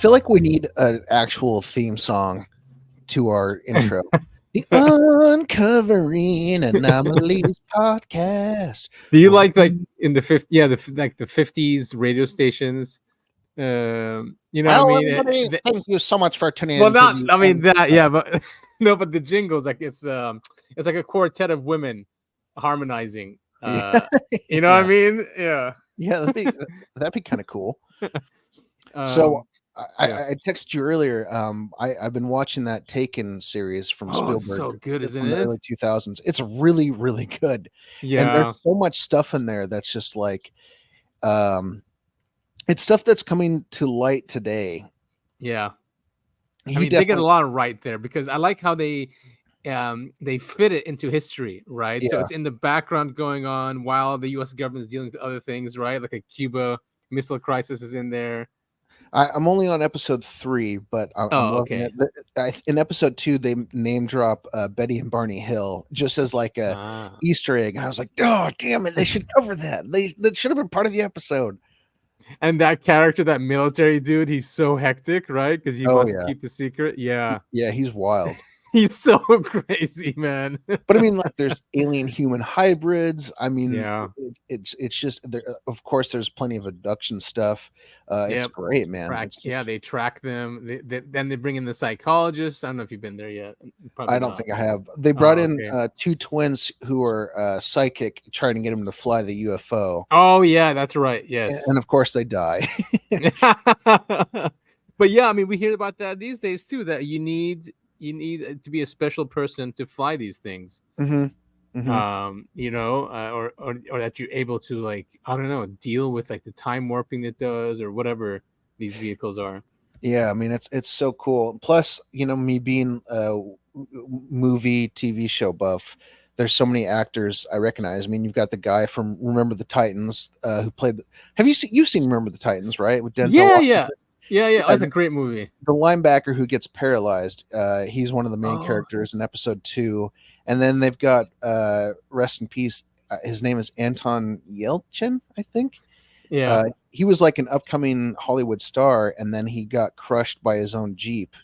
feel like we need an actual theme song to our intro. The Uncovering Anomalies Podcast. Do you like in the 50s, yeah, the 50s radio stations? You know what I Well, mean? everybody, thank you so much for tuning Well, in. not I mean that, yeah, but no, but the jingles, like it's like a quartet of women harmonizing. You know what I mean? Yeah. Yeah, that'd be kind of cool. Yeah. I texted you earlier. I've been watching that Taken series from Spielberg. It's so good, isn't from it? the early 2000s. It's really, really good. Yeah. And there's so much stuff in there that's just like, it's stuff that's coming to light today. Yeah. They get a lot right there, because I like how they fit it into history, right? Yeah. So it's in the background going on while the U.S. government is dealing with other things, right? Like a Cuba Missile Crisis is in there. I'm only on episode 3, but I'm loving it. In episode 2, they name drop Betty and Barney Hill just as like a Easter egg, and I was like, "Oh, damn it! They should cover that. That should have been part of the episode." And that character, that military dude, he's so hectic, right? Because he wants to keep the secret. Yeah, he's wild. He's so crazy, man. But I mean, like, there's alien human hybrids. I mean, it's just there. Of course, there's plenty of abduction stuff. It's great, man. They track them. Then they bring in the psychologist. I don't know if you've been there yet. Probably I don't think I have. They brought in 2 twins who are psychic, trying to get them to fly the UFO. Oh yeah, that's right. Yes, and of course they die. But yeah, I mean, we hear about that these days too. That you need to be a special person to fly these things. Mm-hmm. Mm-hmm. You know, or that you're able to, like, I don't know, deal with like the time warping it does, or whatever these vehicles are. Yeah, I mean, it's so cool. Plus, you know, me being a movie TV show buff, there's so many actors I recognize. I mean, you've got the guy from Remember the Titans who played. You've seen Remember the Titans, right? With Denzel Washington. Yeah. That's a great movie. The linebacker who gets paralyzed, he's one of the main characters in episode 2. And then they've got, rest in peace, his name is Anton Yelchin, I think. Yeah. He was like an upcoming Hollywood star, and then he got crushed by his own Jeep.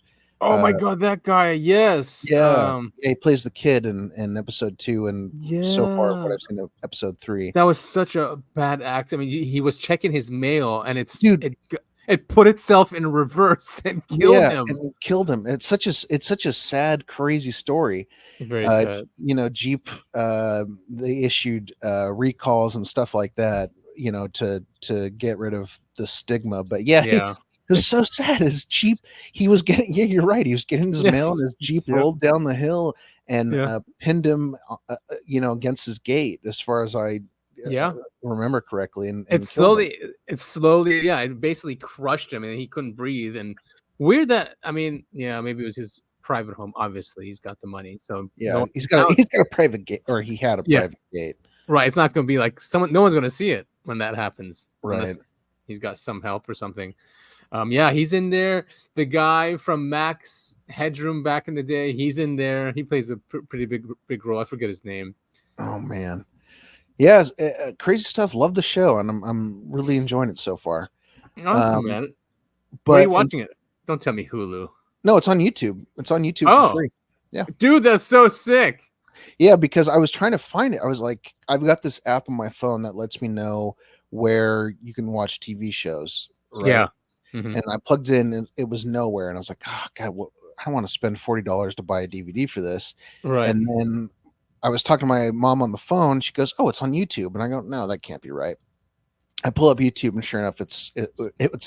Oh my God, that guy! Yes. Yeah. He plays the kid in episode 2, and so far what I've seen of episode 3. That was such a bad act. I mean, he was checking his mail, and it put itself in reverse and killed him. And it killed him. It's such a sad, crazy story. Very sad. You know, Jeep they issued recalls and stuff like that, you know, to get rid of the stigma. But it was so sad. His Jeep, he was getting, you're right. He was getting his mail, and his Jeep rolled down the hill and pinned him, you know, against his gate, as far as I remember correctly. And it basically crushed him, and he couldn't breathe. And weird that, I mean, maybe it was his private home. Obviously, he's got the money, so he's got a private gate, or he had a private gate. Right. It's not going to be like no one's going to see it when that happens. Right. He's got some help or something. He's in there. The guy from Max Headroom back in the day, he's in there. He plays a pretty big role. I forget his name. Oh man, yeah, crazy stuff. Love the show, and I'm really enjoying it so far. Awesome, man. But where are you watching it? Don't tell me Hulu. No, it's on YouTube. It's on YouTube for free. Yeah, dude, that's so sick. Yeah, because I was trying to find it. I was like, I've got this app on my phone that lets me know where you can watch TV shows. Right? Yeah. Mm-hmm. And I plugged it in, and it was nowhere. And I was like, oh, God, I don't want to spend $40 to buy a DVD for this. Right. And then I was talking to my mom on the phone. She goes, oh, it's on YouTube. And I go, no, that can't be right. I pull up YouTube, and sure enough, it's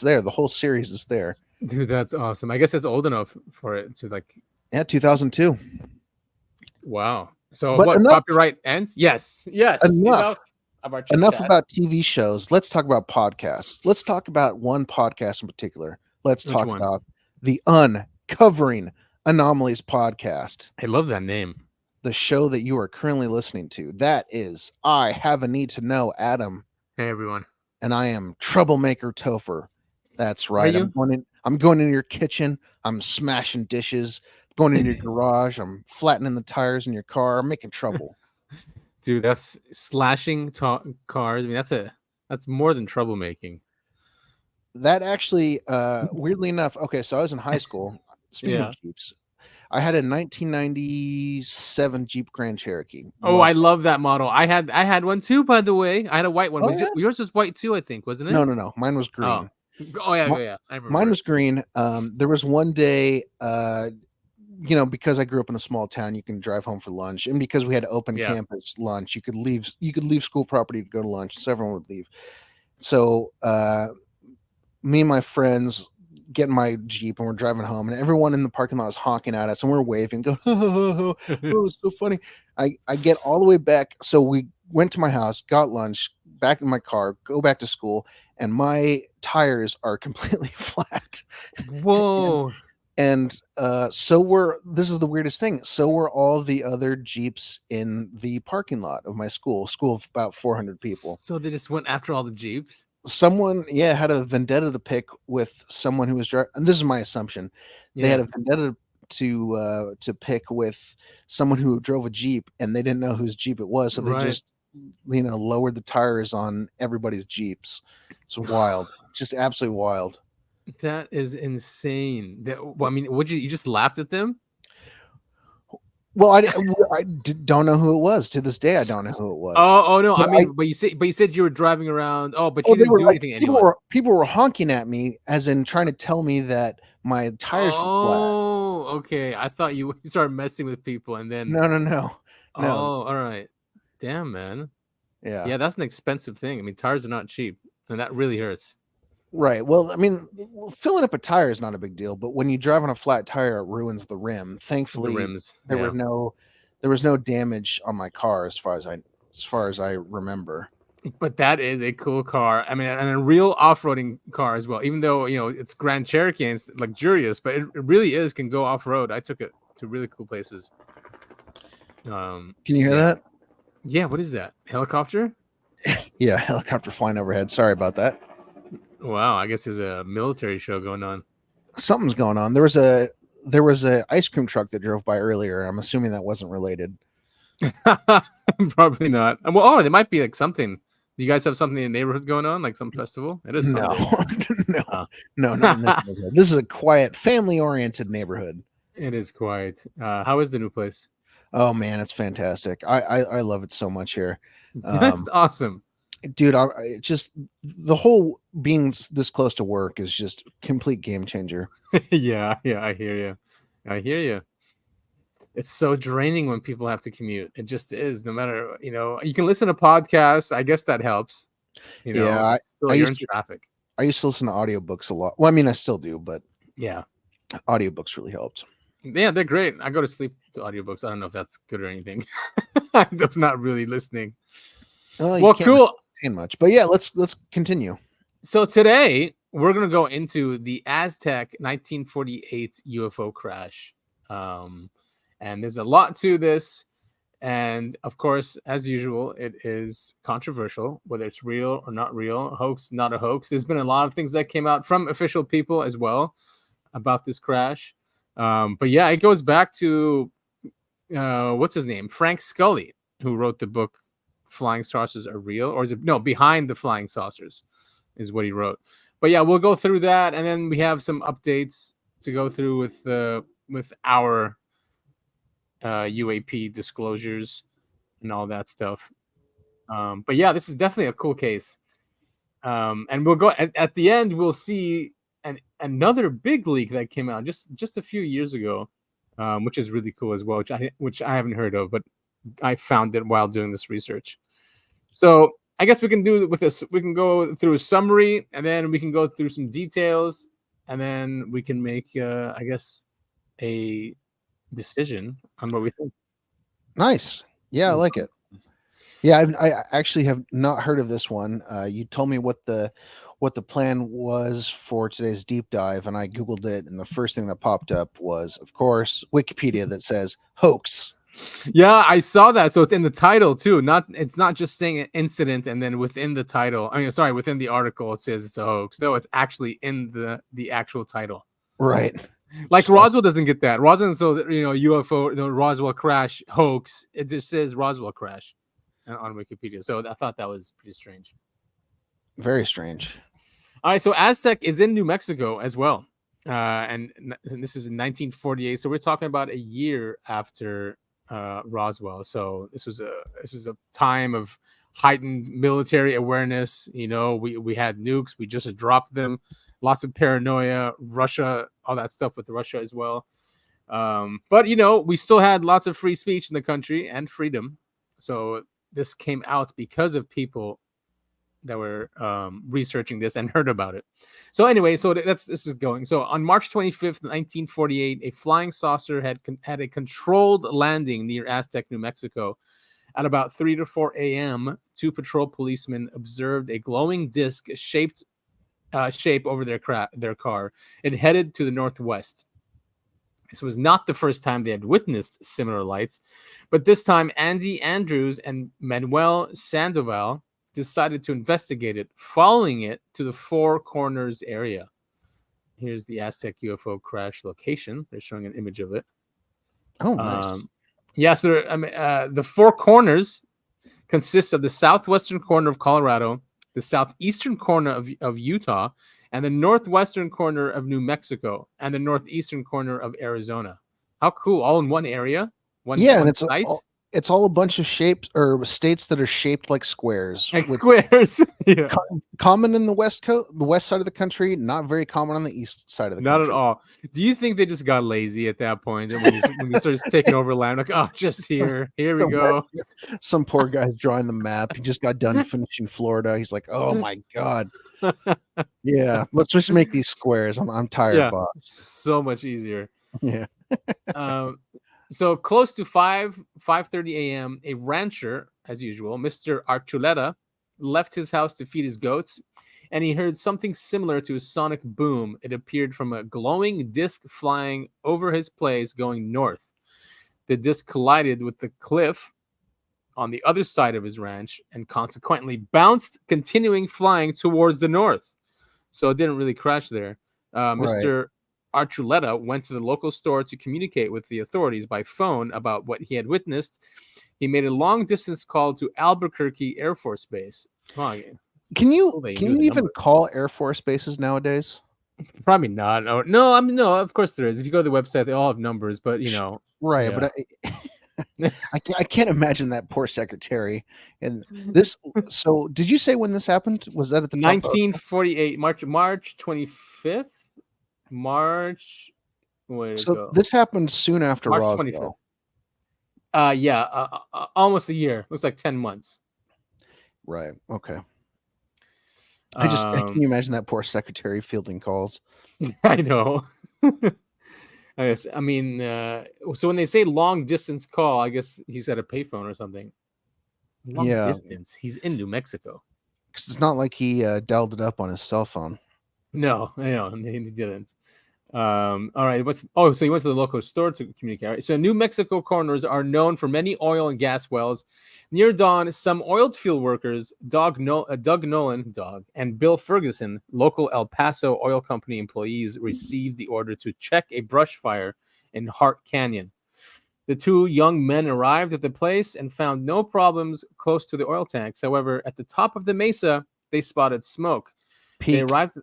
there. The whole series is there. Dude, that's awesome. I guess it's old enough for it to, like. Yeah, 2002. Wow. So what, copyright ends? Yes. Enough about TV shows. Let's talk about podcasts. Let's talk about one podcast in particular. Let's talk about the Uncovering Anomalies Podcast. I love that name. The show that you are currently listening to. That is I Have a Need to Know, Adam. Hey, everyone. And I am Troublemaker Topher. That's right. I'm going in your kitchen. I'm smashing dishes. Going in your garage. I'm flattening the tires in your car. I'm making trouble. Dude, that's slashing cars. I mean, that's more than troublemaking. that actually, weirdly enough, okay, so I was in high school. Speaking of Jeeps, I had a 1997 Jeep Grand Cherokee. Oh, I love that model. I had one too, by the way. I had a white one. Oh, Yours was white too, I think, wasn't it? No. Mine was green. Oh yeah. I remember. Mine was green. There was one day, because I grew up in a small town, you can drive home for lunch, and because we had open campus lunch, you could leave school property to go to lunch, so everyone would leave. So me and my friends get in my Jeep and we're driving home, and everyone in the parking lot is honking at us and we're waving, going, oh, it's so funny. I get all the way back. So we went to my house, got lunch, back in my car, go back to school, and my tires are completely flat. Whoa. And this is the weirdest thing. So were all the other Jeeps in the parking lot of my school of about 400 people. So they just went after all the Jeeps? Someone, had a vendetta to pick with someone who was driving. And this is my assumption. They had a vendetta to pick with someone who drove a Jeep, and they didn't know whose Jeep it was. So they just, lowered the tires on everybody's Jeeps. It's wild. Just absolutely wild. That is insane. Would you just laughed at them? Well, I don't know who it was. To this day, I don't know who it was. Oh no! But you said you were driving around. Oh, but you didn't do anything anyway. People were honking at me, as in trying to tell me that my tires were flat. Oh, okay. I thought you started messing with people, and then no. Oh, all right. Damn, man. Yeah, that's an expensive thing. Tires are not cheap, and that really hurts. Right. Well, filling up a tire is not a big deal, but when you drive on a flat tire, it ruins the rim. Thankfully, there was no damage on my car as far as I remember. But that is a cool car. And a real off-roading car as well. Even though it's Grand Cherokee and it's luxurious, but it really can go off-road. I took it to really cool places. Can you hear that? Yeah. What is that? Helicopter? Yeah, helicopter flying overhead. Sorry about that. Wow, I guess there's a military show going on. Something's going on. There was a ice cream truck that drove by earlier. I'm assuming that wasn't related. Probably not. Well, there might be like something. Do you guys have something in the neighborhood going on, like some festival? It is no. Not in this neighborhood. This is a quiet, family-oriented neighborhood. It is quiet. How is the new place? Oh man, it's fantastic. I love it so much here. That's awesome. Dude, just the whole being this close to work is just complete game changer. Yeah, I hear you. It's so draining when people have to commute. It just is. No matter, you can listen to podcasts. I guess that helps. You're in traffic. I used to listen to audiobooks a lot. Well, I still do, but yeah, audiobooks really helped. Yeah, they're great. I go to sleep to audiobooks. I don't know if that's good or anything. I'm not really listening. Well, cool. Much, but yeah, let's continue. So today we're gonna go into the Aztec 1948 UFO crash, and there's a lot to this, and of course, as usual, it is controversial whether it's real or not real, hoax, not a hoax. There's been a lot of things that came out from official people as well about this crash, but yeah, it goes back to what's his name, Frank Scully, who wrote the book Flying Saucers Are Real, or is it Behind the Flying Saucers is what he wrote. But yeah, we'll go through that, and then we have some updates to go through with our UAP disclosures and all that stuff. But yeah, this is definitely a cool case. And we'll go at the end. We'll see another big leak that came out just a few years ago, which is really cool as well, which I haven't heard of, but I found it while doing this research. So I guess we can do with this. We can go through a summary, and then we can go through some details, and then we can make, I guess, a decision on what we think. Nice. Yeah, I like it. Yeah, I actually have not heard of this one. You told me what the plan was for today's deep dive, and I Googled it, and the first thing that popped up was, of course, Wikipedia that says hoax. Yeah, I saw that. So it's in the title too. It's not just saying an incident and then within the title. Within the article it says it's a hoax. No, it's actually in the actual title. Right. Like Roswell doesn't get that. Roswell, UFO, Roswell crash hoax. It just says Roswell crash on Wikipedia. So I thought that was pretty strange. Very strange. All right, so Aztec is in New Mexico as well, and this is in 1948. So we're talking about a year after Roswell. So this was a time of heightened military awareness. You know, we had nukes, we just dropped them. Lots of paranoia, Russia, all that stuff with Russia as well. But you know, we still had lots of free speech in the country and freedom. So this came out because of people that were researching this and heard about it. So anyway, so this is going. So on March 25th, 1948, a flying saucer had a controlled landing near Aztec, New Mexico. At about 3 to 4 a.m., two patrol policemen observed a glowing disc shape over their car. It headed to the northwest. This was not the first time they had witnessed similar lights, but this time Andy Andrews and Manuel Sandoval decided to investigate it, following it to the Four Corners area. Here's the Aztec UFO crash location. They're showing an image of it. Oh, nice. Yeah, so the Four Corners consists of the southwestern corner of Colorado, the southeastern corner of Utah, and the northwestern corner of New Mexico, and the northeastern corner of Arizona. How cool! All in one area. And it's all a bunch of shapes or states that are shaped like squares. Like squares. Yeah. Common in the west side of the country, not very common on the east side of the country. Not at all. Do you think they just got lazy at that point when you started taking over land? Like, oh, just here we go. Some poor guy's drawing the map. He just got done finishing Florida. He's like, oh my God. Yeah, let's just make these squares. I'm tired, boss. So much easier. Yeah. So close to 5:30 a.m., a rancher, as usual, Mr. Archuleta, left his house to feed his goats, and he heard something similar to a sonic boom. It appeared from a glowing disc flying over his place going north. The disc collided with the cliff on the other side of his ranch and consequently bounced, continuing flying towards the north. So it didn't really crash there. Mr. Archuleta went to the local store to communicate with the authorities by phone about what he had witnessed. He made a long-distance call to Albuquerque Air Force Base. Oh, can you even call Air Force bases nowadays? Probably not. No, of course there is. If you go to the website, they all have numbers, but you know. Right, yeah. But I can't imagine that poor secretary. And this. So, did you say when this happened? Was that at the 1948, March 25th? March. This happened soon after March Roswell. 25th. Almost a year. Looks like 10 months. Right. Okay. I can you imagine that poor secretary fielding calls? I know. I mean, so when they say long distance call, I guess he's at a payphone or something. Long distance. He's in New Mexico. Because it's not like he dialed it up on his cell phone. No, he didn't. All right. So he went to the local store to communicate. All right. So New Mexico corners are known for many oil and gas wells. Near dawn, some oil field workers, Doug Nolan, and Bill Ferguson, local El Paso Oil Company employees, received the order to check a brush fire in Hart Canyon. The two young men arrived at the place and found no problems close to the oil tanks. However, at the top of the mesa, they spotted smoke. They arrived.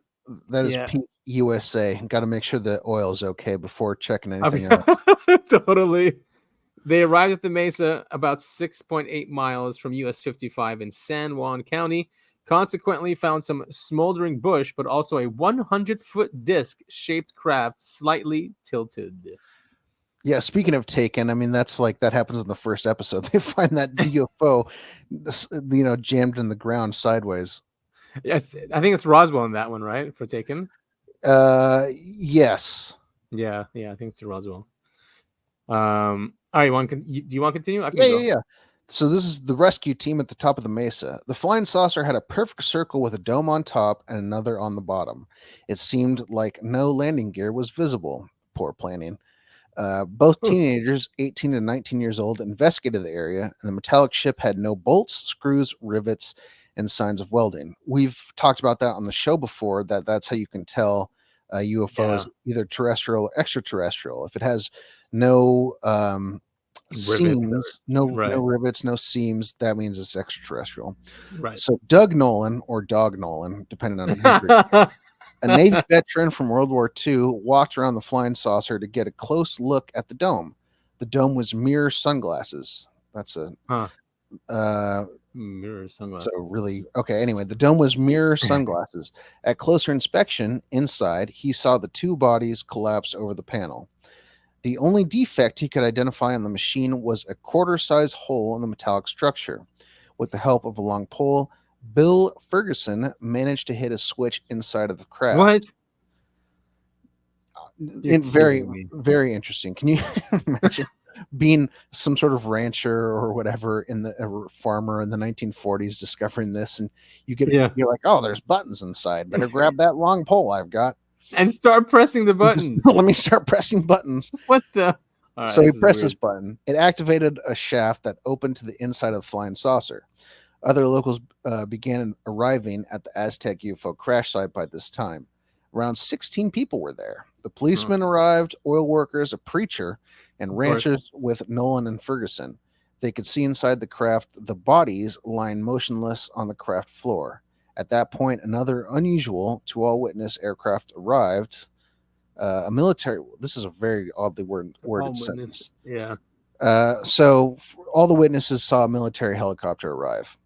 That is Peak USA. Got to make sure the oil is okay before checking anything out. Totally. They arrived at the mesa about 6.8 miles from US 55 in San Juan County. Consequently, found some smoldering bush, but also a 100-foot disc-shaped craft slightly tilted. Yeah, speaking of taken, I mean, that happens in the first episode. They find that UFO, jammed in the ground sideways. Yes, I think it's Roswell in that one, right? For Taken. Yes. Yeah, I think it's Roswell. All right, do you want to continue? Yeah. So this is the rescue team at the top of the mesa. The flying saucer had a perfect circle with a dome on top and another on the bottom. It seemed like no landing gear was visible. Poor planning. Both teenagers, 18 and 19 years old, investigated the area, and the metallic ship had no bolts, screws, rivets, and signs of welding. We've talked about that on the show before, that's how you can tell a UFO is either terrestrial or extraterrestrial. If it has no seams, no rivets, no seams. That means it's extraterrestrial. Right. So Doug Nolan, or Dog Nolan, depending on who, a Navy veteran from World War II, walked around the flying saucer to get a close look at the dome. The dome was mirror sunglasses. That's a mirror sunglasses. So really, okay. Anyway, the dome was mirror sunglasses. At closer inspection, inside, he saw the two bodies collapse over the panel. The only defect he could identify on the machine was a quarter-size hole in the metallic structure. With the help of a long pole, Bill Ferguson managed to hit a switch inside of the craft. What? Very, very interesting. Can you imagine being some sort of rancher or whatever a farmer in the 1940s discovering this, and you're like, oh, there's buttons inside. Better grab that long pole I've got. And start pressing the buttons. Let me start pressing buttons. What the? Right, so he pressed this button. It activated a shaft that opened to the inside of the flying saucer. Other locals began arriving at the Aztec UFO crash site by this time. Around 16 people were there. The policemen arrived, oil workers, a preacher, and ranchers with Nolan and Ferguson. They could see inside the craft the bodies lying motionless on the craft floor. At that point, another unusual to all witness aircraft arrived. A military. This is a very oddly worded sentence. Yeah. So all the witnesses saw a military helicopter arrive.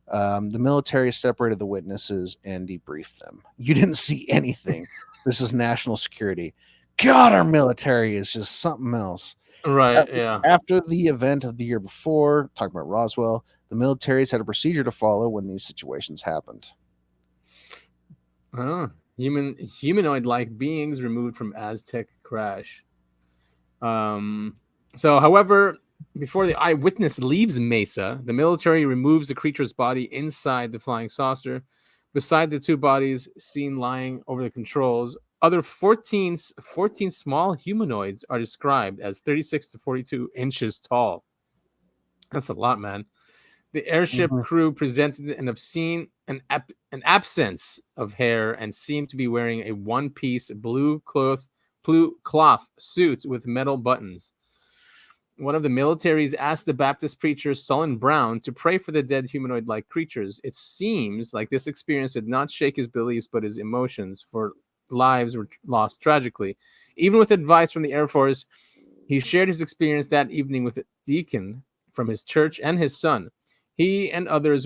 The military separated the witnesses and debriefed them. You didn't see anything. This is national security. God, our military is just something else. Right. After the event of the year before, talking about Roswell, the militaries had a procedure to follow when these situations happened. Humanoid-like beings removed from Aztec crash. However, before the eyewitness leaves Mesa, the military removes the creature's body inside the flying saucer. Beside the two bodies seen lying over the controls, other 14 small humanoids are described as 36 to 42 inches tall. That's a lot, man. The airship crew presented an absence of hair and seemed to be wearing a one-piece blue cloth suit with metal buttons. One of the militaries asked the Baptist preacher Solon Brown to pray for the dead humanoid-like creatures. It seems like this experience did not shake his beliefs but his emotions, for lives were lost tragically. Even with advice from the Air Force, he shared his experience that evening with a deacon from his church and his son. He and other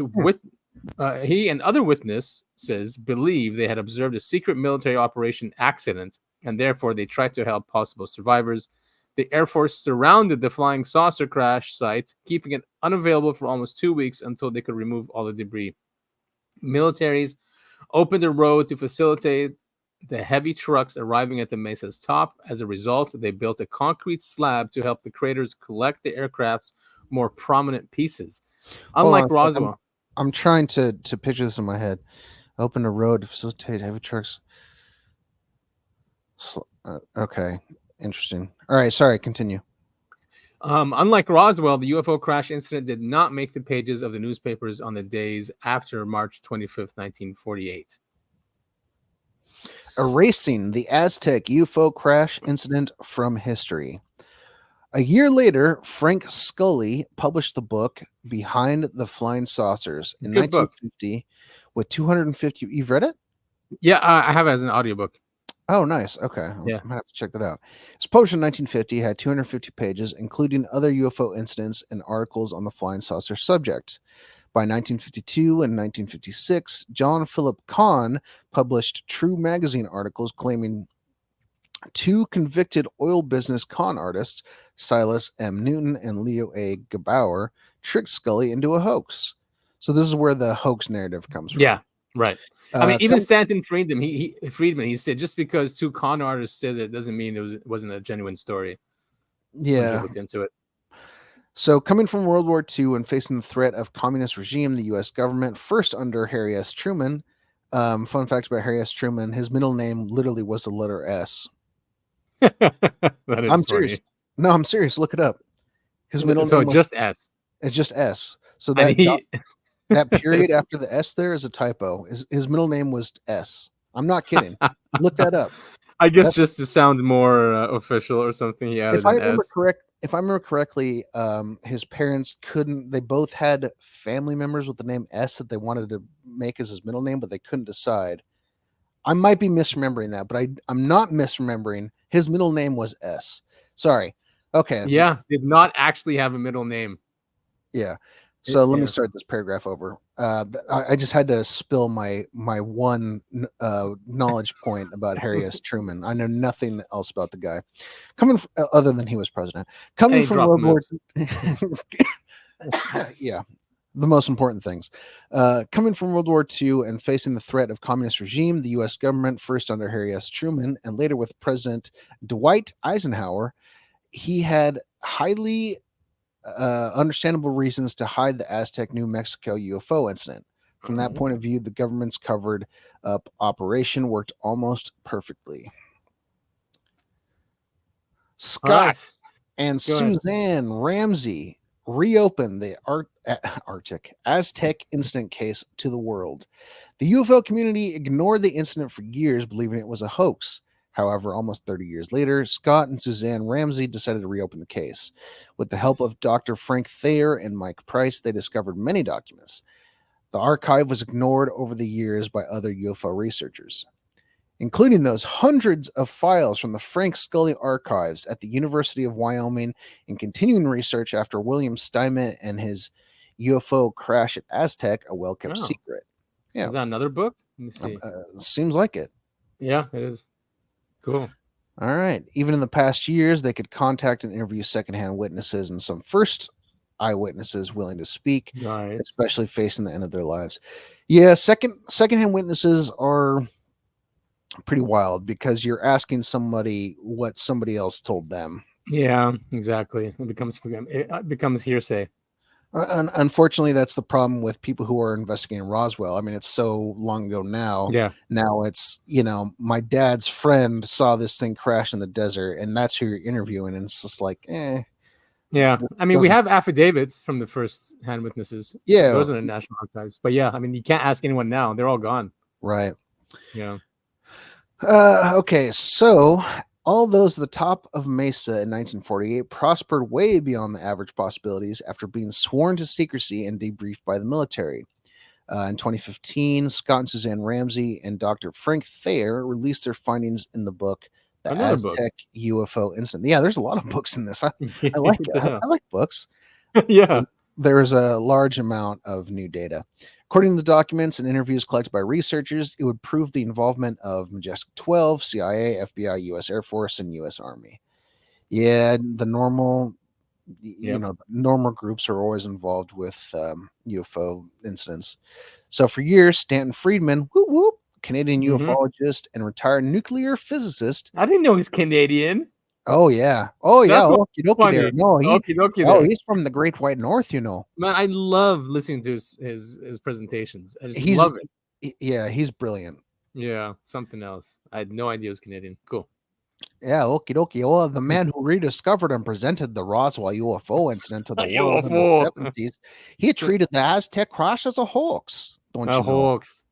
witnesses believe they had observed a secret military operation accident, and therefore they tried to help possible survivors. The Air Force surrounded the flying saucer crash site, keeping it unavailable for almost 2 weeks until they could remove all the debris. Militaries opened the road to facilitate the heavy trucks arriving at the mesa's top. As a result, they built a concrete slab to help the craters collect the aircraft's more prominent pieces. Unlike Roswell. I'm trying to picture this in my head. Open a road to facilitate heavy trucks. Okay. Interesting. All right. Sorry. Continue. Unlike Roswell, the UFO crash incident did not make the pages of the newspapers on the days after March 25th, 1948. Erasing the Aztec UFO crash incident from history. A year later, Frank Scully published the book Behind the Flying Saucers in 1950 with 250. You've read it? Yeah, I have it as an audiobook. Oh, nice. Okay. Yeah. I'm going to have to check that out. It's published in 1950, had 250 pages, including other UFO incidents and articles on the flying saucer subject. By 1952 and 1956, John Philip Kahn published True magazine articles claiming two convicted oil business con artists, Silas M. Newton and Leo A. Gebauer, tricked Scully into a hoax. So this is where the hoax narrative comes from. Yeah, right. I mean, even Stanton Friedman, he said just because two con artists said it doesn't mean it wasn't a genuine story. Yeah. Looked into it. So coming from World War II and facing the threat of communist regime, the U.S. government, first under Harry S. Truman, fun facts about Harry S. Truman, his middle name literally was the letter S. I'm serious. No, I'm serious. Look it up. His middle name was just S. It's just S. So that that period after the S there is a typo. His middle name was S. I'm not kidding. Look that up. I guess just to sound more official or something. Yeah. If I remember correct, if I remember correctly, his parents couldn't. They both had family members with the name S that they wanted to make as his middle name, but they couldn't decide. I might be misremembering that, but I'm not misremembering. His middle name was S. Sorry. Okay. Yeah, did not actually have a middle name. Yeah. So let me start this paragraph over. I just had to spill my one knowledge point about Harry S. Truman. I know nothing else about the guy, other than he was president. Coming from World War, yeah, the most important things. Coming from World War II and facing the threat of communist regime, the U.S. government, first under Harry S. Truman and later with President Dwight Eisenhower, he had highly understandable reasons to hide the Aztec, New Mexico UFO incident. From that point of view, the government's covered up operation worked almost perfectly. Scott and Suzanne Ramsey reopened the Aztec incident case to the world. The UFO community ignored the incident for years, believing it was a hoax. However, almost 30 years later, Scott and Suzanne Ramsey decided to reopen the case. With the help of Dr. Frank Thayer and Mike Price, they discovered many documents. The archive was ignored over the years by other UFO researchers, including those hundreds of files from the Frank Scully archives at the University of Wyoming and continuing research after William Steinman and his UFO crash at Aztec, a well-kept secret. Yeah. Is that another book? Let me see. Seems like it. Yeah, it is. Cool. All right. Even in the past years, they could contact and interview secondhand witnesses and some first eyewitnesses willing to speak, especially facing the end of their lives. Yeah, secondhand witnesses are pretty wild because you're asking somebody what somebody else told them. Yeah, exactly. It becomes hearsay. Unfortunately, that's the problem with people who are investigating Roswell. I mean, it's so long ago now. Yeah. Now it's, my dad's friend saw this thing crash in the desert, and that's who you're interviewing. And it's just like, Yeah. I mean, we have affidavits from the first-hand witnesses. Yeah. Those are the National Archives. But yeah, I mean, you can't ask anyone now. They're all gone. Right. Yeah. Okay, so all those at the top of Mesa in 1948 prospered way beyond the average possibilities after being sworn to secrecy and debriefed by the military. In 2015, Scott and Suzanne Ramsey and Dr. Frank Thayer released their findings in the book, The Aztec UFO Incident. Yeah, there's a lot of books in this. I like it. I like books. Yeah. There is a large amount of new data. According to the documents and interviews collected by researchers, it would prove the involvement of Majestic 12, CIA, FBI, U.S. Air Force, and U.S. Army. Yeah, the normal, normal groups are always involved with UFO incidents. So for years, Stanton Friedman, Canadian ufologist and retired nuclear physicist. I didn't know he's Canadian. Oh yeah. Okie there. No, he's from the Great White North, Man, I love listening to his presentations. I just love it. Yeah, he's brilliant. Yeah, something else. I had no idea he was Canadian. Cool. Yeah, okie dokie. Well, the man who rediscovered and presented the Roswell UFO incident to the world in the 70s, he treated the Aztec crash as a hoax. Hoax.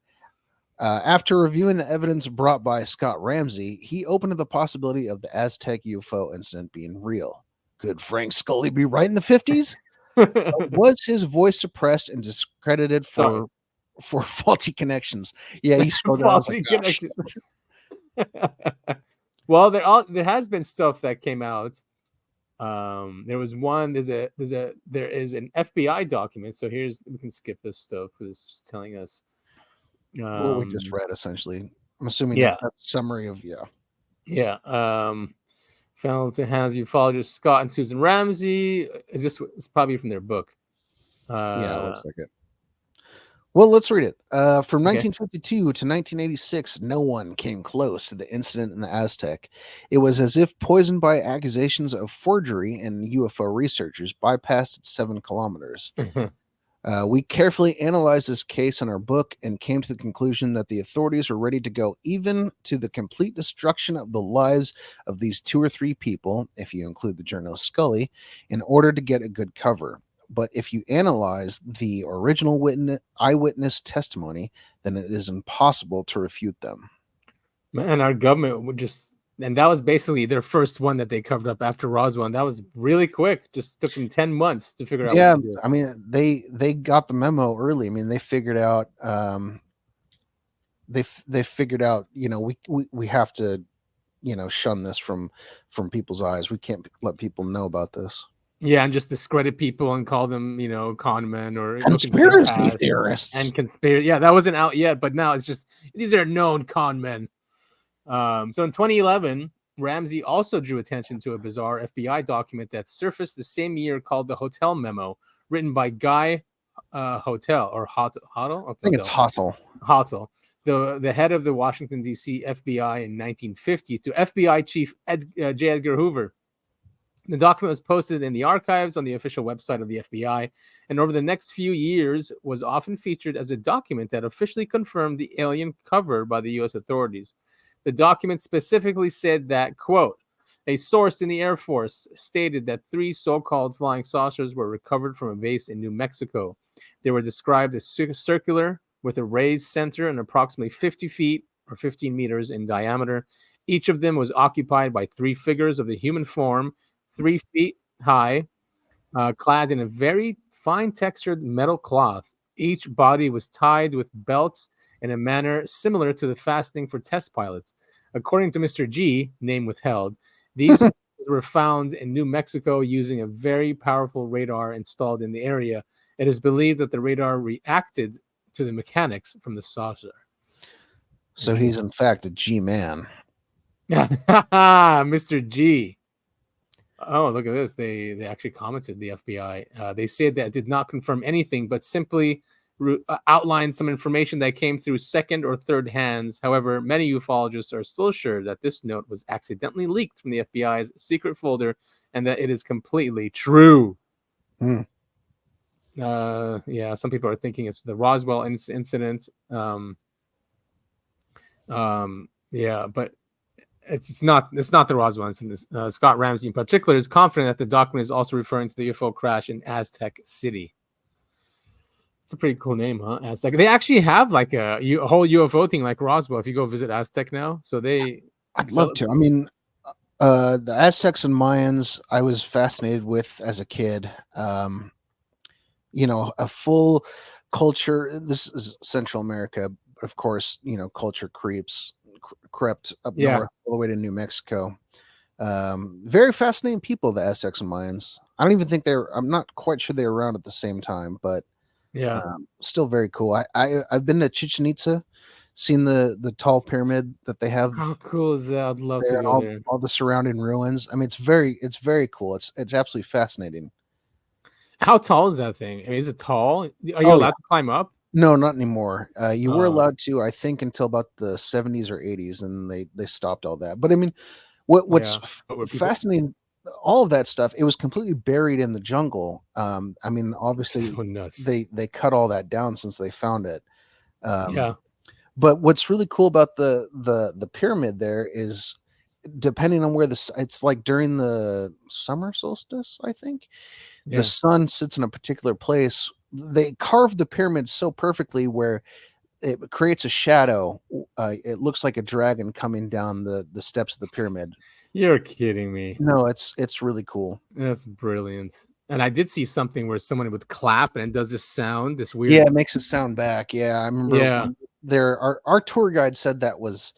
After reviewing the evidence brought by Scott Ramsey, he opened to the possibility of the Aztec UFO incident being real. Could Frank Scully be right in the 50s? Was his voice suppressed and discredited for faulty connections? Yeah, you scrolled faulty connections. Well, there has been stuff that came out. There was one. There is an FBI document. So we can skip this stuff because it's just telling us. What we just read, essentially. I'm assuming that's a summary of found to has ufologist Scott and Susan Ramsey. It's probably from their book. It looks like it. Well, let's read it. From 1952 to 1986, no one came close to the incident in the Aztec. It was as if poisoned by accusations of forgery, and UFO researchers bypassed its 7 kilometers. We carefully analyzed this case in our book and came to the conclusion that the authorities were ready to go even to the complete destruction of the lives of these 2 or 3 people, if you include the journalist Scully, in order to get a good cover. But if you analyze the original eyewitness testimony, then it is impossible to refute them. Man, our government would just And that was basically their first one that they covered up after Roswell. And that was really quick. Just took them 10 months to figure out what to do. I mean, they got the memo early. I mean, they figured out they figured out, we have to, shun this from people's eyes. We can't let people know about this. Yeah, and just discredit people and call them, con men or conspiracy theorists and conspiracy. Yeah, that wasn't out yet, but now it's just these are known con men. So in 2011, Ramsey also drew attention to a bizarre FBI document that surfaced the same year called the Hotel Memo, written by Guy Hotel or Hotel. I think it's Hotel. Hotel, the head of the Washington D.C. FBI in 1950 to FBI Chief J. Edgar Hoover. The document was posted in the archives on the official website of the FBI, and over the next few years was often featured as a document that officially confirmed the alien cover by the U.S. authorities. The document specifically said that, quote, a source in the Air Force stated that 3 so-called flying saucers were recovered from a base in New Mexico. They were described as circular with a raised center and approximately 50 feet or 15 meters in diameter. Each of them was occupied by 3 figures of the human form, 3 feet high, clad in a very fine textured metal cloth. Each body was tied with belts in a manner similar to the fastening for test pilots. According to Mr. G, name withheld, these were found in New Mexico using a very powerful radar installed in the area. It is believed that the radar reacted to the mechanics from the saucer. So he's in fact a G-man. Mr. G. Oh, look at this. They actually commented, the FBI. They said that it did not confirm anything, but simply outlined some information that came through second or third hands. However, many ufologists are still sure that this note was accidentally leaked from the FBI's secret folder and that it is completely true. Yeah, some people are thinking it's the Roswell incident. Yeah, but it's not the Roswell incident. Scott Ramsey in particular is confident that the document is also referring to the UFO crash in Aztec City. It's a pretty cool name, huh? Aztec. They actually have like a whole UFO thing like Roswell. If you go visit Aztec now, so I'd love to. I mean, the Aztecs and Mayans, I was fascinated with as a kid. A full culture. This is Central America, but of course, culture crept up north all the way to New Mexico. Very fascinating people, the Aztecs and Mayans. I don't even think I'm not quite sure they were around at the same time, but still very cool. I've been to Chichen Itza, seen the tall pyramid that they have. How cool is that? I'd love to go there. All the surrounding ruins. I mean, it's very cool. It's absolutely fascinating. How tall is that thing? I mean, is it tall? Are you allowed to climb up? No, not anymore. You were allowed to, I think, until about the 70s or 80s, and they stopped all that. But I mean, what's fascinating, all of that stuff, it was completely buried in the jungle. I mean, obviously, so nuts. They cut all that down since they found it. But what's really cool about the pyramid there is, depending on where it's like during the summer solstice, I think, the sun sits in a particular place. They carved the pyramid so perfectly where it creates a shadow. It looks like a dragon coming down the steps of the pyramid. You're kidding me. No, it's really cool. That's brilliant. And I did see something where someone would clap and it does this sound, this weird. Yeah, it makes it sound back. Yeah, I remember. Yeah, our tour guide said that was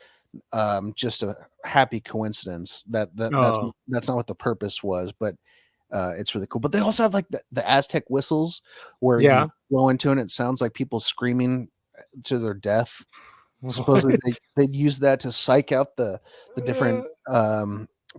just a happy coincidence. That's not what the purpose was, but it's really cool. But they also have like the Aztec whistles where you blow into it and it sounds like people screaming to their death. Supposedly they'd use that to psych out the different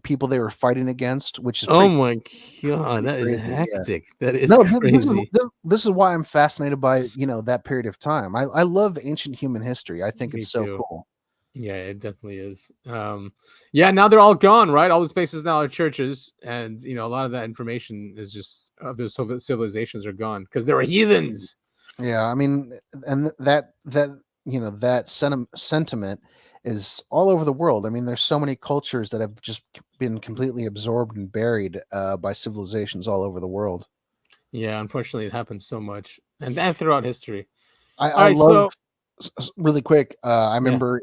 people they were fighting against, which is my god, that is hectic. That is crazy. This is why I'm fascinated by that period of time. I love ancient human history. I think it's so cool. Yeah, it definitely is. Now they're all gone, right? All the spaces now are churches, and a lot of that information is just of those civilizations are gone because they were heathens. Yeah, I mean, and that sentiment is all over the world. I mean, there's so many cultures that have just been completely absorbed and buried by civilizations all over the world. Yeah, unfortunately, it happens so much, and throughout history. I love really quick. I remember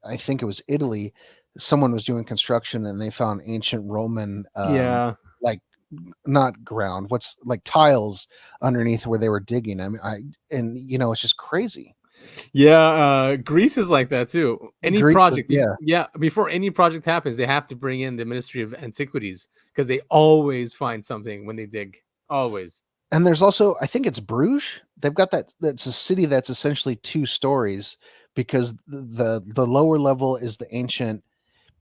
I think it was Italy. someone was doing construction and they found ancient Roman, like not ground, what's like tiles underneath where they were digging. I mean, it's just crazy. Yeah, Greece is like that too. Any Greece project, was, before any project happens, they have to bring in the Ministry of Antiquities because they always find something when they dig. Always. And there's also, I think it's Bruges. They've got that's a city that's essentially 2 stories because the lower level is the ancient,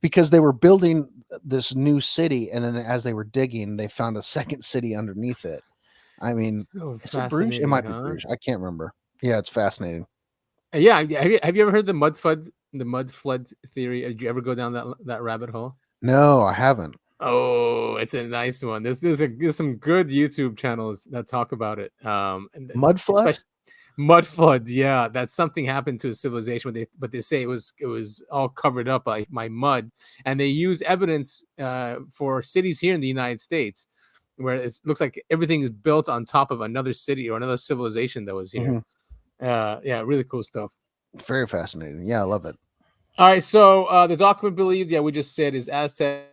because they were building this new city, and then as they were digging, they found a second city underneath it. I mean, So is it Bruges? It might be huh? Bruges. I can't remember. Yeah, it's fascinating. Yeah, have you ever heard the mud flood theory? Did you ever go down that rabbit hole? No, I haven't. Oh, it's a nice one. There's some good YouTube channels that talk about it. Mud flood? Mud flood, yeah, that something happened to a civilization, but they say it was all covered up by mud, and they use evidence for cities here in the United States where it looks like everything is built on top of another city or another civilization that was here. Yeah, really cool stuff. Very fascinating. Yeah, I love it. All right, so the document believed, we just said, is Aztec,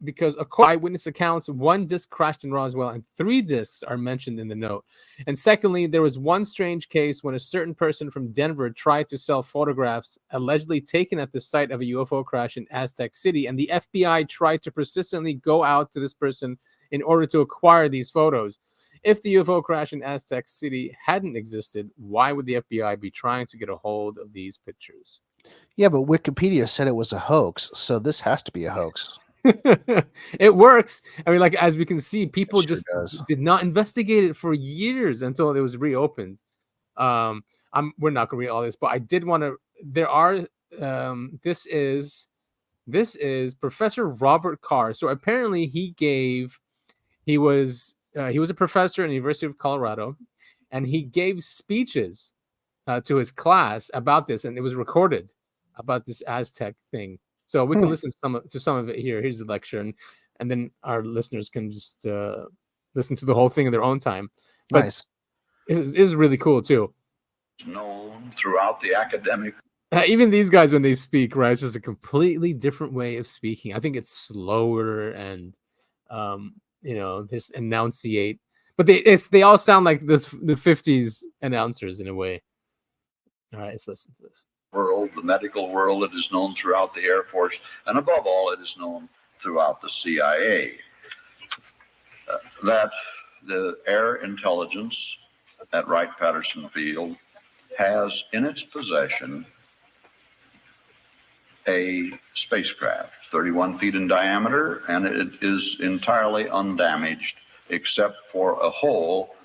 because according to eyewitness accounts, 1 disc crashed in Roswell and 3 discs are mentioned in the note. And secondly, there was one strange case when a certain person from Denver tried to sell photographs allegedly taken at the site of a UFO crash in Aztec City, and the FBI tried to persistently go out to this person in order to acquire these photos. If the UFO crash in Aztec City hadn't existed, why would the FBI be trying to get a hold of these pictures? Yeah, but Wikipedia said it was a hoax, so this has to be a hoax. It works. I mean, like, as we can see, people just does. did not investigate it for years until it was reopened. We're not gonna read all this, but I did want to. There are. This is Professor Robert Carr. So apparently he was a professor in the University of Colorado, and he gave speeches to his class about this, and it was recorded about this Aztec thing. So we can listen to some of it here. Here's the lecture, and then our listeners can just listen to the whole thing in their own time. But nice. It is really cool too. Known throughout the academic. Even these guys, when they speak, right, it's just a completely different way of speaking. I think it's slower and, just enunciate. But they all sound like the 50s announcers in a way. All right, let's listen to this. World, the medical world, it is known throughout the Air Force, and above all, it is known throughout the CIA. That the air intelligence at Wright-Patterson Field has in its possession a spacecraft, 31 feet in diameter, and it is entirely undamaged except for a hole,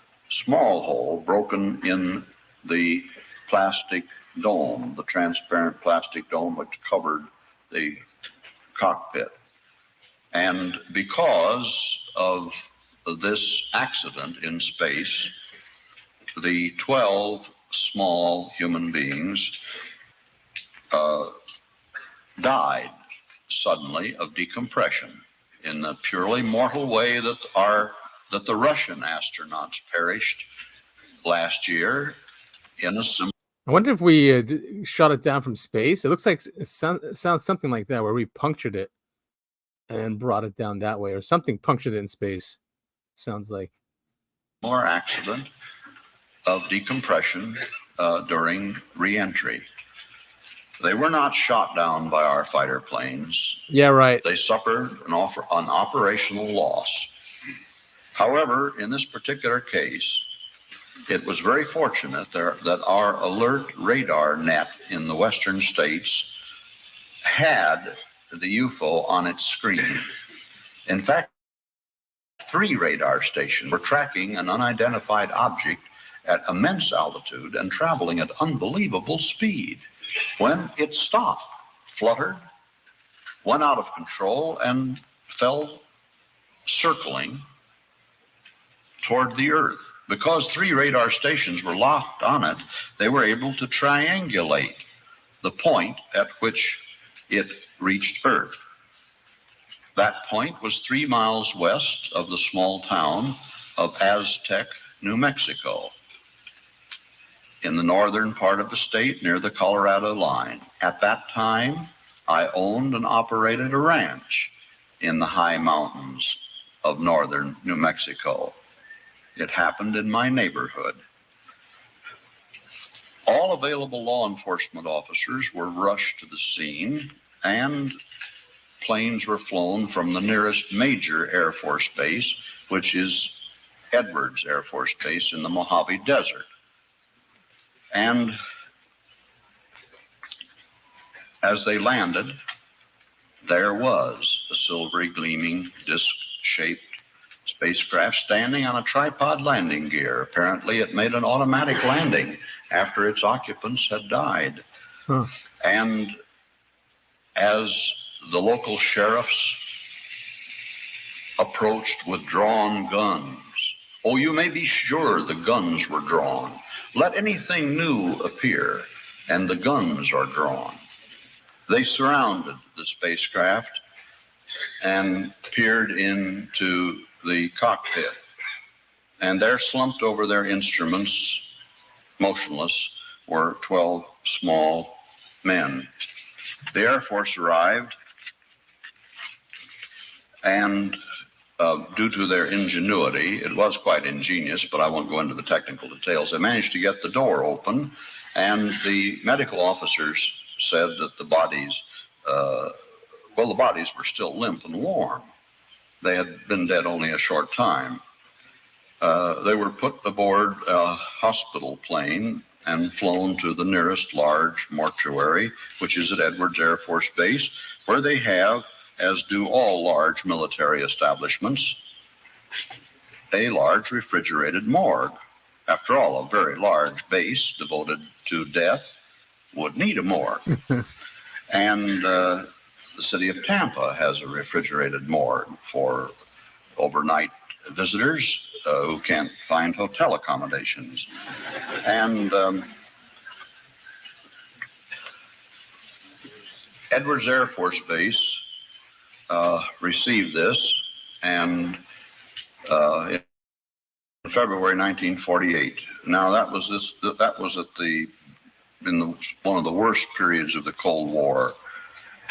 small hole, broken in the plastic dome, the transparent plastic dome which covered the cockpit. And because of this accident in space, the 12 small human beings died suddenly of decompression in the purely mortal way that the Russian astronauts perished last year in a similar. I wonder if we shot it down from space. It looks like it sounds something like that, where we punctured it and brought it down that way, or something punctured it in space. Sounds like more accident of decompression during re-entry. They were not shot down by our fighter planes. Yeah, right. They suffered an operational loss. However, in this particular case, it was very fortunate that our alert radar net in the western states had the UFO on its screen. In fact, 3 radar stations were tracking an unidentified object at immense altitude and traveling at unbelievable speed when it stopped, fluttered, went out of control, and fell circling toward the Earth. Because 3 radar stations were locked on it, they were able to triangulate the point at which it reached Earth. That point was 3 miles west of the small town of Aztec, New Mexico, in the northern part of the state near the Colorado line. At that time, I owned and operated a ranch in the high mountains of northern New Mexico. It happened in my neighborhood. All available law enforcement officers were rushed to the scene, and planes were flown from the nearest major Air Force base, which is Edwards Air Force Base in the Mojave Desert. And as they landed, there was a silvery gleaming disc-shaped spacecraft standing on a tripod landing gear. Apparently it made an automatic landing after its occupants had died. Huh. And as the local sheriffs approached with drawn guns, oh, you may be sure the guns were drawn. Let anything new appear, and the guns are drawn. They surrounded the spacecraft and peered into the cockpit, and there, slumped over their instruments, motionless, were 12 small men. The Air Force arrived, and due to their ingenuity, it was quite ingenious, but I won't go into the technical details, they managed to get the door open, and the medical officers said that the bodies, the bodies were still limp and warm. They had been dead only a short time. They were put aboard a hospital plane and flown to the nearest large mortuary, which is at Edwards Air Force Base, where they have, as do all large military establishments, a large refrigerated morgue. After all, a very large base devoted to death would need a morgue. And the city of Tampa has a refrigerated morgue for overnight visitors who can't find hotel accommodations. And Edwards Air Force Base received this, and in February 1948. Now that was one of the worst periods of the Cold War,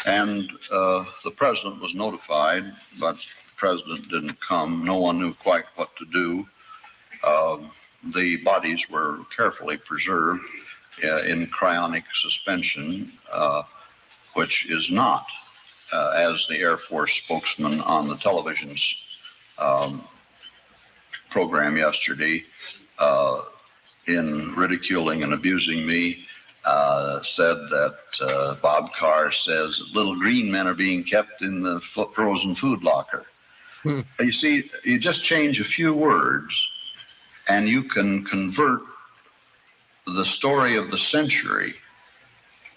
and the president was notified, but the president didn't come. No one knew quite what to do. The bodies were carefully preserved in cryonic suspension, which is not, as the Air Force spokesman on the television program yesterday, in ridiculing and abusing me, said that Bob Carr says little green men are being kept in the frozen food locker. You see, you just change a few words and you can convert the story of the century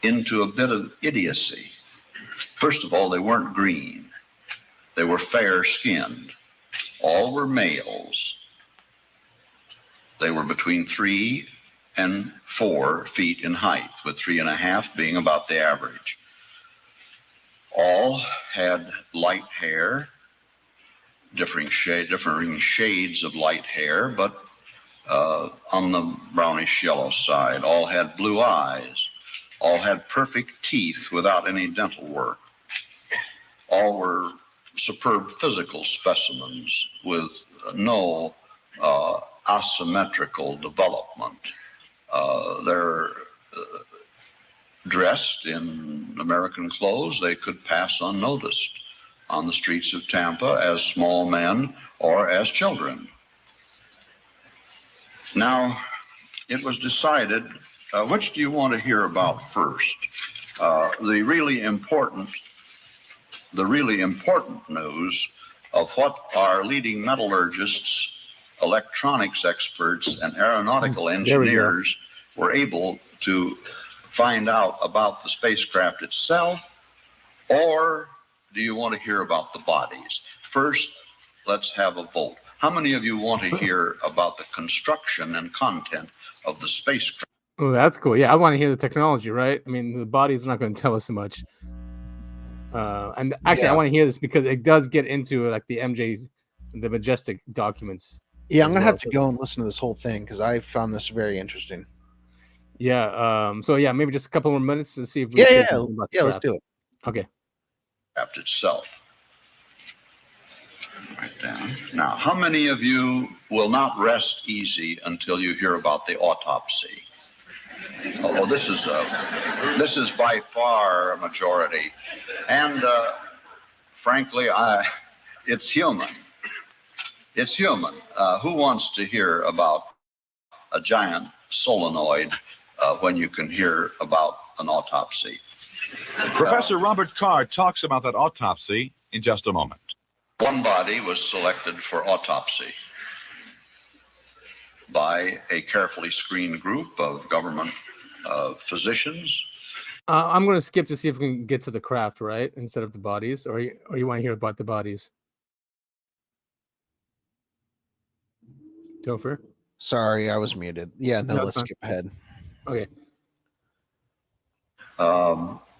into a bit of idiocy. First of all, they weren't green. They were fair-skinned. All were males. They were between 3 and 4 feet in height, with 3.5 being about the average. All had light hair, differing shades of light hair, but on the brownish yellow side. All had blue eyes. All had perfect teeth without any dental work. All were superb physical specimens with no asymmetrical development. They're dressed in American clothes. They could pass unnoticed on the streets of Tampa as small men or as children. Now, it was decided, which do you want to hear about first? The really important news of what our leading metallurgists, electronics experts, and aeronautical engineers were able to find out about the spacecraft itself, or do you want to hear about the bodies? First, let's have a vote. How many of you want to hear about the construction and content of the spacecraft? Oh, that's cool. Yeah, I want to hear the technology, right? I mean, the body's not going to tell us so much. And actually, I want to hear this because it does get into like the Majestic documents. Yeah, I'm going to have to go and listen to this whole thing because I found this very interesting. Yeah. So yeah, maybe just a couple more minutes to see if we let's do it. Okay. Aircraft itself. Right down. Now, how many of you will not rest easy until you hear about the autopsy? Oh, this is by far a majority, and frankly, it's human. It's human. Who wants to hear about a giant solenoid when you can hear about an autopsy? Professor Robert Carr talks about that autopsy in just a moment. One body was selected for autopsy by a carefully screened group of government physicians. I'm going to skip to see if we can get to the craft, right, instead of the bodies, or you want to hear about the bodies? Topher? Sorry, I was muted. Yeah, no, let's skip ahead. Okay.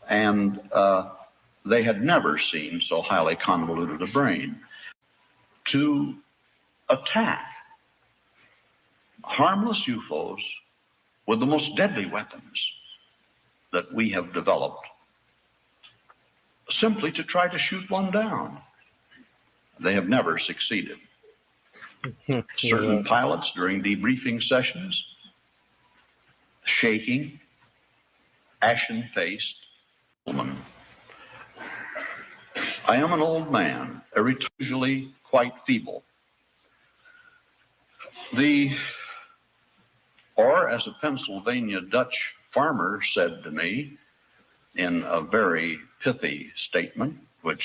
And they had never seen so highly convoluted a brain. To attack harmless UFOs with the most deadly weapons that we have developed, simply to try to shoot one down. They have never succeeded. Certain pilots during debriefing sessions, shaking, ashen-faced woman. I am an old man, usually quite feeble. Or as a Pennsylvania Dutch farmer said to me in a very pithy statement, which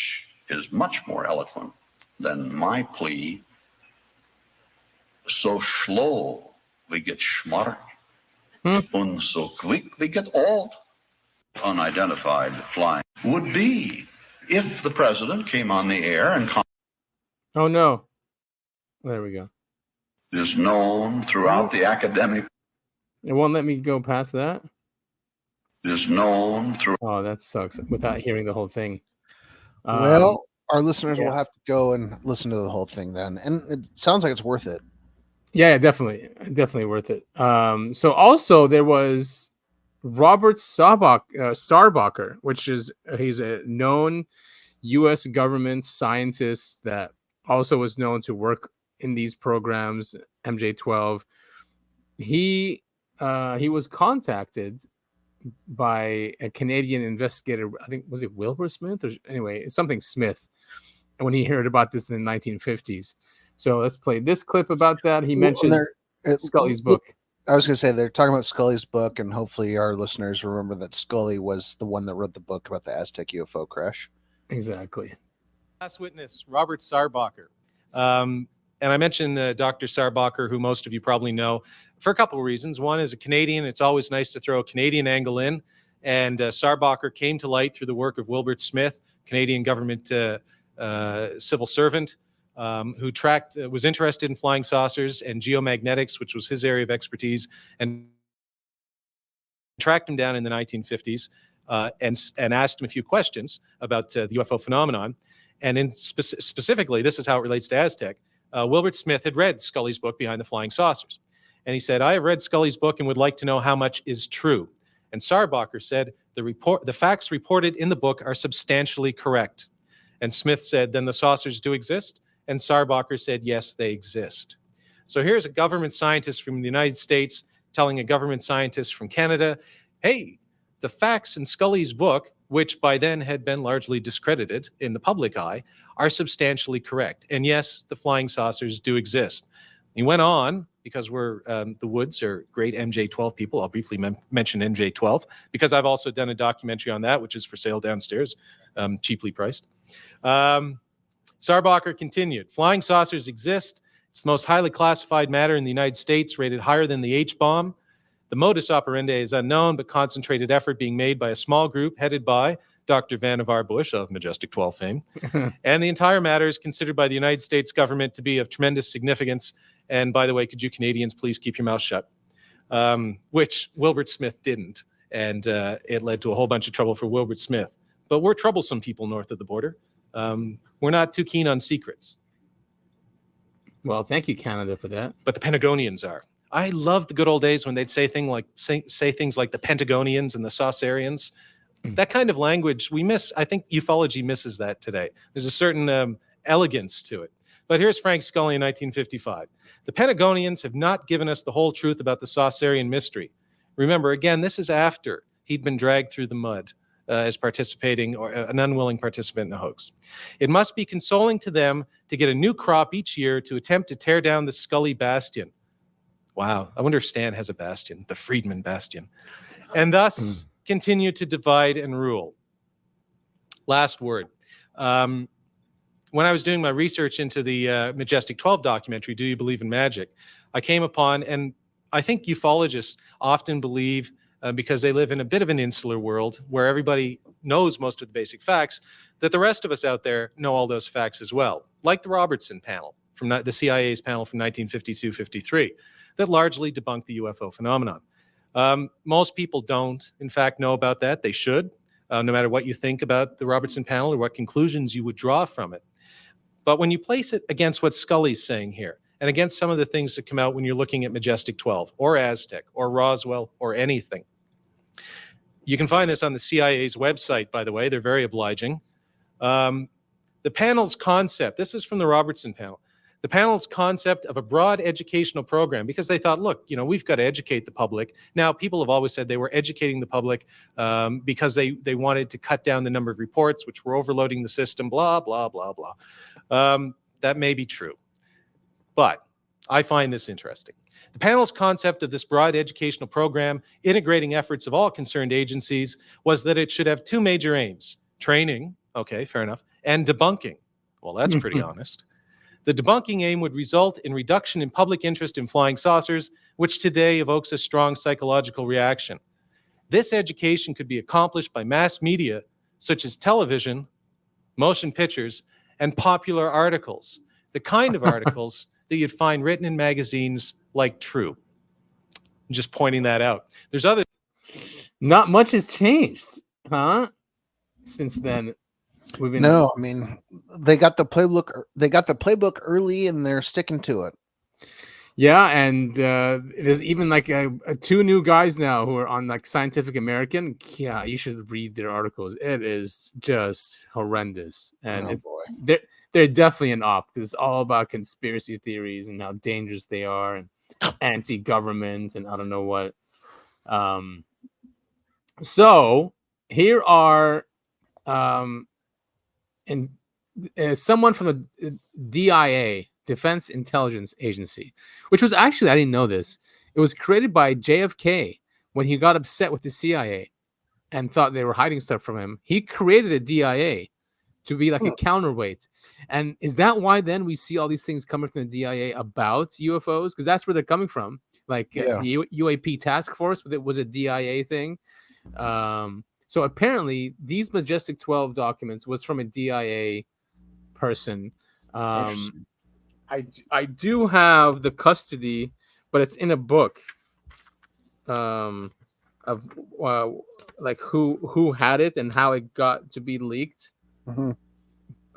is much more eloquent than my plea, so slow we get smart, and so quick we get old. Unidentified flying would be if the president came on the air and... Oh, no. There we go. Is known throughout the academic... It won't let me go past that? Is known through... Oh, that sucks, without hearing the whole thing. Well, our listeners will have to go and listen to the whole thing then. And it sounds like it's worth it. Yeah, definitely worth it. So also there was Robert Starbacher, he's a known U.S. government scientist that also was known to work in these programs, MJ-12. He was contacted by a Canadian investigator. I think, was it Wilbur Smith? Or anyway, it's something Smith. And when he heard about this in the 1950s. So let's play this clip about that. He mentions Scully's book. I was going to say, they're talking about Scully's book, and hopefully our listeners remember that Scully was the one that wrote the book about the Aztec UFO crash. Exactly. Last witness, Robert Sarbacher. And I mentioned Dr. Sarbacher, who most of you probably know, for a couple of reasons. One, as a Canadian, it's always nice to throw a Canadian angle in. And Sarbacher came to light through the work of Wilbert Smith, Canadian government civil servant, who was interested in flying saucers and geomagnetics, which was his area of expertise, and tracked him down in the 1950s and asked him a few questions about the UFO phenomenon. And specifically, this is how it relates to Aztec. Wilbert Smith had read Scully's book, Behind the Flying Saucers. And he said, I have read Scully's book and would like to know how much is true. And Sarbacher said, the facts reported in the book are substantially correct. And Smith said, then the saucers do exist? And Sarbacher said, yes, they exist. So here's a government scientist from the United States telling a government scientist from Canada, hey, the facts in Scully's book, which by then had been largely discredited in the public eye, are substantially correct. And yes, the flying saucers do exist. He went on, because the Woods are great MJ-12 people. I'll briefly mention MJ-12, because I've also done a documentary on that, which is for sale downstairs, cheaply priced. Sarbacher continued, flying saucers exist. It's the most highly classified matter in the United States, rated higher than the H-bomb. The modus operandi is unknown, but concentrated effort being made by a small group headed by Dr. Vannevar Bush of Majestic 12 fame. And the entire matter is considered by the United States government to be of tremendous significance. And by the way, could you Canadians please keep your mouth shut? Which Wilbert Smith didn't. And it led to a whole bunch of trouble for Wilbert Smith. But we're troublesome people north of the border. We're not too keen on secrets. Well, thank you, Canada, for that. But the Pentagonians are. I love the good old days when they'd say things like the Pentagonians and the Saucerians. That kind of language we miss. I think ufology misses that today. There's a certain elegance to it. But here's Frank Scully in 1955. The Pentagonians have not given us the whole truth about the Saucerian mystery. Remember, again, this is after he'd been dragged through the mud as participating or an unwilling participant in a hoax. It must be consoling to them to get a new crop each year to attempt to tear down the Scully bastion. Wow, I wonder if Stan has a bastion, the Friedman bastion. And thus continue to divide and rule. Last word. When I was doing my research into the Majestic 12 documentary, Do You Believe in Magic, I came upon, and I think ufologists often believe, because they live in a bit of an insular world where everybody knows most of the basic facts, that the rest of us out there know all those facts as well, like the Robertson panel, from the CIA's panel from 1952-53, that largely debunked the UFO phenomenon. Most people don't, in fact, know about that. They should, no matter what you think about the Robertson panel or what conclusions you would draw from it. But when you place it against what Scully's saying here, and against some of the things that come out when you're looking at Majestic 12 or Aztec or Roswell or anything, you can find this on the CIA's website, by the way. They're very obliging. The panel's concept, this is from the Robertson panel, the panel's concept of a broad educational program, because they thought, look, we've got to educate the public. Now, people have always said they were educating the public because they wanted to cut down the number of reports, which were overloading the system, blah, blah, blah, blah. That may be true. But I find this interesting. The panel's concept of this broad educational program, integrating efforts of all concerned agencies, was that it should have two major aims: training, okay, fair enough, and debunking. Well, that's pretty honest. The debunking aim would result in reduction in public interest in flying saucers, which today evokes a strong psychological reaction. This education could be accomplished by mass media, such as television, motion pictures, and popular articles. The kind of articles that you'd find written in magazines like True. I'm just pointing that out. There's other. Not much has changed, huh? Since then, we've been. No, I mean, they got the playbook. They got the playbook early, and they're sticking to it. Yeah, and there's even like two new guys now who are on like Scientific American. Yeah, you should read their articles. It is just horrendous, and they're definitely an op, because it's all about conspiracy theories and how dangerous they are, and anti-government, and I don't know what. So here are someone from the DIA, Defense Intelligence Agency, which was actually, I didn't know this. It was created by JFK when he got upset with the CIA and thought they were hiding stuff from him. He created a DIA to be like a counterweight. And is that why then we see all these things coming from the DIA about UFOs? Because that's where they're coming from. Like the UAP task force, it was a DIA thing. So apparently these Majestic 12 documents was from a DIA person. I do have the custody, but it's in a book of like who had it and how it got to be leaked. Mm-hmm.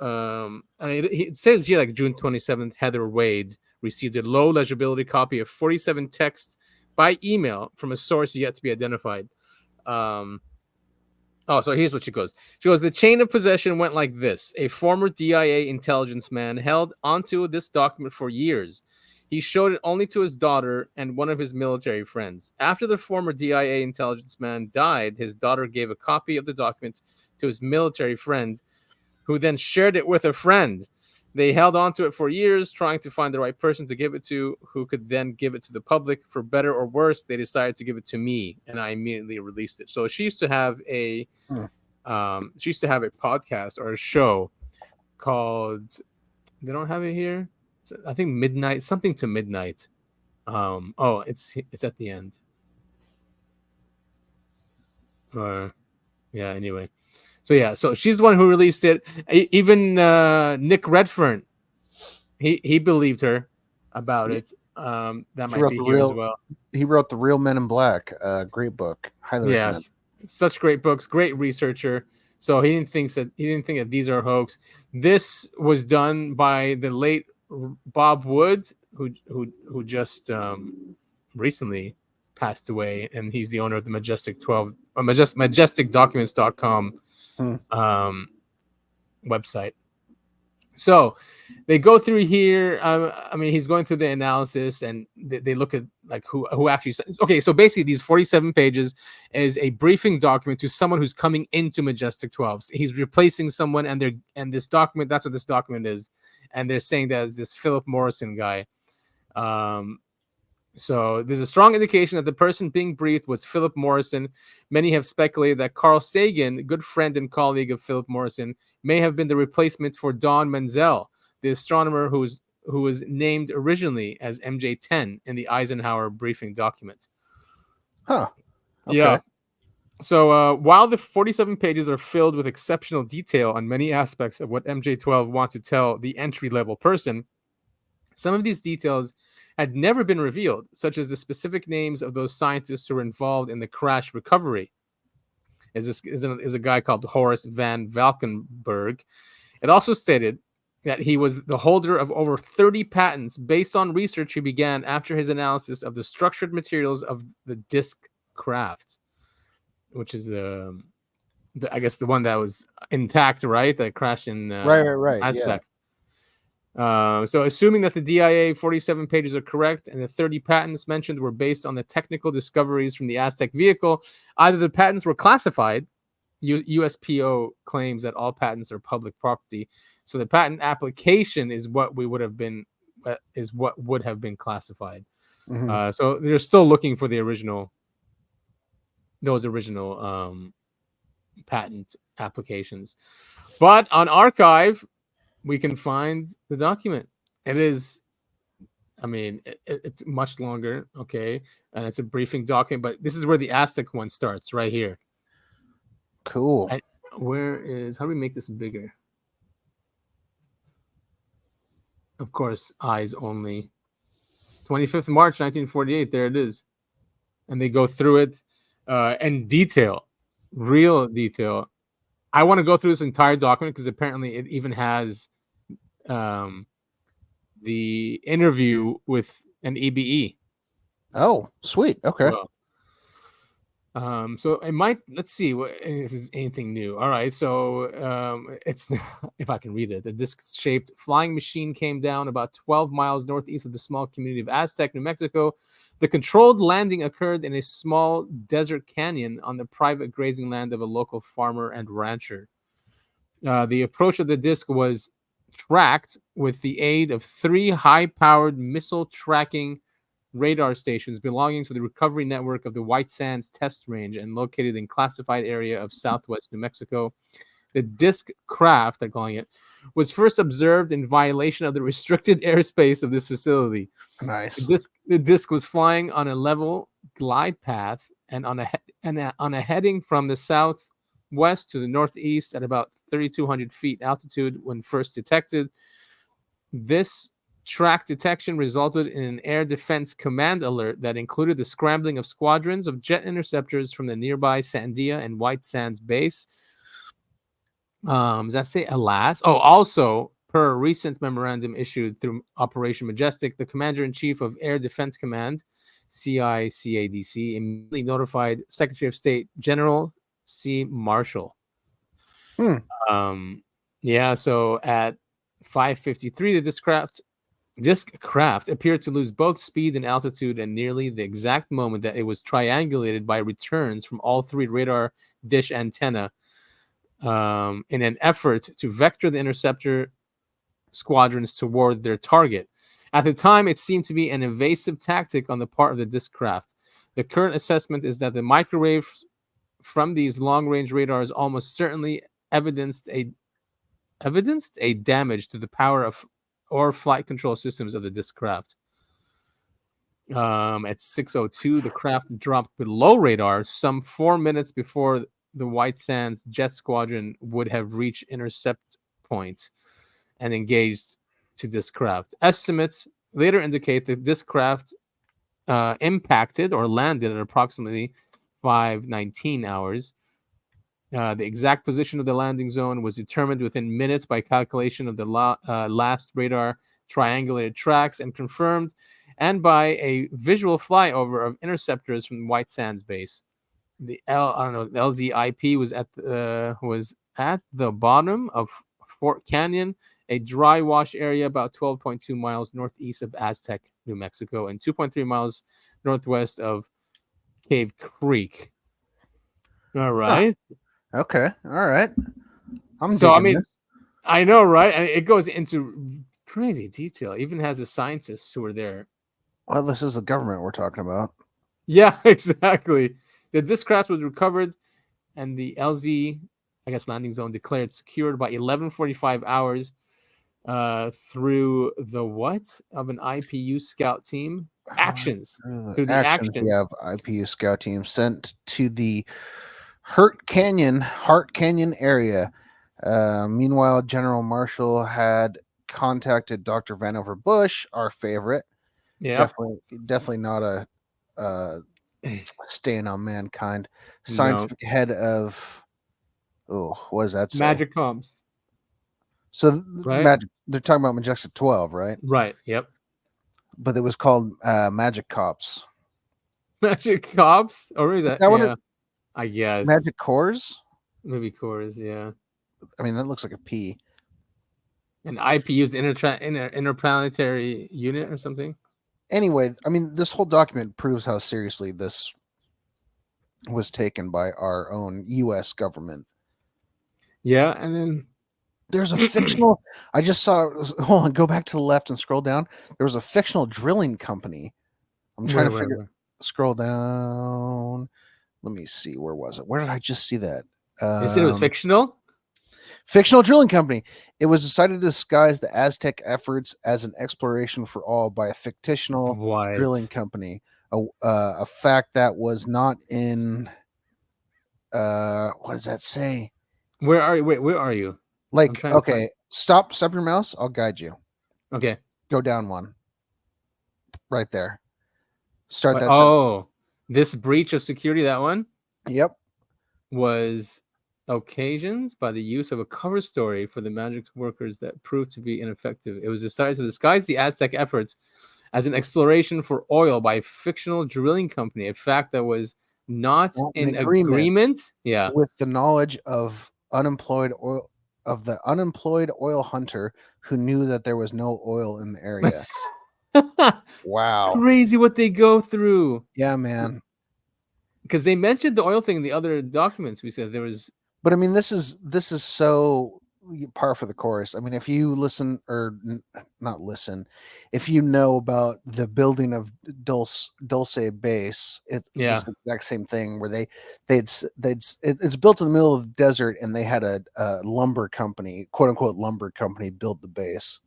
And it says here like June 27th, Heather Wade received a low legibility copy of 47 texts by email from a source yet to be identified. So here's what she goes. She goes, the chain of possession went like this. A former DIA intelligence man held onto this document for years. He showed it only to his daughter and one of his military friends. After the former DIA intelligence man died, his daughter gave a copy of the document to his military friend, who then shared it with a friend. They held on to it for years, trying to find the right person to give it to, who could then give it to the public. For better or worse, they decided to give it to me, and I immediately released it. So she used to have a podcast or a show called, they don't have it here, I think Midnight, something to Midnight. It's at the end. Anyway. So she's the one who released it. Even Nick Redfern, he believed her about it. That might be here as well. He wrote The Real Men in Black. Great book. Highly recommend. Such great books. Great researcher. So he didn't think that these are hoax. This was done by the late Bob Wood, who just recently passed away, and he's the owner of the Majestic 12 or majesticdocuments.com website. So they go through here. I mean, he's going through the analysis, and they look at like who actually. Okay, so basically, these 47 pages is a briefing document to someone who's coming into Majestic 12. He's replacing someone, and this document. That's what this document is, and they're saying that is this Philip Morrison guy. So there's a strong indication that the person being briefed was Philip Morrison. Many have speculated that Carl Sagan, good friend and colleague of Philip Morrison, may have been the replacement for Don Menzel, the astronomer who was named originally as MJ10 in the Eisenhower briefing document. Huh. Okay. Yeah. So while the 47 pages are filled with exceptional detail on many aspects of what MJ12 want to tell the entry-level person, some of these details had never been revealed, such as the specific names of those scientists who were involved in the crash recovery. Is a guy called Horace Van Valkenburg. It also stated that he was the holder of over 30 patents based on research he began after his analysis of the structured materials of the disk craft, which is I guess the one that was intact, right? That crashed in right. Aztec. Yeah. So assuming that the DIA 47 pages are correct and the 30 patents mentioned were based on the technical discoveries from the Aztec vehicle, either the patents were classified. USPO claims that all patents are public property. So the patent application is what would have been classified. Mm-hmm. So they're still looking for those original patent applications. But on archive, we can find the document. It is, I mean, it's much longer, okay? And it's a briefing document, but this is where the Aztec one starts, right here. Cool. How do we make this bigger? Of course, eyes only. 25th March, 1948, there it is. And they go through it in detail, real detail. I want to go through this entire document because apparently it even has the interview with an EBE. Oh, sweet. Okay. Well, so it might. Let's see what is anything new. All right, so it's if I can read it. The disc-shaped flying machine came down about 12 miles northeast of the small community of Aztec, New Mexico. The controlled landing occurred in a small desert canyon on the private grazing land of a local farmer and rancher. The approach of the disc was tracked with the aid of 3 high-powered missile tracking radar stations belonging to the recovery network of the White Sands Test Range and located in classified area of southwest New Mexico. The disc craft, they're calling it, was first observed in violation of the restricted airspace of this facility. Nice. The disc was flying on a level glide path and on a heading from the southwest to the northeast at about 3,200 feet altitude when first detected. This track detection resulted in an air defense command alert that included the scrambling of squadrons of jet interceptors from the nearby Sandia and White Sands base. Does that say alas? Oh, also, per a recent memorandum issued through Operation Majestic, the Commander-in-Chief of Air Defense Command, CICADC, immediately notified Secretary of State General C. Marshall. Yeah, so at 5:53, the disc craft appeared to lose both speed and altitude at nearly the exact moment that it was triangulated by returns from all 3 radar dish antenna in an effort to vector the interceptor squadrons toward their target. At the time, it seemed to be an evasive tactic on the part of the disc craft. The current assessment is that the microwave from these long-range radars almost certainly evidenced a damage to the power of or flight control systems of the disc craft. At 6:02, the craft dropped below radar some 4 minutes before the White Sands jet squadron would have reached intercept point and engaged to disc craft. Estimates later indicate that disc craft impacted or landed at approximately 5:19 hours. The exact position of the landing zone was determined within minutes by calculation of the last radar triangulated tracks and confirmed, and by a visual flyover of interceptors from White Sands base. the LZIP was at the bottom of Fort Canyon, a dry wash area about 12.2 miles northeast of Aztec, New Mexico, and 2.3 miles northwest of Cave Creek. All right. Okay. All right. I'm So, digging this. I know, right? And it goes into crazy detail. Even has the scientists who were there. Well, this is the government we're talking about. Yeah, exactly. This craft was recovered, and the LZ, I guess, landing zone declared secured by 11:45 hours through the what of an IPU scout team actions. Through the actions. We have IPU scout team sent to the Hart Canyon area. Meanwhile, General Marshall had contacted Dr. Vannevar Bush, our favorite. Yeah, definitely not a stain on mankind. Scientific head of what does that say? Magic Comms. So right? They're talking about Majestic 12, right? Right. Yep. But it was called Magic Cops. Magic Cops, or is that? What I guess Magic Cores. Maybe cores. Yeah. I mean, that looks like a P. An IPU is interplanetary unit or something. Anyway, I mean, this whole document proves how seriously this was taken by our own U.S. government. Yeah, and then there's a fictional. I just saw. Hold on, go back to the left and scroll down. There was a fictional drilling company. I'm trying to figure. Scroll down. Let me see. Where was it? Where did I just see that? They said it was fictional. Fictional drilling company. It was decided to disguise the Aztec efforts as an exploration for all by a fictional drilling company. A fact that was not in. What does that say? Where are you? Wait, where are you? Like, okay, stop your mouse. I'll guide you. Okay. Go down one. Right there. Start that. Oh, this breach of security, that one? Yep. Was occasioned by the use of a cover story for the magic workers that proved to be ineffective. It was decided to disguise the Aztec efforts as an exploration for oil by a fictional drilling company, a fact that was not in agreement with the knowledge of the unemployed oil hunter who knew that there was no oil in the area. Wow. Crazy what they go through. Yeah, man. Because they mentioned the oil thing in the other documents. We said there was. But I mean, this is so par for the course. I mean, if you listen or not listen, if you know about the building of Dulce Base, it's the exact same thing where it's built in the middle of the desert, and they had a lumber company, quote unquote lumber company, build the base.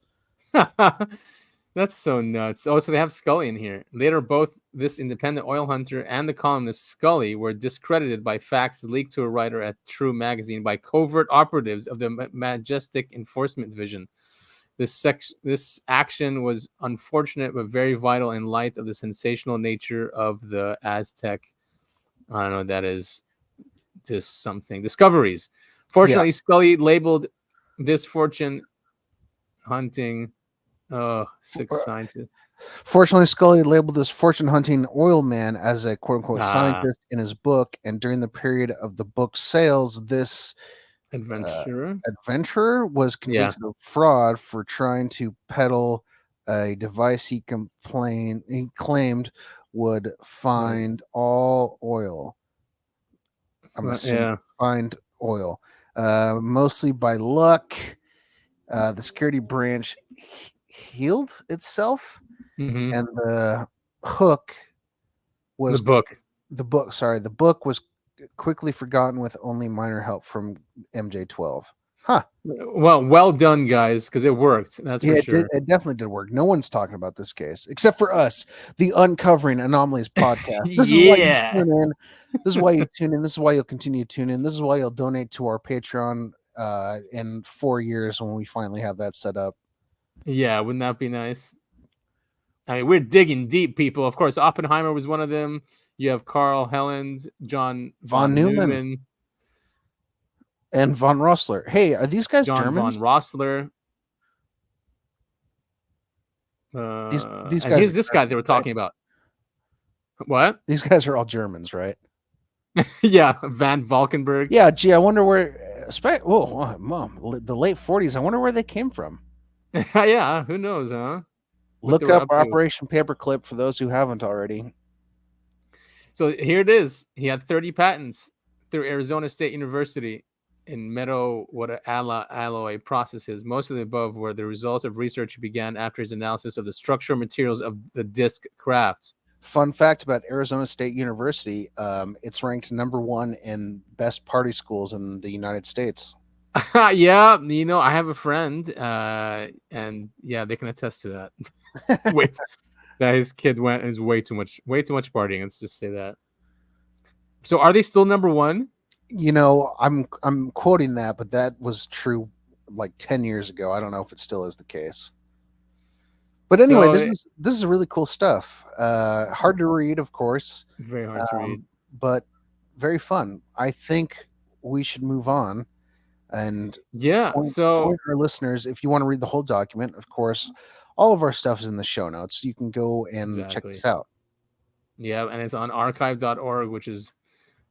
That's so nuts. Oh, so they have Scully in here. Later, both this independent oil hunter and the columnist Scully were discredited by facts leaked to a writer at True Magazine by covert operatives of the Majestic Enforcement Division. This action was unfortunate but very vital in light of the sensational nature of the Aztec. I don't know what that is. This something discoveries. Fortunately, Scully labeled this fortune hunting. Oh, 6 scientists. Fortunately, Scully labeled this fortune hunting oil man as a quote unquote scientist in his book, and during the period of the book's sales, this adventurer was convicted of fraud for trying to peddle a device he claimed would find all oil. I'm assuming find oil, mostly by luck. The security branch healed itself, and the hook was the book was quickly forgotten with only minor help from MJ12. Well done, guys, because it worked. That's for sure. It definitely did work. No one's talking about this case except for us, the Uncovering Anomalies podcast. This is why you tune in. This is why you tune in. This is why you'll continue to tune in. This is why you'll donate to our Patreon in 4 years when we finally have that set up. Yeah, wouldn't that be nice? I mean, we're digging deep, people. Of course, Oppenheimer was one of them. You have Carl Helland, John von Neumann, and von Rossler. Hey, are these guys Germans? Von Rossler. These guys. Here's this guy they were talking about. What? These guys are all Germans, right? Yeah, Van Valkenburg. Yeah, gee, I wonder where. Mom, the late 40s. I wonder where they came from. Yeah, who knows, huh? Look up Operation Paperclip for those who haven't already. So here it is. He had 30 patents through Arizona State University in metal alloy processes. Most of the above were the results of research he began after his analysis of the structural materials of the disc craft. Fun fact about Arizona State University, it's ranked #1 in best party schools in the United States. Yeah, I have a friend, and yeah, they can attest to that. Wait, that his kid went is way too much partying. Let's just say that. So, are they still #1? I'm quoting that, but that was true like 10 years ago. I don't know if it still is the case. But anyway, this is really cool stuff. Hard to read, of course. Very hard to read, but very fun. I think we should move on. And point our listeners, if you want to read the whole document, of course, all of our stuff is in the show notes. You can go and check this out. Yeah, and it's on archive.org, which is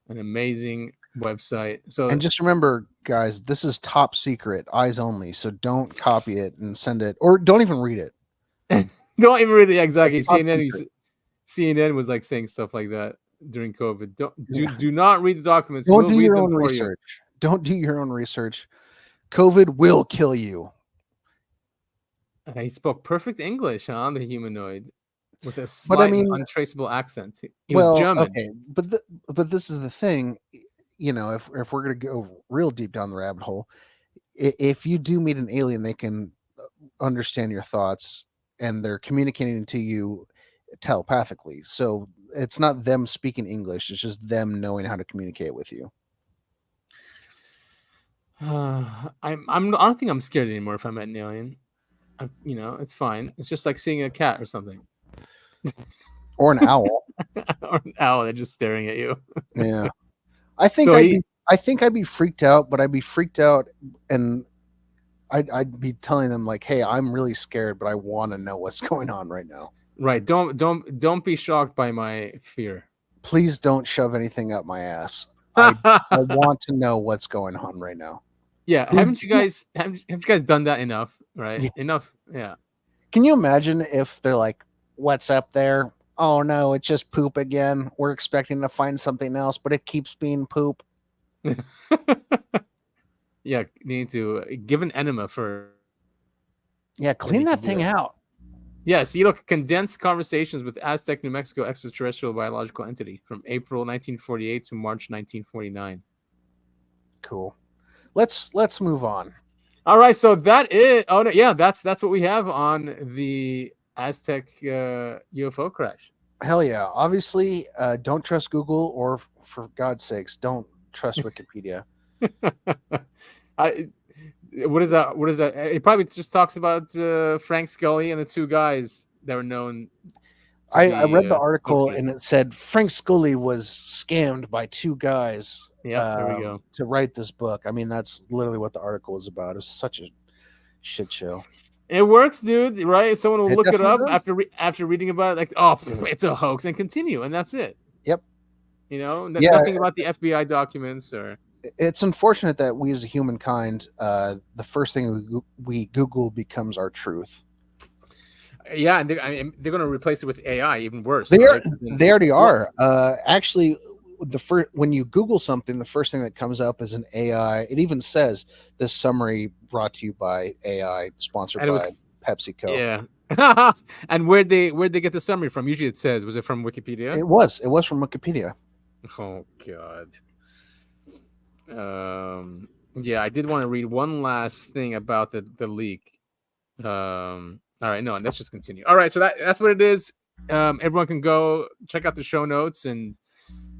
an amazing website. So, and just remember, guys, this is top secret, eyes only. So don't copy it and send it, or don't even read it. Don't even read it. Exactly. CNN was like saying stuff like that during COVID. Do not read the documents. Don't do your own research. Don't do your own research. COVID will kill you. He spoke perfect English, huh? The humanoid with a slight untraceable accent. He was German. Okay, but this is the thing. If we're gonna go real deep down the rabbit hole, if you do meet an alien, they can understand your thoughts and they're communicating to you telepathically. So it's not them speaking English; it's just them knowing how to communicate with you. I don't think I'm scared anymore if I met an alien. It's fine. It's just like seeing a cat or something, or an owl, or an owl that's just staring at you. Yeah, I think I'd be freaked out, but I'd be freaked out, and I'd be telling them like, "Hey, I'm really scared, but I want to know what's going on right now." Right? Don't be shocked by my fear. Please don't shove anything up my ass. I want to know what's going on right now. Yeah, haven't you guys done that enough? Right? Yeah. Enough. Yeah. Can you imagine if they're like, "What's up there? Oh no, it's just poop again. We're expecting to find something else, but it keeps being poop." Yeah, you need to give an enema for. Yeah, clean that thing out. Yes, condensed conversations with Aztec, New Mexico extraterrestrial biological entity from April 1948 to March 1949. Cool. Let's move on. All right, so that is. Oh no, yeah, that's what we have on the Aztec UFO crash. Hell yeah! Obviously, don't trust Google, or for God's sakes, don't trust Wikipedia. What is that? It probably just talks about Frank Scully and the two guys that were known. I read the article and it said Frank Scully was scammed by two guys. Yeah, there we go. To write this book. I mean, that's literally what the article is about. It's such a shit show. It works, dude. Right? Someone will look it up after reading about it, like, oh, it's a hoax, and continue, and that's it. Yep. Nothing about the FBI documents or. It's unfortunate that we as a humankind, the first thing we Google becomes our truth. Yeah, and they're going to replace it with AI, even worse. They already are. Actually, when you Google something, the first thing that comes up is an AI. It even says this summary brought to you by AI, sponsored by PepsiCo. Yeah. And where'd they get the summary from? Usually it says, was it from Wikipedia? It was from Wikipedia. Oh God. Yeah, I did want to read one last thing about the leak. All right, no, let's just continue. All right, so that's what it is. Everyone can go check out the show notes and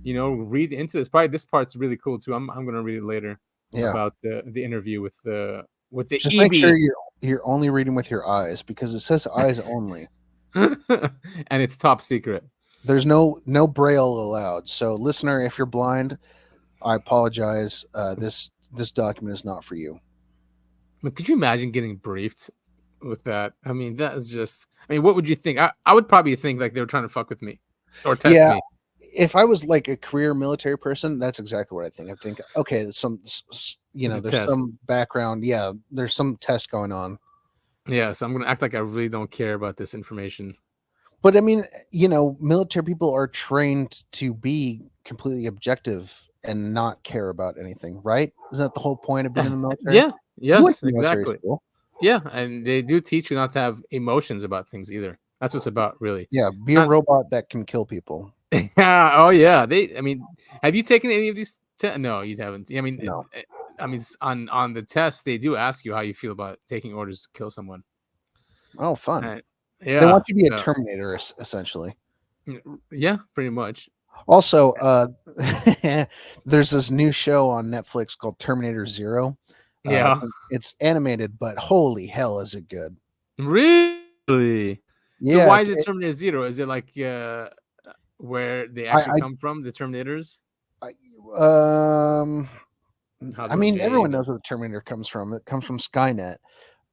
read into this. Probably this part's really cool too. I'm gonna read it later. Yeah. About the interview with the just EB. Make sure you're only reading with your eyes, because it says eyes only. And it's top secret. There's no braille allowed. So listener, if you're blind, I apologize. This document is not for you. But could you imagine getting briefed with that? I mean, that is just. I mean, what would you think? I would probably think like they were trying to fuck with me or test me. if I was like a career military person, that's exactly what I think. I think, okay, there's some background. Yeah, there's some test going on. Yeah, so I'm going to act like I really don't care about this information. But I mean, military people are trained to be completely objective and not care about anything, right? Isn't that the whole point of being in the military? Yeah, yes, exactly. School. Yeah, and they do teach you not to have emotions about things either. That's what's about, really. Yeah, be a robot that can kill people. Oh yeah, have you taken any of these? No, you haven't. I mean, no. On the test, they do ask you how you feel about taking orders to kill someone. Oh, fun! Yeah, they want you to be a Terminator, essentially. Yeah, pretty much. Also, there's this new show on Netflix called Terminator Zero. Yeah, it's animated, but holy hell, is it good? Really? Yeah. So why is it Terminator Zero? Is it like where they actually come from, the Terminators? I mean, everyone knows where the Terminator comes from. It comes from Skynet.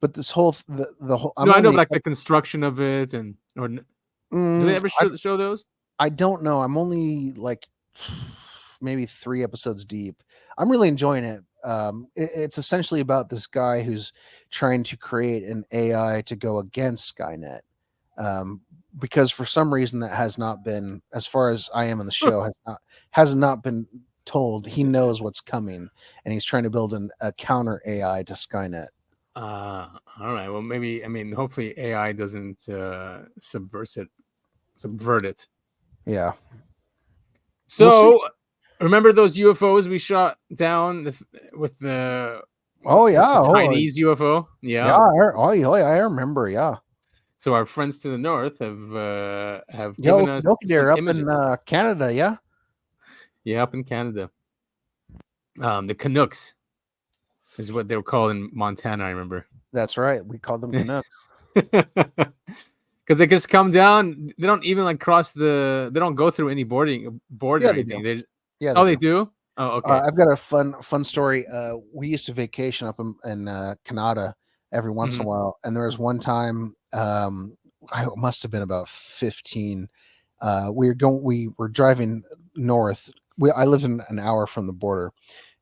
But this whole the whole I know like the construction of it, do they ever show those? I don't know. I'm only like maybe 3 episodes deep. I'm really enjoying it. It's essentially about this guy who's trying to create an AI to go against Skynet. Because for some reason that has not been, as far as I am in the show, has not been told. He knows what's coming, and he's trying to build a counter AI to Skynet. All right. Well, maybe, hopefully AI doesn't subvert it. Yeah. So, remember those UFOs we shot down with the Chinese UFO? Yeah. I remember. Yeah. So our friends to the north have given us they're up images. In Canada. Yeah. Yeah, up in Canada. The Canucks is what they were called in Montana, I remember. That's right. We called them Canucks. Because they just come down. They don't even cross they don't go through any border or anything. They do? Oh, okay. I've got a fun story. We used to vacation up in Canada every once in a while. And there was one time, I must have been about 15. We were driving north. I lived in an hour from the border,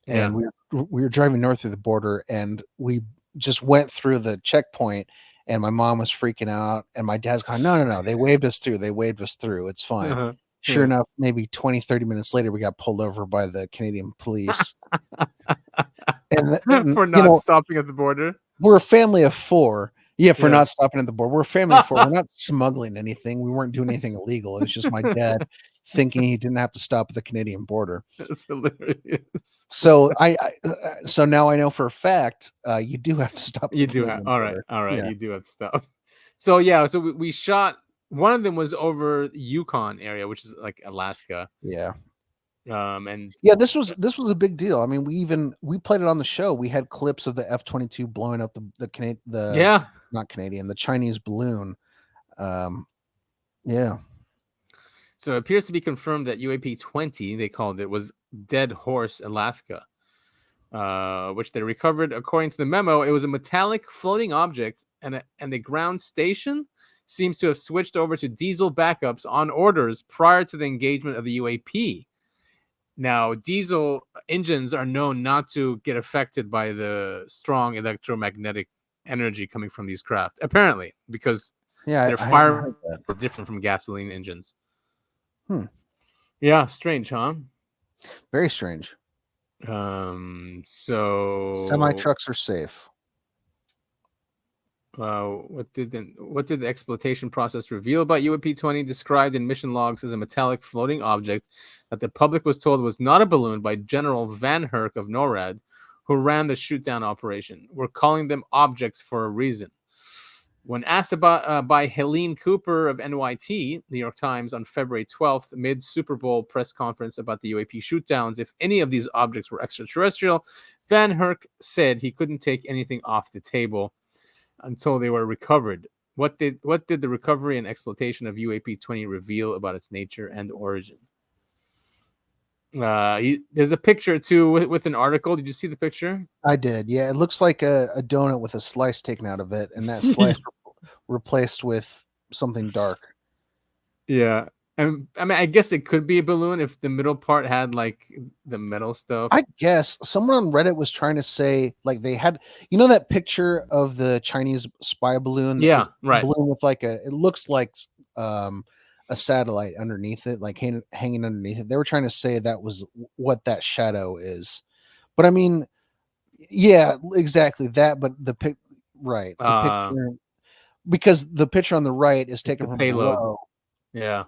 and we were driving north through the border, and we just went through the checkpoint, and my mom was freaking out, and my dad's going, no, they waved us through. It's fine. Sure enough, maybe 20, 30 minutes later, we got pulled over by the Canadian police. and for not stopping at the border. We're a family of 4. Yeah, for not stopping at the border. We're a family of 4. We're not smuggling anything. We weren't doing anything illegal. It's just my dad thinking he didn't have to stop at the Canadian border. That's hilarious. So so now I know for a fact you do have to stop. You do have. All right. Yeah. You do have to stop. So so we shot. One of them was over Yukon area, which is like Alaska. Yeah. And this was a big deal. I mean, we played it on the show. We had clips of the F-22 blowing up the Chinese balloon. Yeah. So it appears to be confirmed that UAP 20, they called it, was Dead Horse, Alaska, which they recovered. According to the memo, it was a metallic floating object, and the ground station seems to have switched over to diesel backups on orders prior to the engagement of the UAP. Now, diesel engines are known not to get affected by the strong electromagnetic energy coming from these craft, apparently, because their fire is different from gasoline engines. Yeah, strange, huh? Very strange. So semi-trucks are safe. What did the exploitation process reveal about UAP 20, described in mission logs as a metallic floating object that the public was told was not a balloon by General Van Herk of NORAD, who ran the shoot-down operation? We're calling them objects for a reason. When asked about by Helene Cooper of NYT, New York Times, on February 12th, mid-Super Bowl press conference about the UAP shoot-downs, if any of these objects were extraterrestrial, Van Herk said he couldn't take anything off the table until they were recovered. What did the recovery and exploitation of UAP 20 reveal about its nature and origin? There's a picture too with an article. Did you see the picture? I did. Yeah, it looks like a donut with a slice taken out of it, and that slice replaced with something dark. Yeah, And I mean, I guess it could be a balloon if the middle part had like the metal stuff. I guess someone on Reddit was trying to say like they had, that picture of the Chinese spy balloon. Yeah, right. Balloon with like it looks like a satellite underneath it, like hanging underneath it. They were trying to say that was what that shadow is, but I mean, yeah, exactly that. But the picture, because the picture on the right is taken from payload. below. Yeah.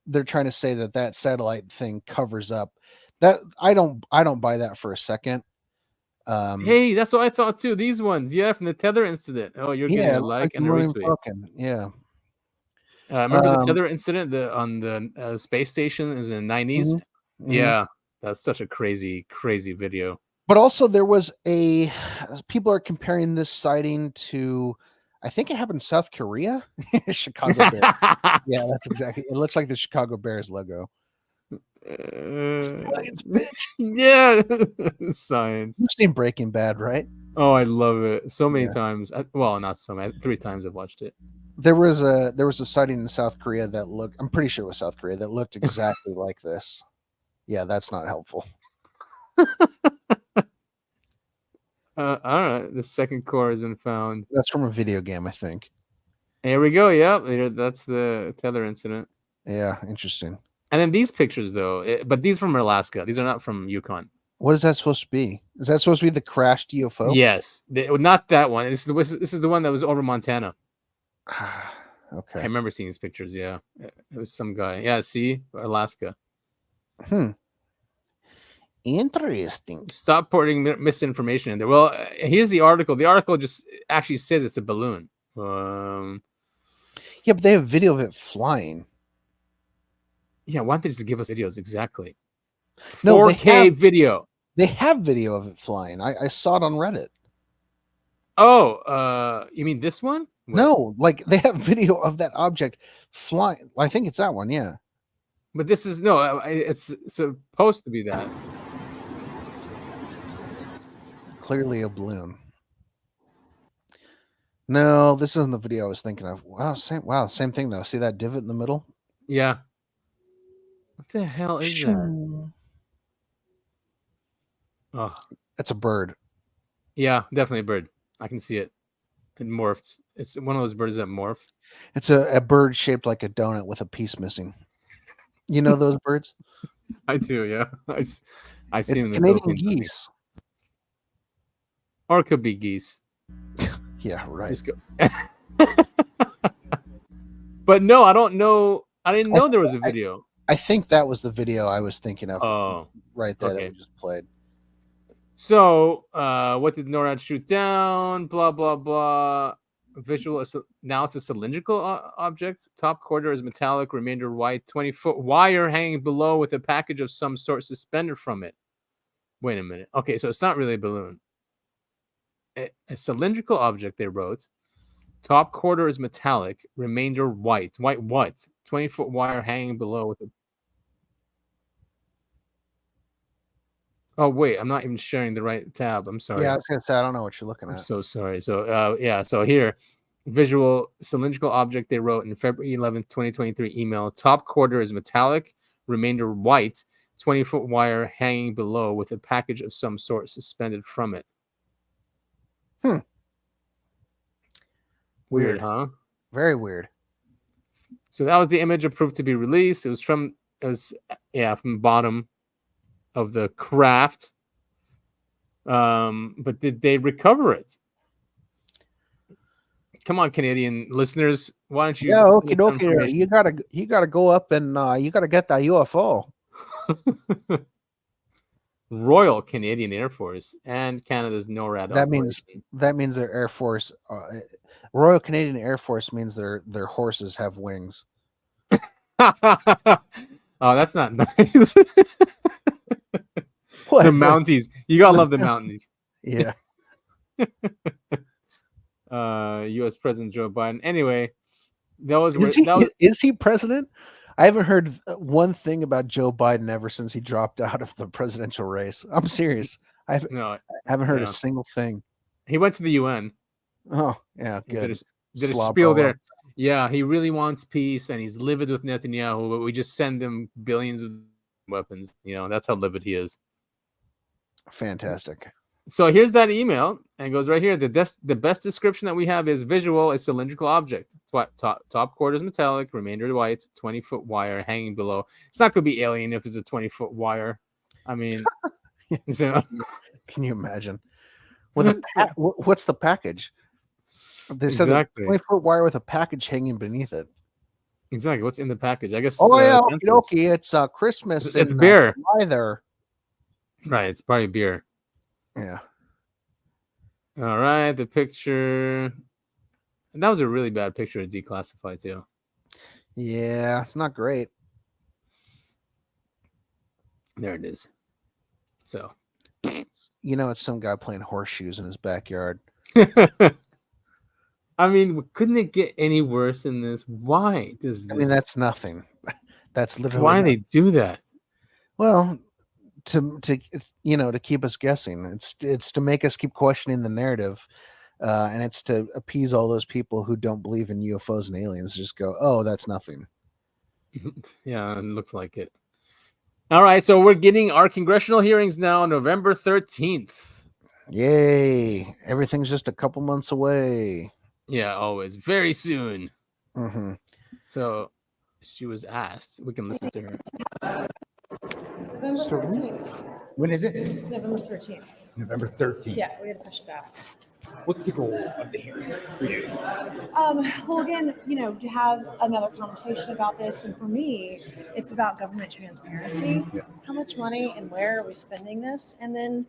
They're trying to say that satellite thing covers up that. I don't buy that for a second. Hey, that's what I thought too. These ones, yeah, from the Tether incident. Oh, you're getting a like and a retweet. Yeah. Remember the Tether incident on the space station is in the 90s? Mm-hmm. Yeah, that's such a crazy video. But also there was people are comparing this sighting to, I think it happened in South Korea. Chicago Bears. Yeah, that's exactly. It looks like the Chicago Bears logo. Science, bitch. Yeah, science. You've seen Breaking Bad, right? Oh, I love it so many times. Well, not so many. 3 times I've watched it. There was a sighting in South Korea that looked. I'm pretty sure it was South Korea that looked exactly like this. Yeah, that's not helpful. All right, the second core has been found. That's from a video game, I think. Here we go. Yep, that's the Tether incident. Yeah, interesting. And then these pictures, though, but these from Alaska. These are not from Yukon. What is that supposed to be? Is that supposed to be the crashed UFO? Yes, not that one. This is the one that was over Montana. Okay. I remember seeing these pictures. Yeah, it was some guy. Yeah, see, Alaska. Interesting. Stop putting misinformation in there. Well, here's the article. The article just actually says it's a balloon. Yeah, but they have video of it flying. Yeah, why don't they just give us videos? Exactly. No, 4K video. They have video of it flying. I saw it on Reddit. Oh, you mean this one? Wait. No, like they have video of that object flying. I think it's that one, yeah. But this is it's supposed to be that. Clearly a balloon. No, this isn't the video I was thinking of. Wow, same thing though. See that divot in the middle? Yeah. What the hell is that? Oh, that's a bird. Yeah, definitely a bird. I can see it. It morphed. It's one of those birds that morph. It's a bird shaped like a donut with a piece missing. You know those birds? I do, yeah. I've seen them. Canadian geese. Or it could be geese. Yeah, right. But no, I don't know. I didn't know there was a video. I think that was the video I was thinking of. Oh, right there that we just played. So, what did NORAD shoot down? Blah, blah, blah. Visual. Now it's a cylindrical object. Top quarter is metallic, remainder white. 20-foot wire hanging below with a package of some sort suspended from it. Wait a minute. Okay, so it's not really a balloon. A cylindrical object, they wrote. Top quarter is metallic, remainder white. White what? 20-foot wire hanging below with a... Oh, wait, I'm not even sharing the right tab. I'm sorry. Yeah, I was going to say, I don't know what you're looking at. I'm so sorry. So, so here, visual cylindrical object they wrote in February 11th, 2023 email. Top quarter is metallic, remainder white, 20-foot wire hanging below with a package of some sort suspended from it. Weird, huh? Very weird. So that was the image approved to be released. It was from the bottom of the craft. But did they recover it? Come on, Canadian listeners, why don't you? Yeah, okay. You gotta go up and you gotta get that UFO. Royal Canadian Air Force and Canada's NORAD. That means their Air Force. Royal Canadian Air Force means their horses have wings. Oh, that's not nice. What? The Mounties. You gotta love the Mounties. Yeah. U.S. President Joe Biden. Anyway, is he president? I haven't heard one thing about Joe Biden ever since he dropped out of the presidential race. I'm serious. I haven't heard a single thing. He went to the UN. Oh, yeah, good. Did a spiel there. Yeah, he really wants peace, and he's livid with Netanyahu, but we just send him billions of weapons. That's how livid he is. Fantastic. So here's that email, and it goes right here. The best description that we have is visual, a cylindrical object. Top quarters metallic, remainder white, 20-foot wire hanging below. It's not going to be alien if there's a 20-foot wire. I mean, so can you imagine? With what's the package? They said exactly. 20-foot wire with a package hanging beneath it. Exactly. What's in the package? I guess. Oh yeah, okay. It's Christmas. It's beer. Either. Right. It's probably beer. Yeah. All right. The picture. And that was a really bad picture to declassify too. Yeah, it's not great. There it is. So. It's some guy playing horseshoes in his backyard. I mean, couldn't it get any worse than this? Why does this? I mean, that's nothing. That's literally. Why do they do that? Well, to keep us guessing. It's to make us keep questioning the narrative, and it's to appease all those people who don't believe in UFOs and aliens. Just go, oh, that's nothing. Yeah, it looks like it. All right, so we're getting our congressional hearings now, November 13th. Yay! Everything's just a couple months away. Yeah, always. Very soon. Mm-hmm. So she was asked. We can listen to her. November 13th. When is it? November 13th. November 13th. Yeah, we had to push it back. What's the goal of the hearing for you? Well, again, to have another conversation about this. And for me, it's about government transparency. Yeah. How much money and where are we spending this? And then,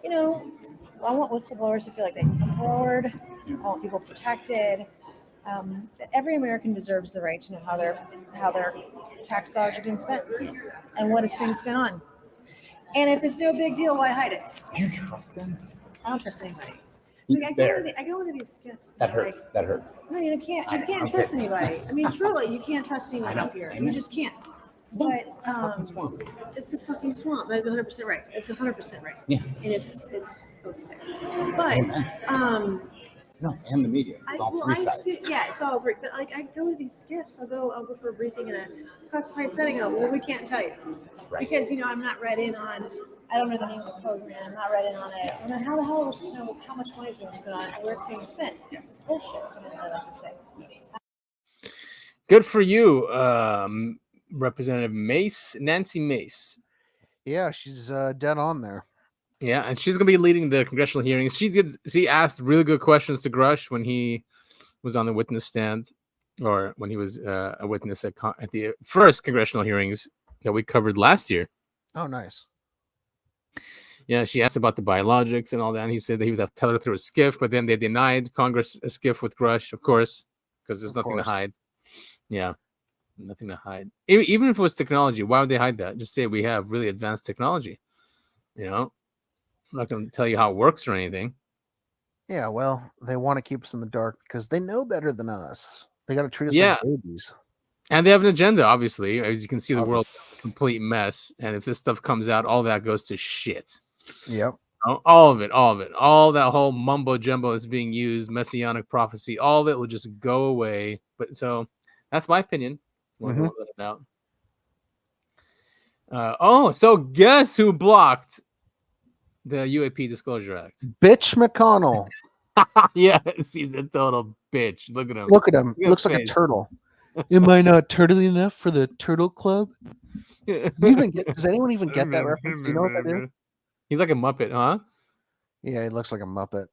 I want whistleblowers to feel like they can come forward. I want people protected. Every American deserves the right to know how their tax dollars are being spent and what it's being spent on. And if it's no big deal, why hide it? Do you trust them? I don't trust anybody. I go into these skiffs. That hurts. That hurts. No, you can't trust anybody. I mean, truly, you can't trust anyone up here. You just can't. But it's a fucking swamp. That is 100% right. It's 100% right. Yeah. And it's both sides. But no, and the media. It's all three sides. It's all three. But I go to these skiffs. I'll go for a briefing in a classified setting. We can't tell you because I'm not read in on. I don't know the name of the program. I'm not read in on it. And then how the hell are we supposed to know how much money is being spent on it and where it's being spent? It's bullshit, as I like to say. Good for you, Representative Nancy Mace. Yeah, she's dead on there. Yeah, and she's gonna be leading the congressional hearings. She asked really good questions to Grush when he was on the witness stand, or when he was a witness at the first congressional hearings that we covered last year. Oh, nice. Yeah, she asked about the biologics and all that, and he said that he would have to tell her through a skiff, but then they denied Congress a skiff with Grush, of course, because there's nothing to hide. Yeah, nothing to hide. Even if it was technology, why would they hide that? Just say we have really advanced technology. I'm not going to tell you how it works or anything. Yeah, well, they want to keep us in the dark because they know better than us. They got to treat us like babies. And they have an agenda, obviously. As you can see, the world's a complete mess. And if this stuff comes out, all that goes to shit. Yep. All of it. All that whole mumbo jumbo that's being used, messianic prophecy, all of it will just go away. But so that's my opinion. Mm-hmm. So guess who blocked the UAP Disclosure Act? Bitch McConnell. Yes, he's a total bitch. Look at him. Look at him. He looks like a turtle. Am I not turtly enough for the Turtle Club? Does anyone even get that reference? Do you know what that is? He's like a Muppet, huh? Yeah, he looks like a Muppet.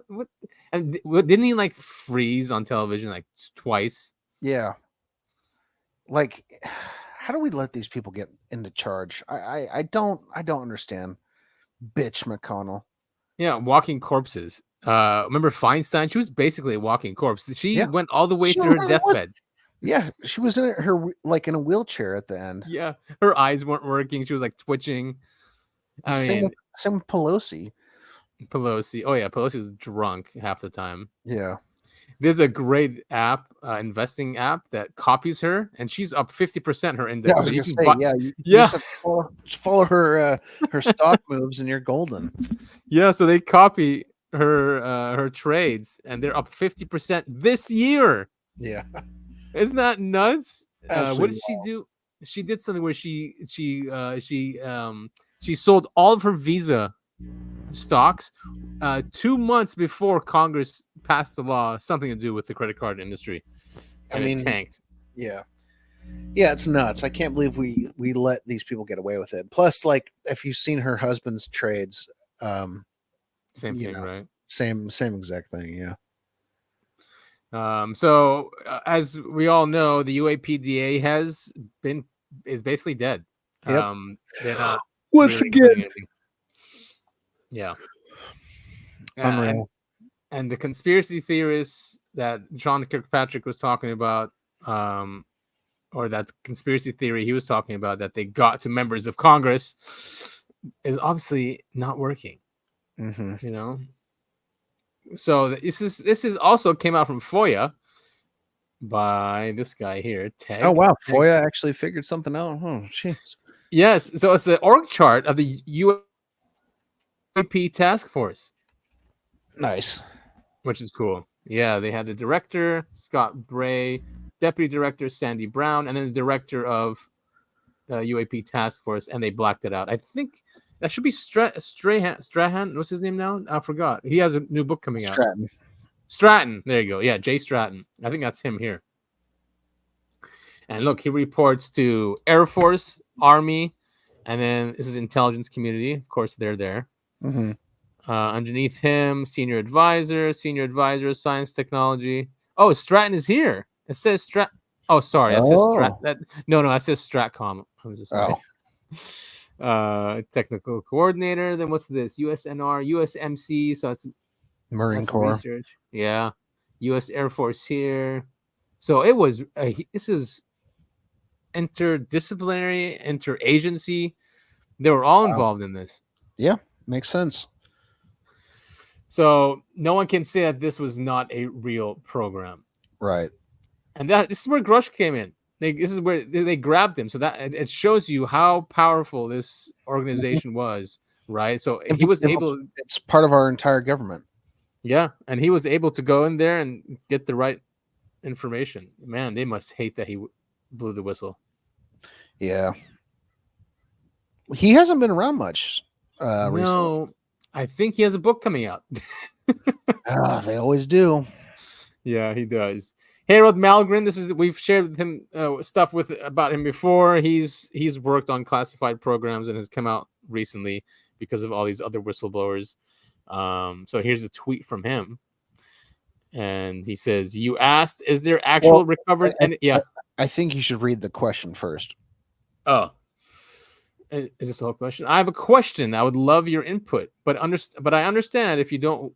What? And didn't he freeze on television twice? Yeah. How do we let these people get into charge? I don't understand. Bitch McConnell. Yeah, walking corpses. Remember Feinstein? She was basically a walking corpse. She went all the way to her deathbed. Yeah, she was in in a wheelchair at the end. Yeah, her eyes weren't working. She was twitching. Same with Pelosi. Oh yeah, Pelosi's drunk half the time. Yeah. There's a great app, investing app that copies her, and she's up 50% her index. Yeah, you just have to follow her stock moves, and you're golden. Yeah, so they copy her trades, and they're up 50% this year. Yeah. Isn't that nuts? Absolutely What did she do? She did something where she sold all of her Visa stocks 2 months before Congress passed the law, something to do with the credit card industry, and it tanked. Yeah, it's nuts. I can't believe we let these people get away with it. Plus, like, if you've seen her husband's trades, same thing, right? Same exact thing. Yeah. So as we all know, the UAPDA is basically dead. Yep. They're not Once really again. doing anything. Yeah. Unreal. And the conspiracy theorists that John Kirkpatrick was talking about, or that conspiracy theory he was talking about that they got to members of Congress, is obviously not working. Mm-hmm. You know. So this is also came out from FOIA by this guy here, Teg. Oh wow, FOIA actually figured something out. Oh, jeez. Yes, so it's the org chart of the UAP task force. Nice. Which is cool. Yeah, they had the director, Scott Bray, deputy director, Sandy Brown, and then the director of UAP task force, and they blacked it out. I think that should be Strahan. What's his name now? I forgot. He has a new book coming out. Stratton. There you go. Yeah, Jay Stratton. I think that's him here. And look, he reports to Air Force, Army, and then this is intelligence community. Of course, they're there. Mm-hmm. Underneath him, senior advisor, science technology. Oh, Stratton is here. It says Strat. Oh, sorry. That says Strat. No, that says Stratcom. I'm just sorry. Technical coordinator. Then what's this? USNR, USMC. So it's Marine Corps. Research. Yeah. U.S. Air Force here. So it was. This is interdisciplinary, interagency. They were all involved in this. Yeah, makes sense. So no one can say that this was not a real program, right? And this is where Grush came in. This is where they grabbed him. So that it shows you how powerful this organization was, right? So he was able. It's part of our entire government. Yeah, and he was able to go in there and get the right information. Man, they must hate that he blew the whistle. Yeah, he hasn't been around much. Recently. No, I think he has a book coming out. They always do. Yeah, he does. Harold Malgren. We've shared with him stuff about him before. He's worked on classified programs and has come out recently because of all these other whistleblowers. So here's a tweet from him, and he says, "You asked, is there actual recovered?" I think you should read the question first. Oh. Is this the whole question? I have a question. I would love your input, but I understand if you don't.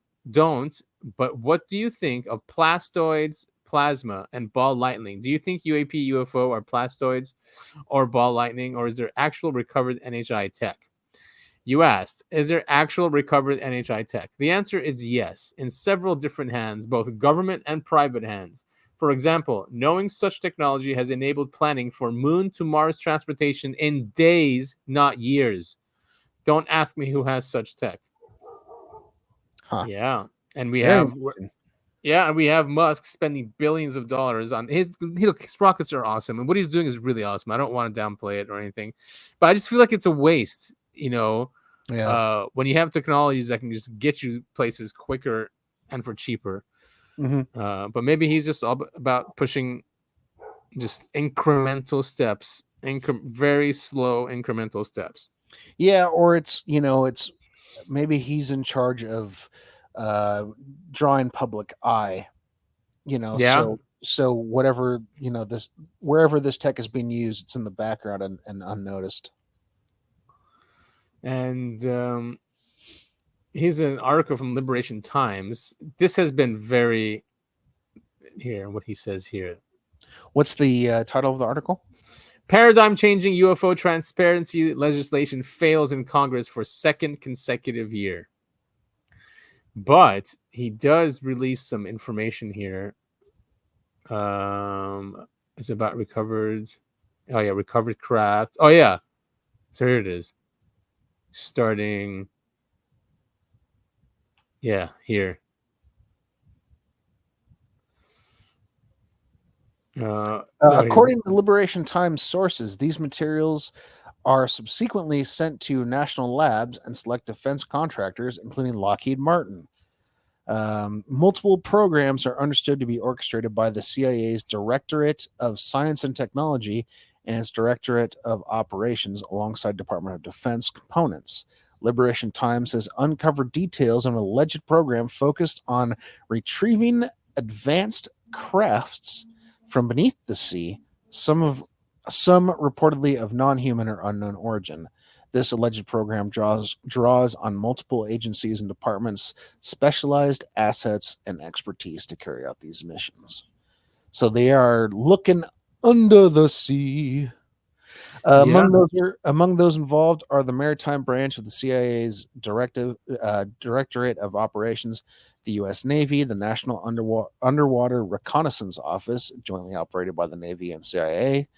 But what do you think of plastoids, plasma, and ball lightning? Do you think UAP, UFO are plastoids or ball lightning, or is there actual recovered NHI tech? You asked, is there actual recovered NHI tech? The answer is yes, in several different hands, both government and private hands. For example, knowing such technology has enabled planning for moon to Mars transportation in days, not years. Don't ask me who has such tech. Huh. Yeah, and we have Musk spending billions of dollars on his rockets are awesome, and what he's doing is really awesome. I don't want to downplay it or anything, but I just feel like it's a waste, when you have technologies that can just get you places quicker and for cheaper. Mm-hmm. But maybe he's just all about pushing just incremental steps, very slow incremental steps. Yeah, or it's maybe he's in charge of drawing public eye. Yeah. So whatever wherever this tech is being used, it's in the background and unnoticed. And here's an article from Liberation Times. This has been very what he says here. What's the title of the article? Paradigm-changing UFO transparency legislation fails in Congress for second consecutive year. But he does release some information here. It's about recovered craft. Oh, yeah. So here it is. Starting Yeah, here. According to Liberation Times sources, these materials are subsequently sent to national labs and select defense contractors, including Lockheed Martin. Multiple programs are understood to be orchestrated by the CIA's Directorate of Science and Technology and its Directorate of Operations alongside Department of Defense components. Liberation Times has uncovered details of an alleged program focused on retrieving advanced crafts from beneath the sea, some reportedly of non-human or unknown origin. This alleged program draws on multiple agencies and departments' specialized assets and expertise to carry out these missions. So they are looking under the sea. Among those involved are the Maritime Branch of the CIA's Directorate of Operations, the U.S. Navy, the National Underwater Reconnaissance Office, jointly operated by the Navy and CIA.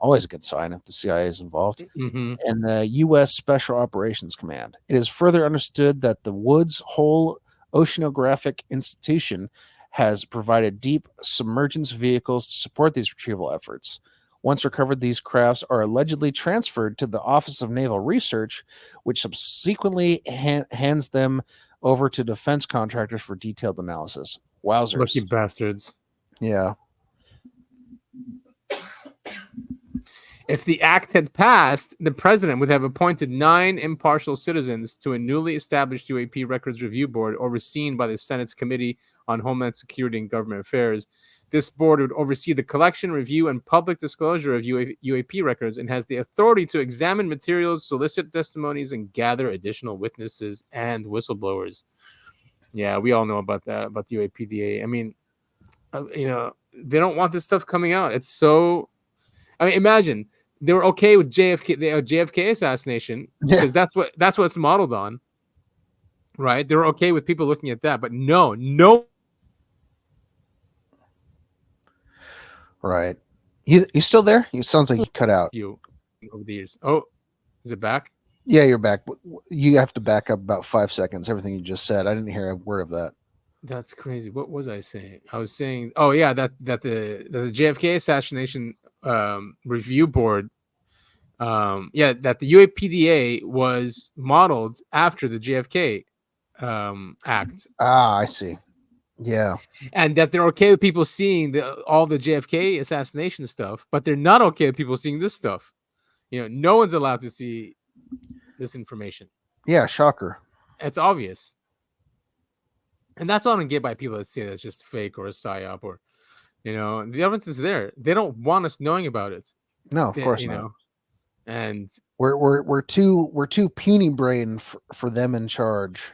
Always a good sign if the CIA is involved, and the U.S. Special Operations Command. It is further understood that the Woods Hole Oceanographic Institution has provided deep submergence vehicles to support these retrieval efforts. Once recovered, these crafts are allegedly transferred to the Office of Naval Research, which subsequently hands them over to defense contractors for detailed analysis. Wowzers. Lucky bastards. Yeah. If the act had passed, the president would have appointed 9 impartial citizens to a newly established UAP Records Review Board overseen by the Senate's Committee on Homeland Security and Government Affairs. This board would oversee the collection, review, and public disclosure of UAP records and has the authority to examine materials, solicit testimonies, and gather additional witnesses and whistleblowers. Yeah, we all know about that, about the UAPDA. I mean, they don't want this stuff coming out. It's so... I mean, imagine they were okay with JFK assassination because that's what it's modeled on, right? They were okay with people looking at that, but no. Right. You still there? It sounds like you cut out. You over the years. Oh, is it back? Yeah, you're back. You have to back up about 5 seconds. Everything you just said, I didn't hear a word of that. That's crazy. What was I saying? I was saying, oh yeah, that the JFK assassination review board, that the UAPDA was modeled after the JFK act. I see. Yeah, and that they're okay with people seeing all the JFK assassination stuff, but they're not okay with people seeing this stuff. No one's allowed to see this information. Yeah, shocker. It's obvious, and that's what I don't get by people that say that's just fake or a psyop or. The evidence is there. They don't want us knowing about it. No, of course not. And we're too peony brain for them in charge.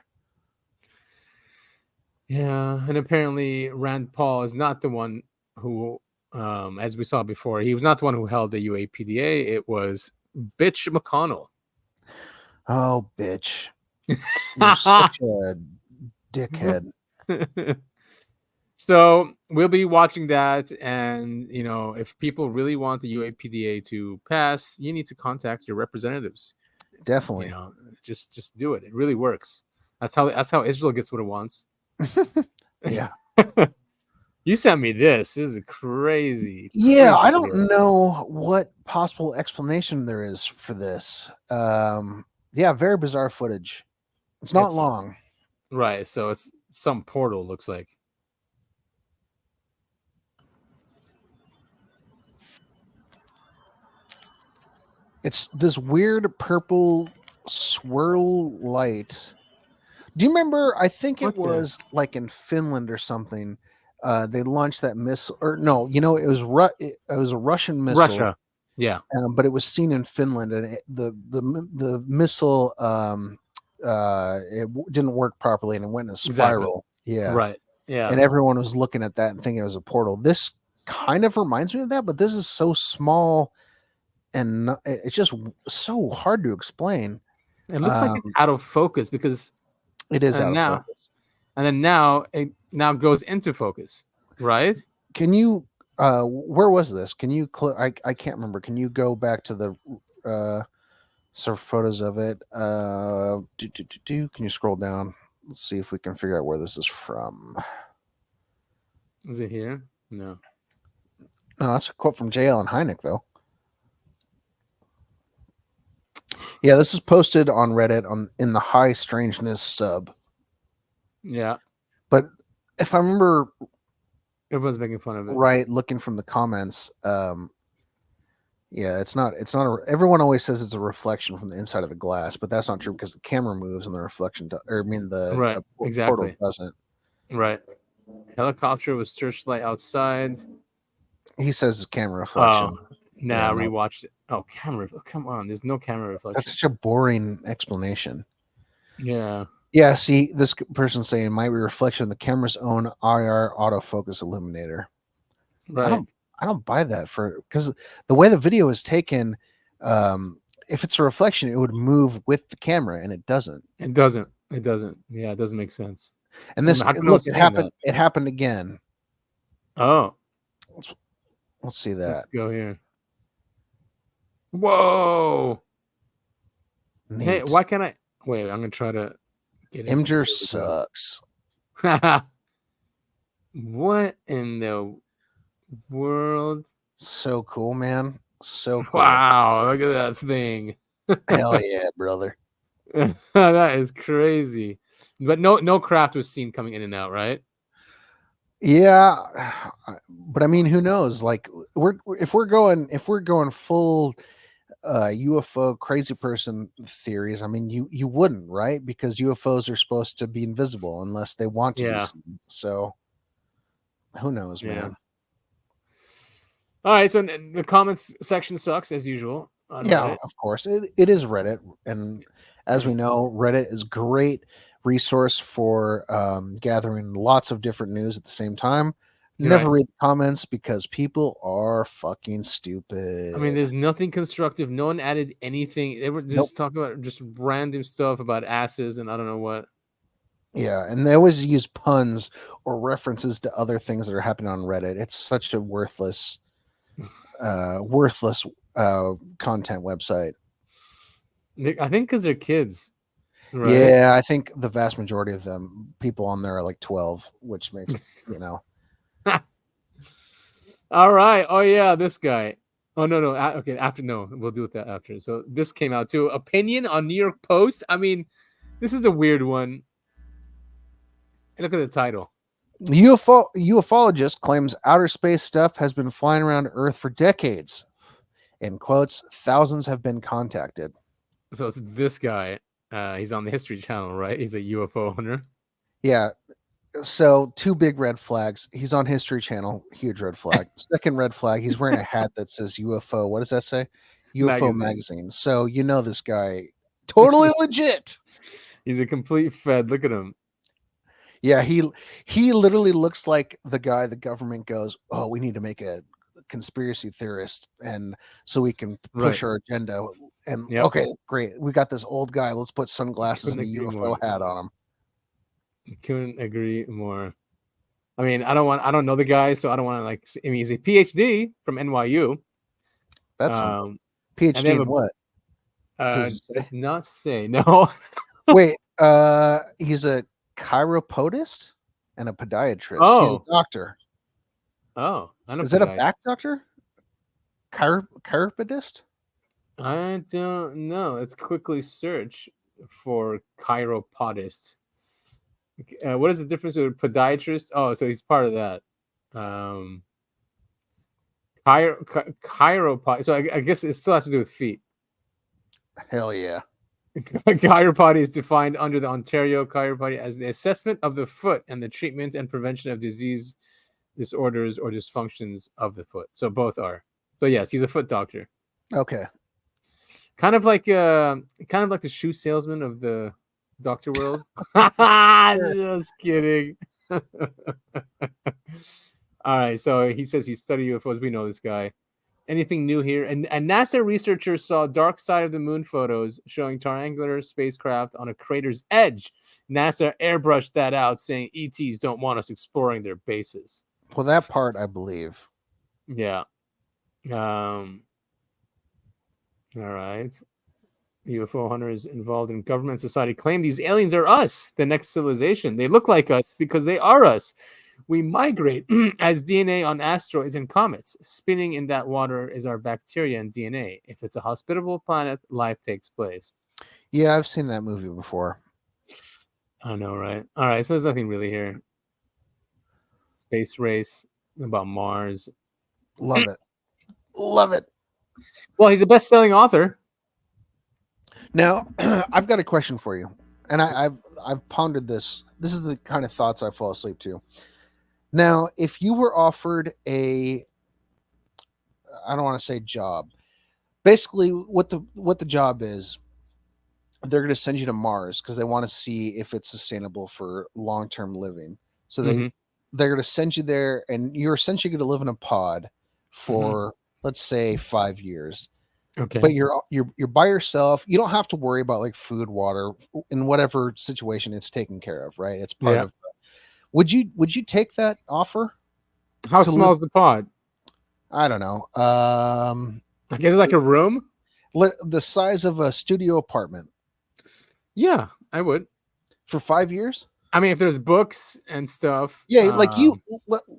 Yeah, and apparently Rand Paul is not the one who, as we saw before, he was not the one who held the UAPDA. It was bitch McConnell. Oh, bitch! You're such a dickhead. So we'll be watching that, and if people really want the UAPDA to pass, you need to contact your representatives. Definitely, just do it. It really works. That's how Israel gets what it wants. Yeah. You sent me this. This is crazy. Yeah, I don't know what possible explanation there is for this. Yeah, very bizarre footage. It's not long. Right, so it's some portal, looks like. It's this weird purple swirl light. Do you remember? I think it was like in Finland or something. They launched that missile, or no? It was a Russian missile. Russia, yeah. But it was seen in Finland, and the missile it didn't work properly, and it went in a spiral. Exactly. Yeah, right. Yeah, and everyone was looking at that and thinking it was a portal. This kind of reminds me of that, but this is so small, and it's just so hard to explain. It looks like it's out of focus because it is out of focus. And then now it goes into focus, right? Can you where was this? Can you I can't remember. Can you go back to the sort of photos of it? Can you scroll down? Let's see if we can figure out where this is from. Is it here? No. No, that's a quote from J. Allen Hynek, though. Yeah, this is posted on Reddit in the High Strangeness sub. Yeah. But if I remember, everyone's making fun of it. Right, looking from the comments, yeah, it's not everyone always says it's a reflection from the inside of the glass, but that's not true because the camera moves and the reflection right, portal doesn't. Right. Helicopter with searchlight outside. He says it's camera reflection. Oh, nah, rewatched it. Oh, camera. Come on, there's no camera reflection. That's such a boring explanation. Yeah. Yeah, see, this person's saying it might be a reflection of the camera's own IR autofocus illuminator. Right. I don't buy that because the way the video is taken, if it's a reflection, it would move with the camera, and it doesn't. It doesn't. Yeah, it doesn't make sense. And this look, it happened. It happened again. Oh, let's see that. Let's go here. Whoa. Neat. Hey, why can't I? Wait, I'm gonna try to get it. Imgur sucks. What in the world? So cool, man. So cool. Wow, look at that thing. Hell yeah, brother. That is crazy. But no craft was seen coming in and out, right? Yeah, but I mean, who knows? Like, if we're going full UFO crazy person theories, I mean, you wouldn't, right? Because UFOs are supposed to be invisible unless they want to be seen. So who knows, man? All right, so the comments section sucks as usual. Yeah, of course. It is Reddit, and as we know, Reddit is a great resource for gathering lots of different news at the same time. Never read the comments because people are fucking stupid. I mean, there's nothing constructive. No one added anything. They were just talking about just random stuff about asses and I don't know what. Yeah, and they always use puns or references to other things that are happening on Reddit. It's such a worthless content website. I think because they're kids. Right? Yeah, I think the vast majority of people on there are like 12, which makes, All right. Oh, yeah, this guy. Oh, no. Okay, we'll do that after. So this came out too. Opinion on New York Post. I mean, this is a weird one. Look at the title. Ufologist claims outer space stuff has been flying around Earth for decades. In quotes, thousands have been contacted. So it's this guy. He's on the History Channel, right? He's a UFO hunter. Yeah. So 2 big red flags. He's on History Channel. Huge red flag. Second red flag. He's wearing a hat that says UFO. What does that say? UFO magazine. So this guy totally legit. He's a complete fed. Look at him. Yeah, he literally looks like the guy the government goes, oh, we need to make a conspiracy theorist, and so we can push our agenda. And okay, great, we got this old guy. Let's put sunglasses and a UFO hat on him. Couldn't agree more. I mean, I don't know the guy, so I don't want to I mean, he's a PhD from NYU. That's PhD in what? Does not say. No. Wait, he's a chiropodist and a podiatrist. He's a doctor. Oh, is that a back doctor? Chiropodist? I don't know. Let's quickly search for chiropodist. What is the difference with podiatrist? Oh, so he's part of that. Chiropod. So I guess it still has to do with feet. Hell yeah. Chiropody is defined under the Ontario Chiropody as the assessment of the foot and the treatment and prevention of disease, disorders, or dysfunctions of the foot. So both are. So yes, he's a foot doctor. Okay. Kind of like the shoe salesman of the doctor world. Just kidding. All right. So he says he studied UFOs. We know this guy. Anything new here? And NASA researchers saw dark side of the moon photos showing triangular spacecraft on a crater's edge. NASA airbrushed that out, saying ETs don't want us exploring their bases. Well, that part I believe. Yeah. All right. UFO hunters involved in government society claim these aliens are us, the next civilization. They look like us because they are us. We migrate as DNA on asteroids and comets. Spinning in that water is our bacteria and DNA. If it's a hospitable planet, life takes place. Yeah, I've seen that movie before. I know, right? All right, so there's nothing really here. Space race about Mars. Love it. Love it. Well, he's a best-selling author. Now, I've got a question for you, and I've pondered this. This is the kind of thoughts I fall asleep to. Now, if you were offered I don't want to say job, basically what the job is, they're going to send you to Mars because they want to see if it's sustainable for long-term living. So they're going to send you there, and you're essentially going to live in a pod for let's say 5 years. Okay. But you're by yourself. You don't have to worry about like food, water, in whatever situation it's taken care of, right? It's part of. Would you take that offer? How small is the pod? I don't know. I guess like a room, the size of a studio apartment. Yeah, I would. For 5 years? I mean, if there's books and stuff. Yeah, like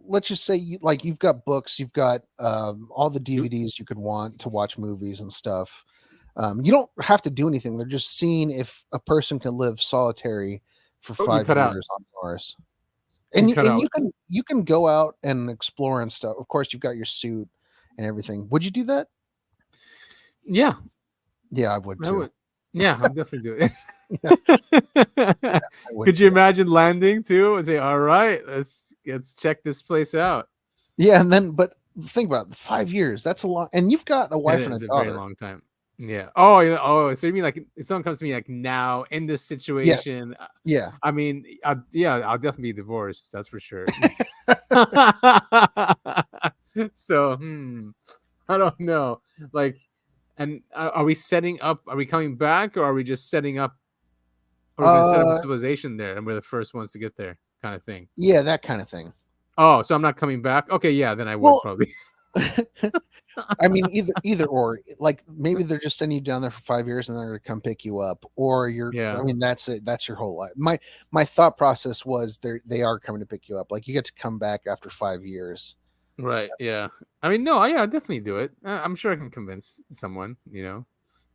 let's just say you've got books, you've got all the DVDs you could want to watch movies and stuff. You don't have to do anything. They're just seeing if a person can live solitary for 5 years on Mars. And you can go out and explore and stuff. Of course, you've got your suit and everything. Would you do that? Yeah. Yeah, I would too. Yeah, I'll definitely do it. Could you imagine landing too and say, all right, let's check this place out? Yeah, and then but think about it, 5 years. That's a long, and you've got a wife and a daughter. Very long time. Yeah. Oh, so you mean like if someone comes to me like now in this situation? Yes. Yeah. I mean, I'll definitely be divorced. That's for sure. So, I don't know. Like, and are we setting up? Are we coming back, or are we just setting up? Or we're gonna set up a civilization there, and we're the first ones to get there, kind of thing. Yeah, that kind of thing. Oh, so I'm not coming back? Okay, yeah, then I would probably. I mean, either or. Like maybe they're just sending you down there for 5 years, and they're going to come pick you up, or you're. Yeah. I mean, that's it. That's your whole life. My thought process was they are coming to pick you up. Like you get to come back after 5 years. Right. Yeah. I mean, no. Yeah, I'd definitely do it. I'm sure I can convince someone.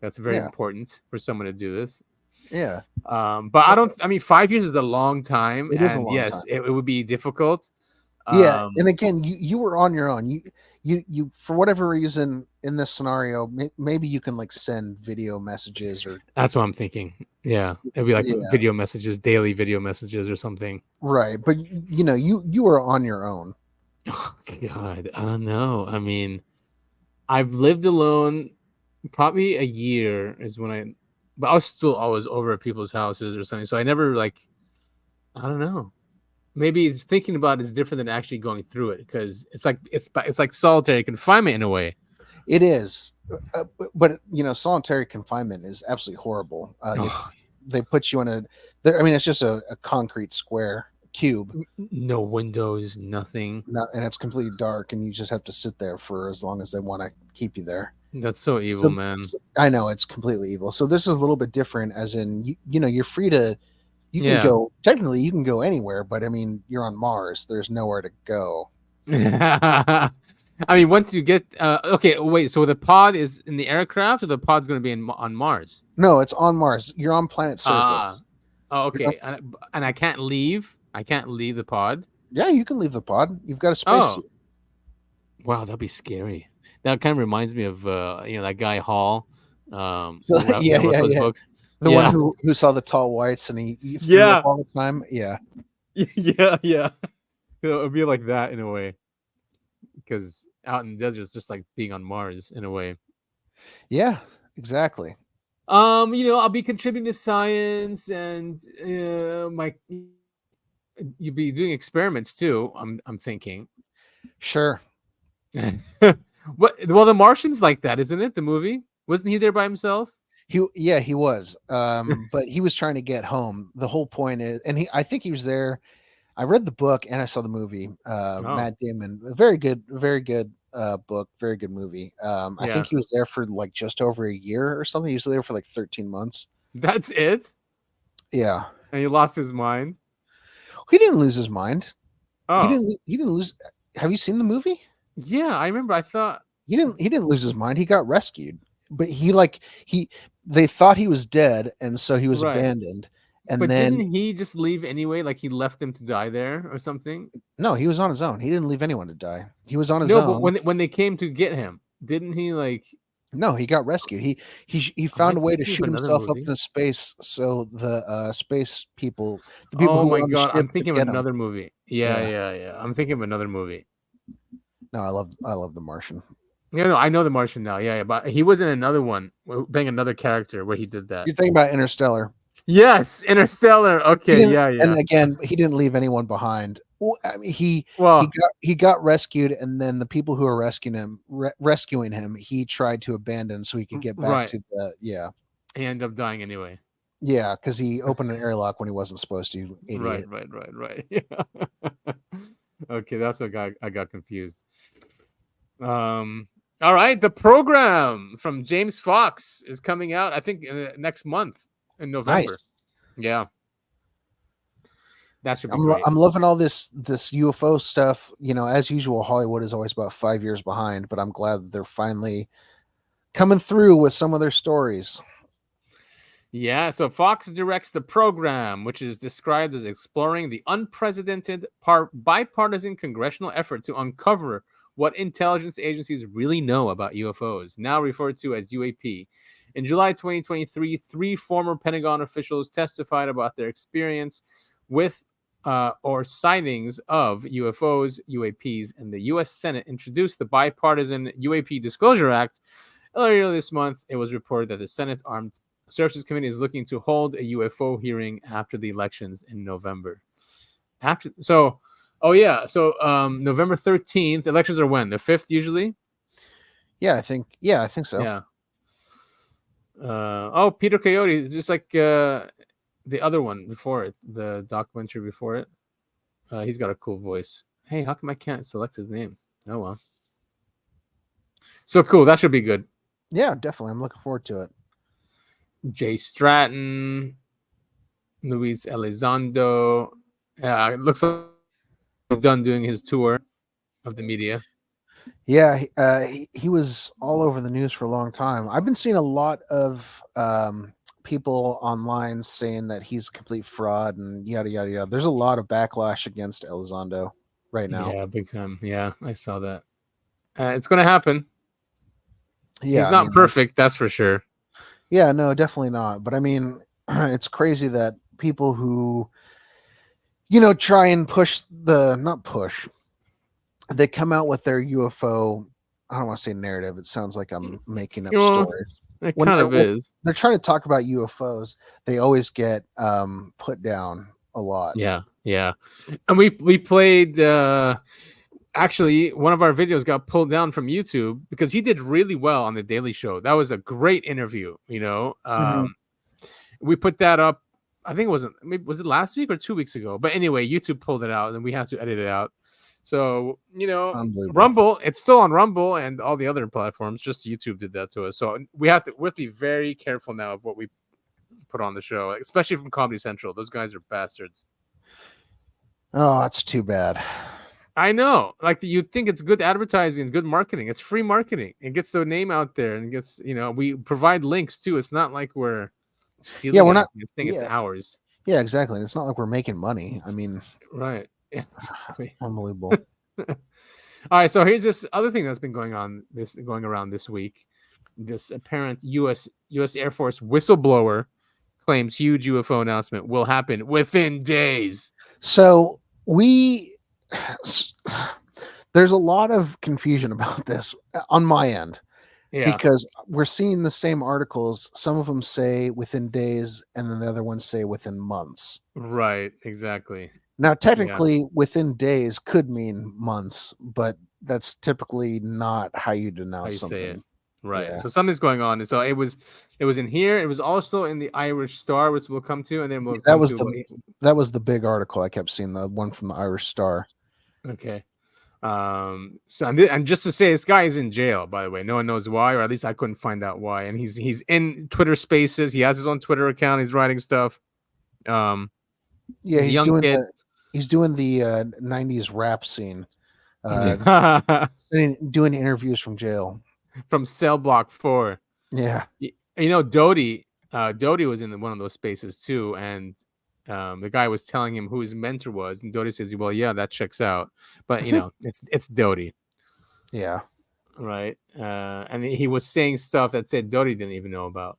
That's very important for someone to do this. Yeah. But I don't. I mean, 5 years is a long time. It is a long time. It would be difficult. Yeah, and again, you were on your own. You for whatever reason in this scenario, maybe you can like send video messages or. That's what I'm thinking. Yeah, it'd be like video messages, daily video messages or something. Right, but you were on your own. Oh, God, I don't know. I mean, I've lived alone probably a year is when but I was still always over at people's houses or something. So I never I don't know. Maybe thinking about it is different than actually going through it because it's like solitary confinement in a way. It is, but solitary confinement is absolutely horrible. They put you in it's just a concrete square cube, no windows, nothing, and it's completely dark, and you just have to sit there for as long as they want to keep you there. That's so evil, man. I know it's completely evil. So this is a little bit different, as in you're free to. You can go, technically you can go anywhere, but I mean, you're on Mars. There's nowhere to go. I mean, once you get, okay, wait, so the pod is in the aircraft or the pod's going to be on Mars? No, it's on Mars. You're on planet surface. Oh, okay. And I can't leave? I can't leave the pod? Yeah, you can leave the pod. You've got a spacesuit. Wow, that'd be scary. That kind of reminds me of, that guy Hall. Books. The one who saw the tall whites and he threw up all the time. Yeah. Yeah. It would be like that in a way. Because out in the desert, it's just like being on Mars in a way. Yeah, exactly. I'll be contributing to science and you'll be doing experiments too, I'm thinking. Sure. Well, The Martian's like that, isn't it? The movie? Wasn't he there by himself? He was, but he was trying to get home. The whole point is, and I think he was there. I read the book and I saw the movie. Matt Damon, very good book. Very good movie. I think he was there for like just over a year or something. He was there for like 13 months. That's it? Yeah. And he lost his mind? He didn't lose his mind. Oh. He didn't lose. Have you seen the movie? Yeah, I remember. I thought he didn't lose his mind. He got rescued, but they thought he was dead, and so he was abandoned. And then didn't he just leave anyway? Like he left them to die there or something? No, he was on his own. He didn't leave anyone to die. He was on his own. No, but when they came to get him, didn't he like? No, he got rescued. He found a way to shoot himself up into space, so the space people, the people who were on the ship, I'm thinking of another him. movie. Yeah. I'm thinking of another movie. No, I love The Martian. Yeah, no, I know The Martian now. Yeah, but he was in another one, being another character where he did that. You're thinking about Interstellar. Yes, Interstellar. Okay, yeah. And again, he didn't leave anyone behind. Well, I mean, he got rescued, and then the people who were rescuing him, he tried to abandon so he could get back to the He ended up dying anyway. Yeah, because he opened an airlock when he wasn't supposed to. Idiot. Right. Yeah. Okay, that's what I got confused. All right, the program from James Fox is coming out, I think, next month in November. Nice. Yeah. That should be great. I'm loving all this UFO stuff. You know, as usual, Hollywood is always about 5 years behind, but I'm glad that they're finally coming through with some of their stories. Yeah, so Fox directs the program, which is described as exploring the unprecedented bipartisan congressional effort to uncover what intelligence agencies really know about UFOs, now referred to as UAP. In July 2023, 3 former Pentagon officials testified about their experience with or sightings of UFOs, UAPs, and the U.S. Senate introduced the bipartisan UAP Disclosure Act. Earlier this month, it was reported that the Senate Armed Services Committee is looking to hold a UFO hearing after the elections in November. November 13th. Elections are when? The 5th usually? Yeah, I think so. Yeah. Peter Coyote, just like the other one before it, the documentary before it. He's got a cool voice. Hey, how come I can't select his name? Oh well. So cool. That should be good. Yeah, definitely. I'm looking forward to it. Jay Stratton, Luis Elizondo. It looks like he's done doing his tour of the media. Yeah, he was all over the news for a long time. I've been seeing a lot of people online saying that he's a complete fraud and yada, yada, yada. There's a lot of backlash against Elizondo right now. Yeah, big time. Yeah, I saw that. It's going to happen. Yeah, he's not perfect, that's for sure. Yeah, no, definitely not. But I mean, it's crazy that people who, try and they come out with their UFO, I don't want to say narrative. It sounds like I'm making up stories. It kind of is. They're trying to talk about UFOs. They always get put down a lot. Yeah. And we played, actually, one of our videos got pulled down from YouTube because he did really well on The Daily Show. That was a great interview, We put that up, I think was it last week or 2 weeks ago? But anyway, YouTube pulled it out and we had to edit it out. So, Rumble, it's still on Rumble and all the other platforms. Just YouTube did that to us. So we have to be very careful now of what we put on the show, especially from Comedy Central. Those guys are bastards. Oh, that's too bad. I know. Like, you'd think it's good advertising, it's good marketing. It's free marketing. It gets the name out there and gets, we provide links too. It's not like we're stealing. Yeah, we're not. It's ours. Yeah, exactly. And it's not like we're making money. I mean, right. Yeah, exactly. Unbelievable. All right. So here's this other thing that's been going around this week. This apparent U.S. Air Force whistleblower claims huge UFO announcement will happen within days. So there's a lot of confusion about this on my end. Yeah. Because we're seeing the same articles. Some of them say within days, and then the other ones say within months. Right. Exactly. Now, technically, within days could mean months, but that's typically not how you denounce something. Say it. Right. Yeah. So something's going on. And so it was in here. It was also in the Irish Star, which we'll come to, and then that was the big article I kept seeing, the one from the Irish Star. Okay. So and just to say, this guy is in jail, by the way. No one knows why, or at least I couldn't find out why. And he's in Twitter Spaces. He has his own Twitter account. He's writing stuff. Yeah, he's a young kid. He's doing the 90s rap scene. Doing interviews from jail. From Cell Block 4. Yeah. Doty was in one of those spaces too, and the guy was telling him who his mentor was, and Doty says, well, yeah, that checks out, but it's Doty. Yeah. Right. And he was saying stuff that said Doty didn't even know about.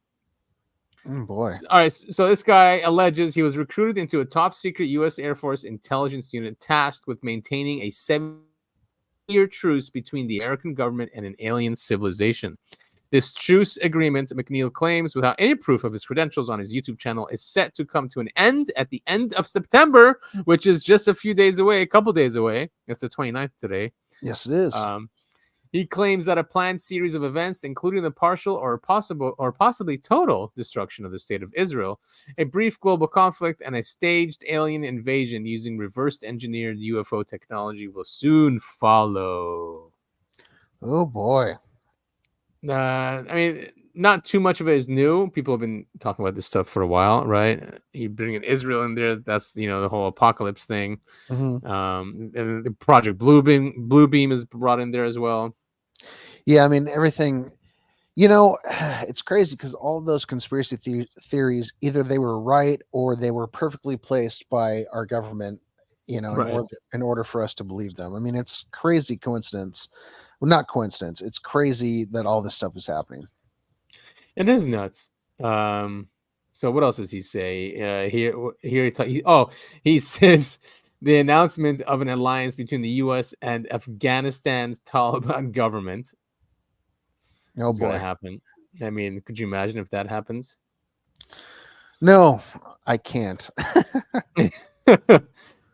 Oh boy. All right, so this guy alleges he was recruited into a top secret U.S. Air Force intelligence unit tasked with maintaining a 7-year truce between the American government and an alien civilization. This truce agreement, McNeil claims, without any proof of his credentials on his YouTube channel, is set to come to an end at the end of September, which is just a couple days away. It's the 29th today. Yes, it is. He claims that a planned series of events, including the partial or possibly total destruction of the state of Israel, a brief global conflict, and a staged alien invasion using reverse engineered UFO technology will soon follow. Oh boy. Not too much of it is new. People have been talking about this stuff for a while, right? You bring in Israel in there. That's the whole apocalypse thing. Mm-hmm. And the Project Bluebeam is brought in there as well. Yeah, everything. It's crazy because all of those conspiracy theories, either they were right or they were perfectly placed by our government. Right. in order for us to believe them. It's crazy coincidence. Well, not coincidence. It's crazy that all this stuff is happening. It is nuts. So what else does he say? He says the announcement of an alliance between the U.S. and Afghanistan's Taliban government. Oh boy, going to happen. Could you imagine if that happens? No, I can't.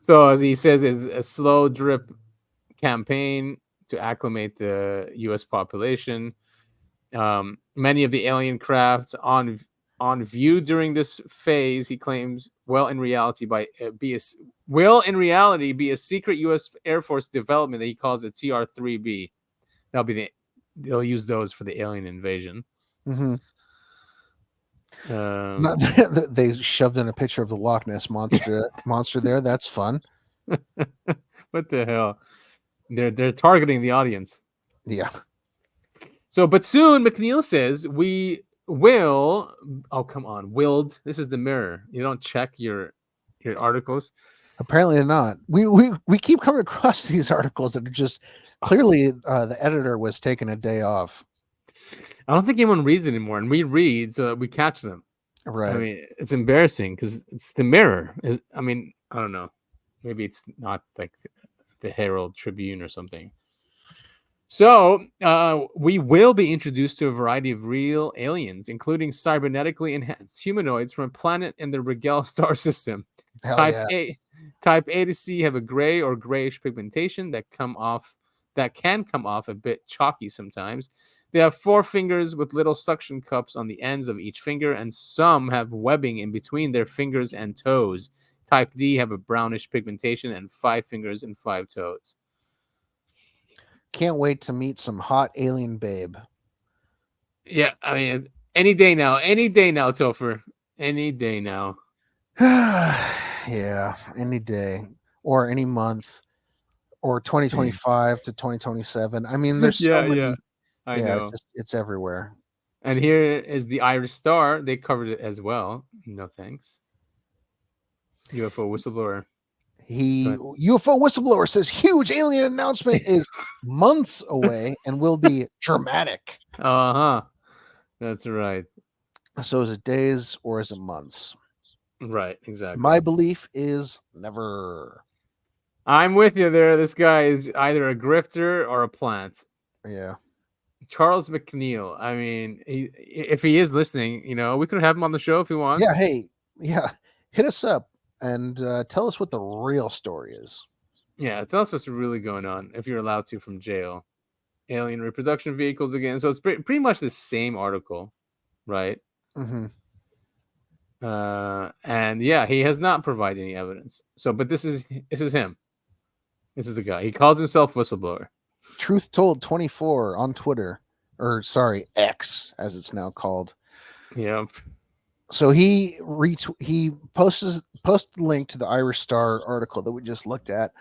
So he says it's a slow drip campaign to acclimate the U.S. population. Many of the alien craft on view during this phase, he claims, will in reality be a secret U.S. Air Force development that he calls a TR-3B. They'll use those for the alien invasion. Mm-hmm. They shoved in a picture of the Loch Ness monster there. That's fun. What the hell? They're targeting the audience. Yeah. So, but soon McNeil says we will. Oh, come on, Willed. This is the Mirror. You don't check your articles. Apparently not. We keep coming across these articles that are just clearly the editor was taking a day off. I don't think anyone reads anymore, and we read so that we catch them. Right. It's embarrassing because it's the Mirror. I don't know. Maybe it's not like the Herald Tribune or something. So we will be introduced to a variety of real aliens, including cybernetically enhanced humanoids from a planet in the Rigel star system. Type A to C have a gray or grayish pigmentation that can come off a bit chalky sometimes. They have 4 fingers with little suction cups on the ends of each finger, and some have webbing in between their fingers and toes. Type D have a brownish pigmentation and 5 fingers and 5 toes. Can't wait to meet some hot alien babe. Yeah, any day now, Topher. Any day now. Yeah, any day or any month or 2025 to 2027. There's so many. Yeah. I know. It's everywhere. And here is the Irish Star. They covered it as well. No thanks. UFO whistleblower. UFO whistleblower says huge alien announcement is months away and will be dramatic. That's right. So is it days or is it months? Right, exactly. My belief is never. I'm with you there. This guy is either a grifter or a plant. Yeah. Charles McNeil. If he is listening, we could have him on the show if he wants. Yeah. Hey, yeah. Hit us up and tell us what the real story is. Yeah. Tell us what's really going on if you're allowed to from jail. Alien reproduction vehicles again. So it's pretty much the same article, right? Mm-hmm. And yeah, he has not provided any evidence. So, but this is him. This is the guy. He called himself whistleblower. Truth Told 24 on Twitter, or sorry, X as it's now called. Yep. So he posted the link to the Irish Star article that we just looked at,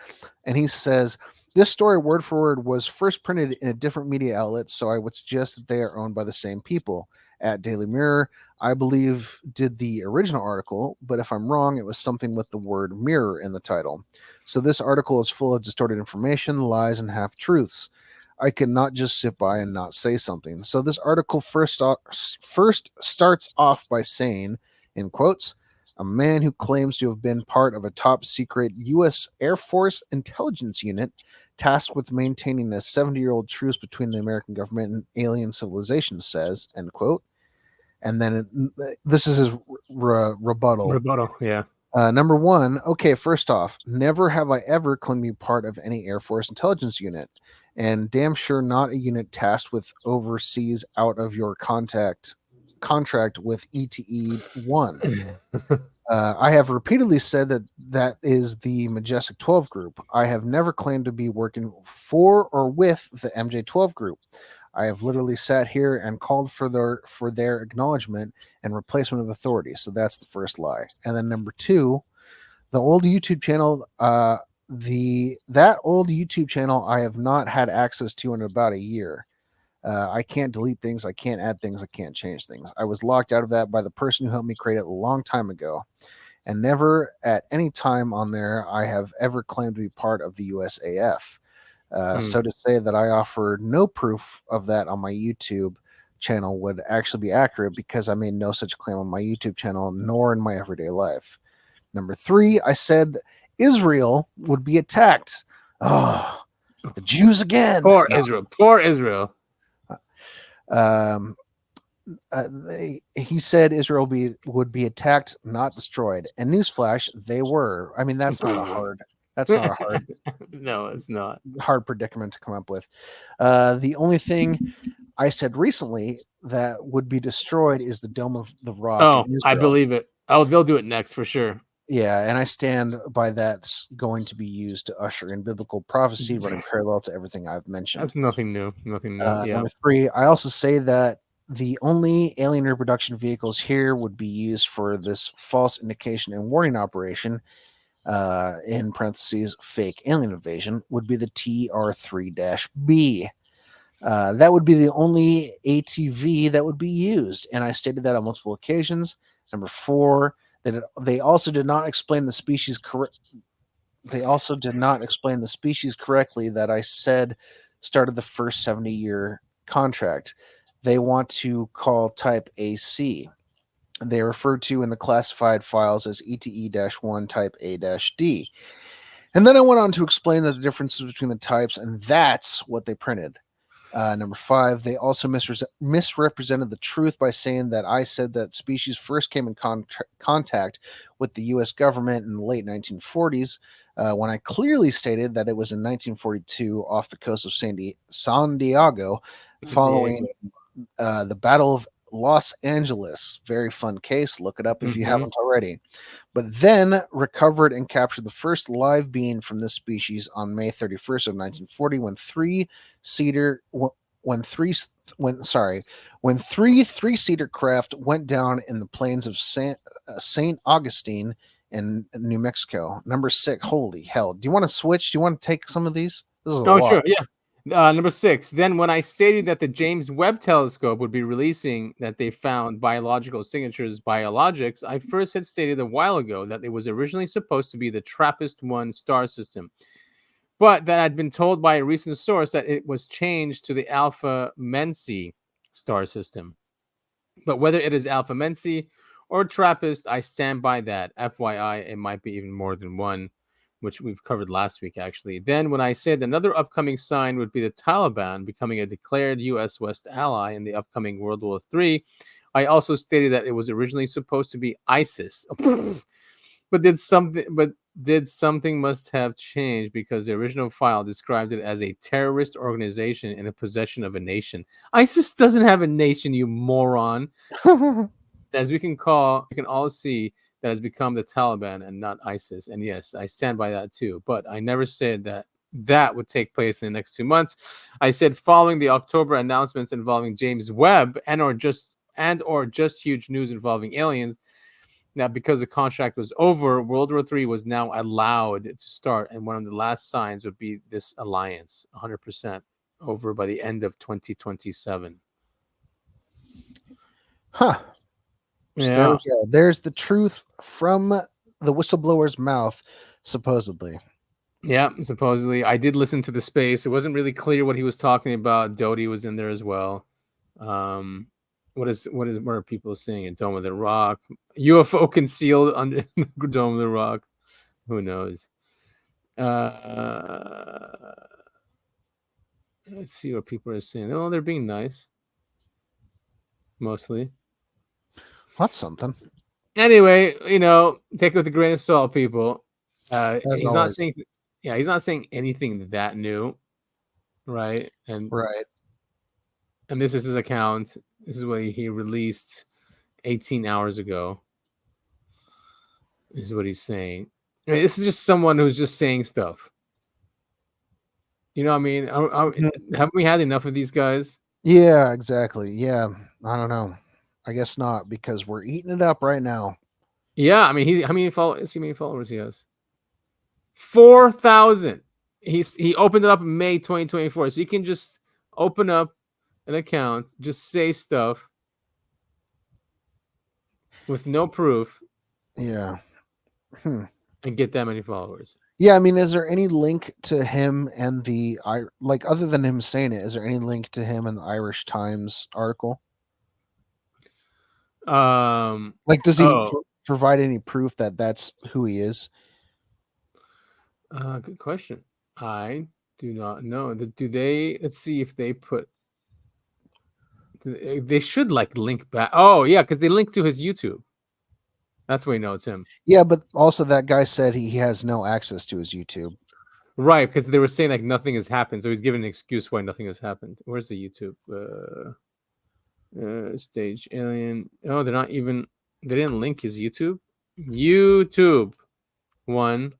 and he says this story word for word was first printed in a different media outlet, so I would suggest that they are owned by the same people. At Daily Mirror, I believe, did the original article, but if I'm wrong, it was something with the word mirror in the title. So this article is full of distorted information, lies, and half truths. I could not just sit by and not say something. So this article first starts off by saying, in quotes, a man who claims to have been part of a top secret U.S. Air Force intelligence unit tasked with maintaining a 70-year-old truce between the American government and alien civilization says, end quote. And then this is his rebuttal. Yeah. Number one, okay, first off, never have I ever claimed to be part of any Air Force intelligence unit, and damn sure not a unit tasked with overseas out of your contract with ETE-1. I have repeatedly said that is the Majestic 12 group. I have never claimed to be working for or with the MJ-12 group. I have literally sat here and called for their acknowledgement and replacement of authority. So that's the first lie. And then number two, the old YouTube channel, that old YouTube channel I have not had access to in about a year. I can't delete things. I can't add things. I can't change things. I was locked out of that by the person who helped me create it a long time ago. And never at any time on there I have ever claimed to be part of the USAF. So to say that I offer no proof of that on my YouTube channel would actually be accurate because I made no such claim on my YouTube channel nor in my everyday life. Number three, I said Israel would be attacked. Oh, the Jews again. Poor Israel. He said Israel would be attacked, not destroyed. And newsflash, they were. I mean, that's not a hard No, it's not hard predicament to come up with. The only thing I said recently that would be destroyed is the Dome of the Rock. Oh, I believe it. They'll do it next for sure. Yeah, and I stand by that's going to be used to usher in biblical prophecy running parallel to everything I've mentioned. That's nothing new. Yeah. Number three, I also say that the only alien reproduction vehicles here would be used for this false indication and warning operation, in parentheses, fake alien invasion, would be the TR-3-B. That would be the only ATV that would be used, and I stated that on multiple occasions. Number four, that they also did not explain the species correctly that I said started the first 70-year contract. They want to call type AC. They are referred to in the classified files as ETE-1 type A-D. And then I went on to explain the differences between the types, and that's what they printed. Number five, they also misrepresented the truth by saying that I said that species first came in contact with the U.S. government in the late 1940s, when I clearly stated that it was in 1942 off the coast of San Diego, following the Battle of Los Angeles. Very fun case. Look it up if you haven't already. But then recovered and captured the first live being from this species on May 31st of 1940 when three three-seater craft went down in the plains of St. Augustine in New Mexico. Number six. Holy hell. Do you want to switch? Do you want to take some of these? This is a lot. Sure. Yeah. Number six, then when I stated that the James Webb Telescope would be releasing that they found biological signatures, biologics, I first had stated a while ago that it was originally supposed to be the TRAPPIST-1 star system, but that I'd been told by a recent source that it was changed to the Alpha Mensi star system. But whether it is Alpha Mensi or TRAPPIST, I stand by that. FYI, it might be even more than one, which we've covered last week, actually. Then when I said another upcoming sign would be the Taliban becoming a declared U.S. West ally in the upcoming World War III, I also stated that it was originally supposed to be ISIS. but did something must have changed because the original file described it as a terrorist organization in the possession of a nation. ISIS doesn't have a nation, you moron. As we can all see, that has become the Taliban and not ISIS. And yes, I stand by that too. But I never said that that would take place in the next 2 months. I said following the October announcements involving James Webb and or just huge news involving aliens. Now, because the contract was over, World War III was now allowed to start, and one of the last signs would be this alliance, 100% over by the end of 2027. Huh. So there we go. There's the truth from the whistleblower's mouth, supposedly. Yeah, supposedly. I did listen to the space. It wasn't really clear what he was talking about. Doty was in there as well. What are people saying? A Dome of the Rock, UFO concealed under the Dome of the Rock. Who knows? Let's see what people are saying. Oh, they're being nice, mostly. That's something. Anyway, take it with a grain of salt, people. He's not saying, he's not saying anything that new, right? And this is his account. This is what he released 18 hours ago. This is what he's saying. I mean, this is just someone who's just saying stuff. You know what I mean? Haven't we had enough of these guys? Yeah, exactly. Yeah, I don't know. I guess not, because we're eating it up right now. Yeah, I mean, how many followers he has? 4,000. He opened it up in May 2024, so you can just open up an account, just say stuff with no proof. Yeah. And get that many followers. Yeah, I mean, is there any link to him and other than him saying it, is there any link to him and the Irish Times article? Does he provide any proof that that's who he is? Good question. I do not know. Do they? Let's see if they put. They should link back. Oh yeah, because they link to his YouTube. That's why you know it's him. Yeah, but also that guy said he has no access to his YouTube. Right, because they were saying nothing has happened, so he's giving an excuse why nothing has happened. Where's the YouTube? Stage alien. Oh, they're not even. They didn't link his YouTube. YouTube one.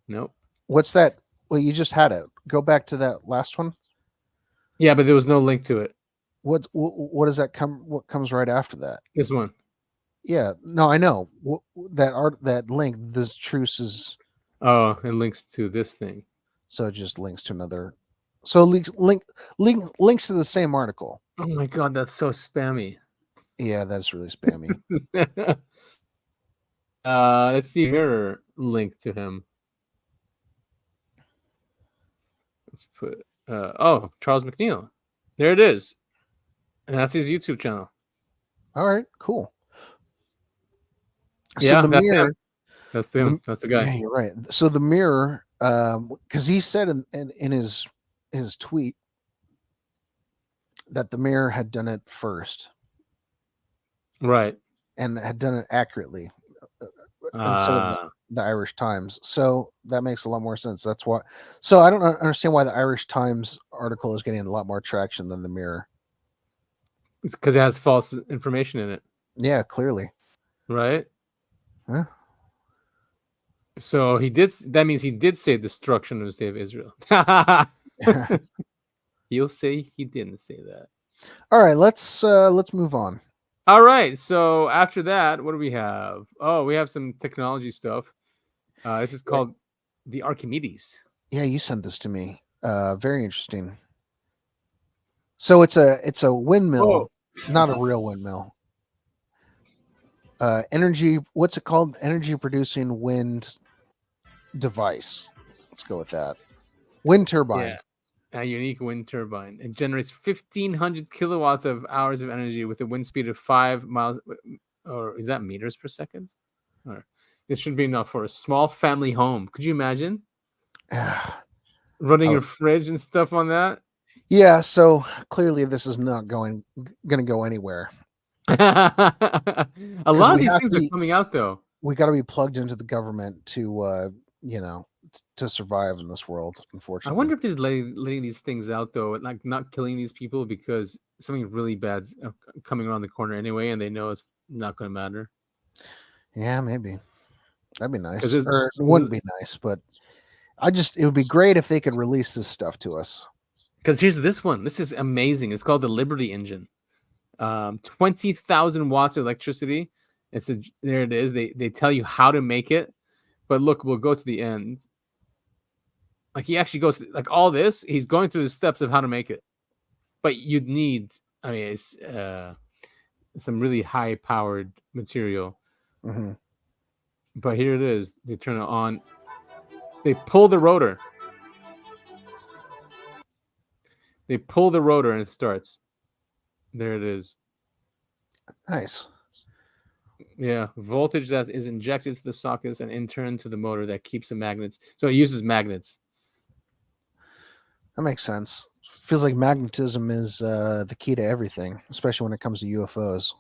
Nope. What's that? Well, you just had it. Go back to that last one. Yeah, but there was no link to it. What does that come? What comes right after that? This one. Yeah. No, I know that link. This truce is. Oh, it links to this thing. So it just links to another. So links to the same article. Oh my god, that's so spammy. Yeah, that's really spammy. Let's see here. Link to him. Let's put. Charles McNeil. There it is, and that's his YouTube channel. All right, cool. Yeah, that's him. That's him. That's the guy. Yeah, you're right. So the Mirror, because he said in his tweet that the Mirror had done it first, right, and had done it accurately instead of the Irish Times. So that makes a lot more sense. That's why. So I don't understand why the Irish Times article is getting a lot more traction than the Mirror. It's because it has false information in it. Yeah, clearly. Right. Huh? So he did. That means he did say destruction of the state of Israel. You'll say he didn't say that. All right, let's move on. All right. So after that, what do we have? Oh, we have some technology stuff. This is called the Archimedes. Yeah, you sent this to me. Very interesting. So it's a windmill, not a real windmill. Energy. What's it called? Energy producing wind device. Let's go with that. Wind turbine. Yeah. A unique wind turbine. It generates 1,500 kilowatts of hours of energy with a wind speed of 5 miles, or is that meters per second? Or this should be enough for a small family home. Could you imagine running your fridge and stuff on that? Yeah. So clearly, this is not going to go anywhere. A lot of these things are coming out, though. We got to be plugged into the government to, to survive in this world, unfortunately. I wonder if they're letting these things out, though, like not killing these people because something really bad's coming around the corner anyway, and they know it's not going to matter. Yeah, maybe. That'd be nice. Or it wouldn't be nice, but it would be great if they could release this stuff to us. Because here's this one. This is amazing. It's called the Liberty Engine. 20,000 watts of electricity. There it is. They tell you how to make it. But look, we'll go to the end. Like he actually goes like all this. He's going through the steps of how to make it. But you'd need, I mean, it's some really high powered material. Mm-hmm. But here it is. They turn it on. They pull the rotor. They pull the rotor and it starts. There it is. Nice. Yeah, voltage that is injected to the sockets and in turn to the motor that keeps the magnets. So it uses magnets. That makes sense. Feels like magnetism is the key to everything, especially when it comes to UFOs.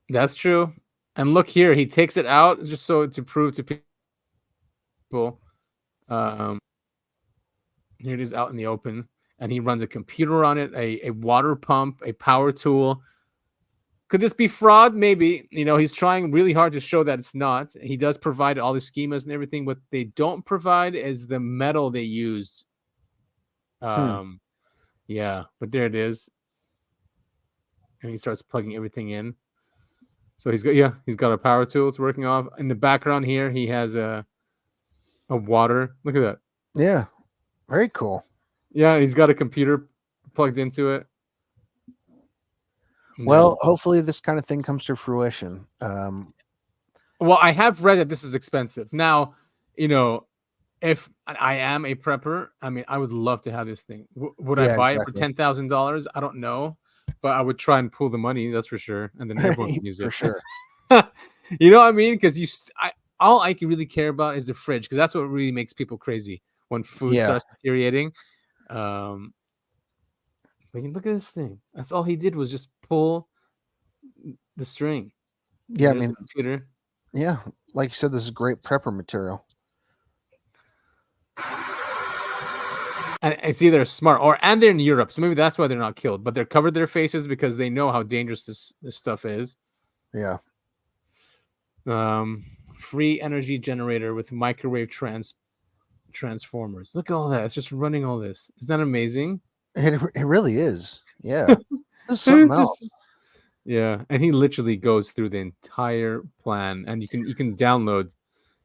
That's true. And look here, he takes it out just so to prove to people. Here it is out in the open, and he runs a computer on it, a water pump, a power tool. Could this be fraud? Maybe. He's trying really hard to show that it's not. He does provide all the schemas and everything. What they don't provide is the metal they used. Yeah, but there it is. And he starts plugging everything in. So he's got a power tool. It's working off. In the background here, he has a water. Look at that. Yeah, very cool. Yeah, he's got a computer plugged into it. Well, hopefully this kind of thing comes to fruition. Well, I have read that this is expensive. Now, if I am a prepper, I mean, I would love to have this thing. Would I buy it for $10,000? I don't know, but I would try and pull the money. That's for sure, and then everyone can use it for sure. You know what I mean? Because all I can really care about is the fridge, because that's what really makes people crazy when food starts deteriorating. But look at this thing. That's all he did was just pull the string. Yeah, I mean, computer. Yeah, like you said, this is great prepper material. And it's either smart and they're in Europe, so maybe that's why they're not killed. But they're covered their faces because they know how dangerous this stuff is. Yeah. Free energy generator with microwave transformers. Look at all that. It's just running all this. Isn't that amazing? It really is. Yeah. This is something else. Yeah, and he literally goes through the entire plan, and you can even download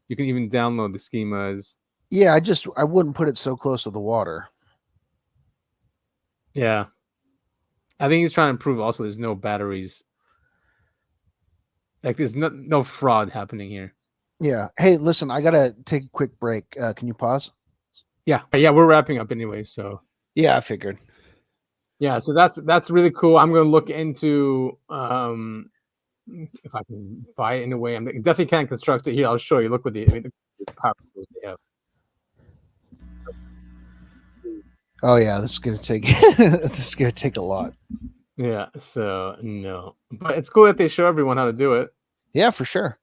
the schemas. Yeah, I wouldn't put it so close to the water. Yeah. I think he's trying to prove also there's no batteries. Like there's no fraud happening here. Yeah. Hey, listen, I gotta take a quick break. Can you pause? Yeah, we're wrapping up anyway, so. Yeah, I figured. Yeah, so that's really cool. I'm gonna look into if I can buy it in a way. I definitely can't construct it here. I'll show you. Look what the power tools they have. Oh yeah, this is gonna take a lot. Yeah, so no, but it's cool that they show everyone how to do it. Yeah, for sure.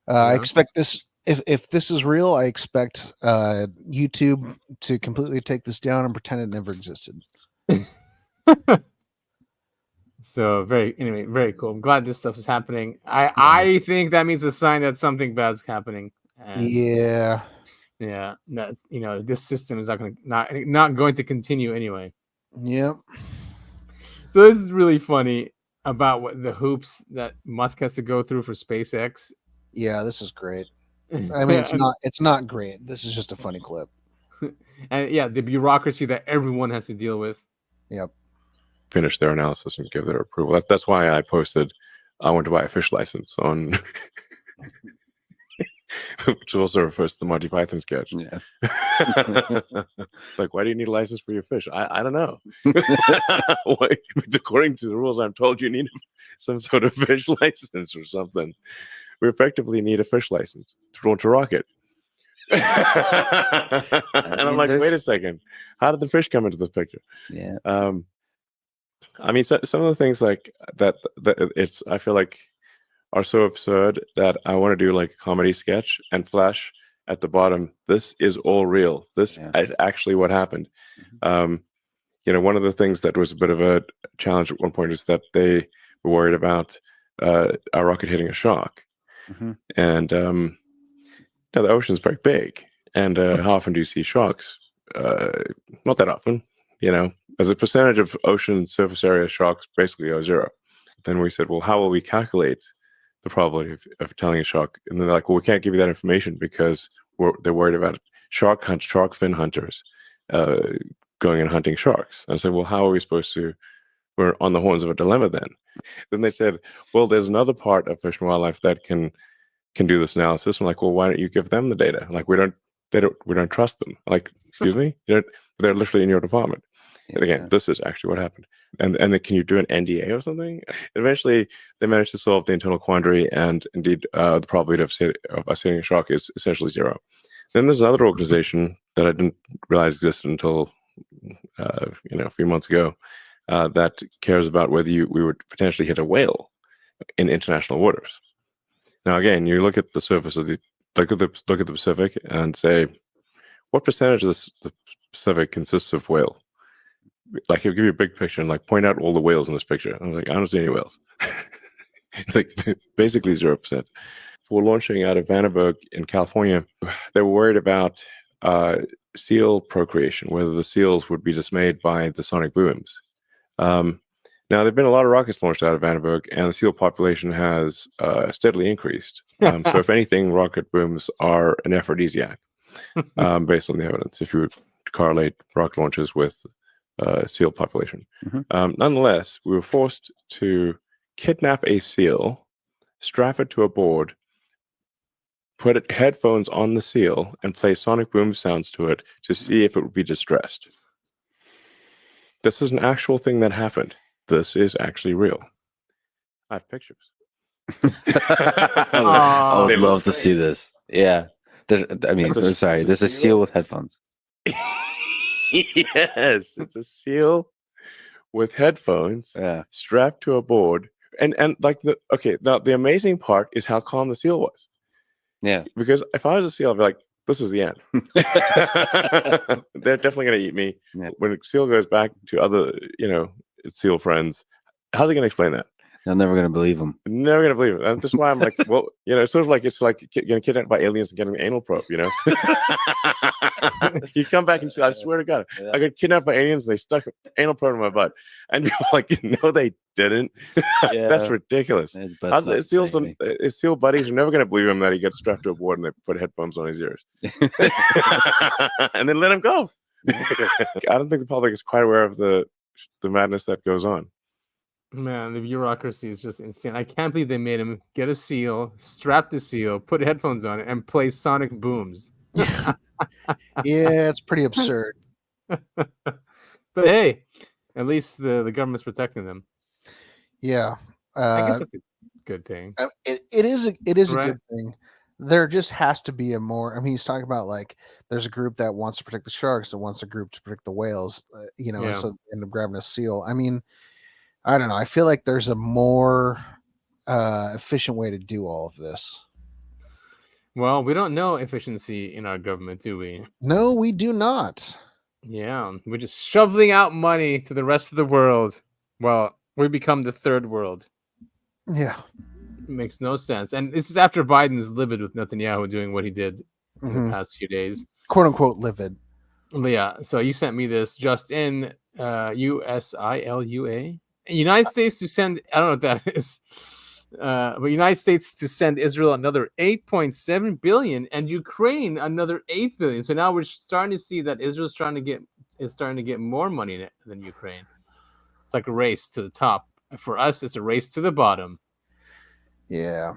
I expect this. If this is real, I expect YouTube to completely take this down and pretend it never existed. So very cool. I'm glad this stuff is happening. I think that means a sign that something bad's happening. And yeah, that's this system is not going to continue anyway. Yep. So this is really funny about what the hoops that Musk has to go through for SpaceX. Yeah, this is great. I mean, it's not great. This is just a funny clip. And yeah, the bureaucracy that everyone has to deal with. Yep. Finish their analysis and give their approval. That's why I posted, I want to buy a fish license on, which also refers to the Monty Python sketch. Yeah. Like, why do you need a license for your fish? I don't know. According to the rules, I'm told you need some sort of fish license or something. We effectively need a fish license to launch a rocket. And I'm like, wait a second, how did the fish come into this picture? Yeah. I mean, some of the things like that I feel like are so absurd that I want to do like a comedy sketch and flash at the bottom, this is all real. This is actually what happened. Mm-hmm. One of the things that was a bit of a challenge at one point is that they were worried about a rocket hitting a shark. Mm-hmm. And the ocean is very big, And how often do you see sharks? Not that often, as a percentage of ocean surface area, sharks basically are zero. Then we said, well, how will we calculate the probability of telling a shark? And they're like, well, we can't give you that information because they're worried about shark fin hunters going and hunting sharks. And I said, well, how are we supposed to? We're on the horns of a dilemma then. Then they said, well, there's another part of Fish and Wildlife that can do this analysis. I'm like, well, why don't you give them the data? Like, we don't trust them. Like, excuse me? They're literally in your department. And again, this is actually what happened. And then can you do an NDA or something? Eventually, they managed to solve the internal quandary, and indeed, the probability of us hitting a shark is essentially zero. Then there's another organization that I didn't realize existed until a few months ago that cares about whether we would potentially hit a whale in international waters. Now, again, you look at the surface of look at the Pacific and say, what percentage of the Pacific consists of whale? Like, he'll give you a big picture and like point out all the whales in this picture. I'm like, I don't see any whales. It's like basically 0%. For launching out of Vandenberg in California, they were worried about seal procreation, whether the seals would be dismayed by the sonic booms. Now, there have been a lot of rockets launched out of Vandenberg, and the seal population has steadily increased. So, if anything, rocket booms are an aphrodisiac, based on the evidence, if you would correlate rocket launches with seal population. Nonetheless, we were forced to kidnap a seal, strap it to a board, put headphones on the seal, and play sonic boom sounds to it to see if it would be distressed. This is an actual thing that happened. This is actually real. I have pictures. I would love to see this. Yeah. There's a seal with headphones. Yes, it's a seal with headphones strapped to a board. And like now the amazing part is how calm the seal was. Yeah. Because if I was a seal, I'd be like, this is the end. They're definitely going to eat me. Yeah. When a seal goes back to other, its seal friends, how's he going to explain that? They're never going to believe him. Never going to believe it. And that's why I'm like, well, it's sort of like getting kidnapped by aliens and getting an anal probe, You come back and say, I swear to God, I got kidnapped by aliens and they stuck an anal probe in my butt. And you're like, no, they didn't. That's ridiculous. His seal buddies are never going to believe him that he gets strapped to a board and they put headphones on his ears. And then let him go. I don't think the public is quite aware of the madness that goes on. Man, the bureaucracy is just insane. I can't believe they made him get a seal, strap the seal, put headphones on it, and play sonic booms. Yeah, it's pretty absurd. But hey, at least the government's protecting them. Yeah. I guess that's a good thing. It is a good thing. There just has to be a more. I mean, he's talking about like there's a group that wants to protect the sharks and wants a group to protect the whales. So they end up grabbing a seal. I mean, I don't know. I feel like there's a more efficient way to do all of this. Well, we don't know efficiency in our government, do we? No, we do not. Yeah, we're just shoveling out money to the rest of the world. Well, we become the third world. Yeah. It makes no sense. And this is after Biden's livid with Netanyahu doing what he did in the past few days. Quote unquote livid. Yeah. So you sent me this just in USILUA. United States to send, I don't know what that is, but United States to send Israel another 8.7 billion and Ukraine another 8 billion. So now we're starting to see that Israel's starting to get more money than Ukraine. It's like a race to the top. For us, it's a race to the bottom. Yeah.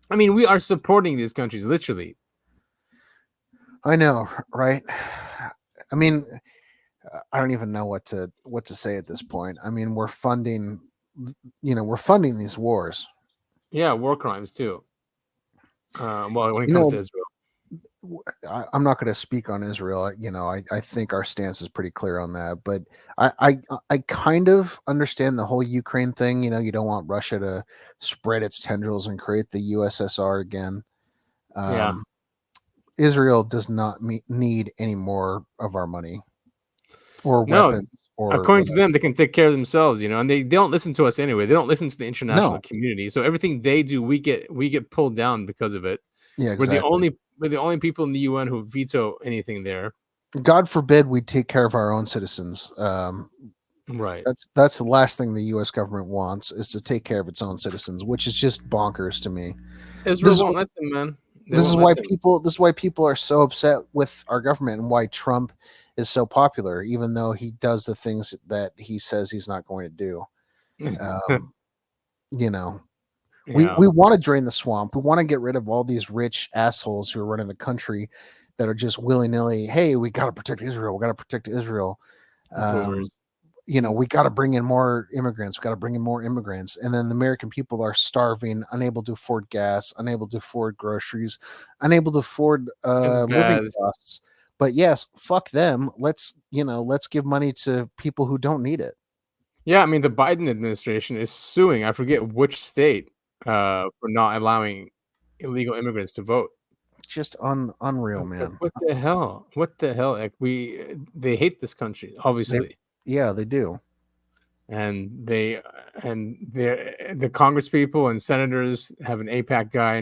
I mean, we are supporting these countries, literally. I know, right? I mean, I don't even know what to say at this point. I mean, we're funding these wars. Yeah, war crimes too. Well, when it comes to Israel, I'm not going to speak on Israel. I think our stance is pretty clear on that. But I kind of understand the whole Ukraine thing. You don't want Russia to spread its tendrils and create the USSR again. Israel does not need any more of our money. Or weapons. According to them, they can take care of themselves, and they don't listen to us anyway. They don't listen to the international community. So everything they do, we get pulled down because of it. Yeah, exactly. we're the only people in the UN who veto anything there. God forbid we take care of our own citizens. Right. That's the last thing the U.S. government wants, is to take care of its own citizens, which is just bonkers to me. Israel won't let them, man. This is why people are so upset with our government, and why Trump is so popular, even though he does the things that he says he's not going to do. You know, we want to drain the swamp. We want to get rid of all these rich assholes who are running the country that are just willy-nilly, hey, we got to protect Israel. We got to protect Israel. You know, we got to bring in more immigrants. We got to bring in more immigrants. And then the American people are starving, unable to afford gas, unable to afford groceries, unable to afford living costs. But yes, fuck them. Let's give money to people who don't need it. Yeah, I mean, the Biden administration is suing, I forget which state, for not allowing illegal immigrants to vote. Just unreal, man. What the hell? What the hell? Like, they hate this country, obviously. They do. And the Congress people and senators have an AIPAC guy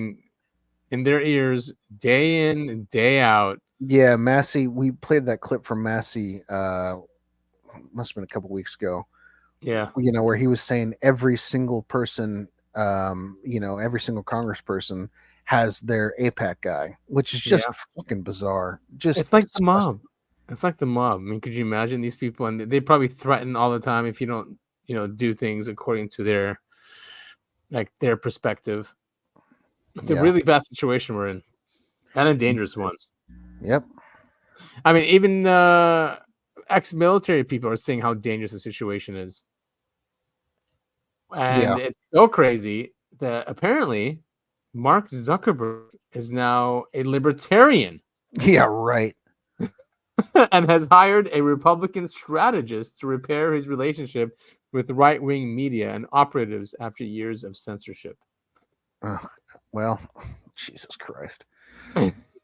in their ears day in and day out. Yeah, Massey, we played that clip from Massey, must have been a couple weeks ago. Yeah. You know, where he was saying every single person, every single congressperson has their AIPAC guy, which is just fucking bizarre. It's like the mob. It's like the mob. I mean, could you imagine these people? And they probably threaten all the time if you don't, do things according to their perspective. It's a really bad situation we're in, and a dangerous one. Yep. I mean, even ex-military people are saying how dangerous the situation is. And it's so crazy that apparently Mark Zuckerberg is now a libertarian. Yeah, right. And has hired a Republican strategist to repair his relationship with right-wing media and operatives after years of censorship. Well, Jesus Christ.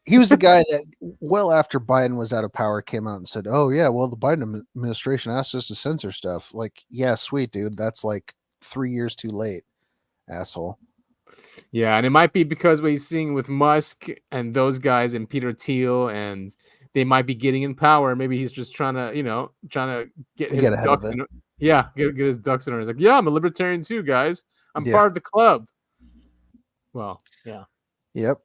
He was the guy that, well after Biden was out of power, came out and said, oh, yeah, well, the Biden administration asked us to censor stuff. Like, yeah, sweet, dude. That's like 3 years too late, asshole. Yeah, and it might be because what he's seeing with Musk and those guys and Peter Thiel, and they might be getting in power. Maybe he's just trying to get his ducks in. Yeah, get his ducks in order. He's like, yeah, I'm a libertarian too, guys. I'm part of the club. Well, yeah. Yep.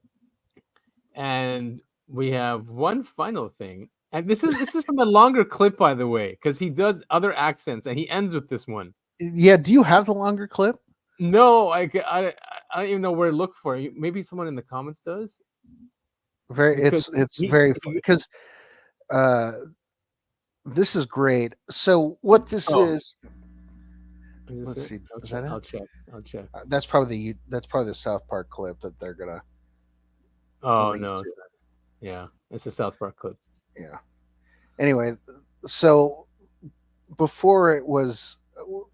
And we have one final thing, and this is from a longer clip, by the way, because he does other accents, and he ends with this one. Yeah. Do you have the longer clip? No, I don't even know where to look for. Maybe someone in the comments does. It's very funny because this is great. So what this is? Let's see. Is that it? I'll check. That's probably the South Park clip that they're gonna. Oh no! It's not. Yeah, it's a South Park clip. Yeah. Anyway, so before it was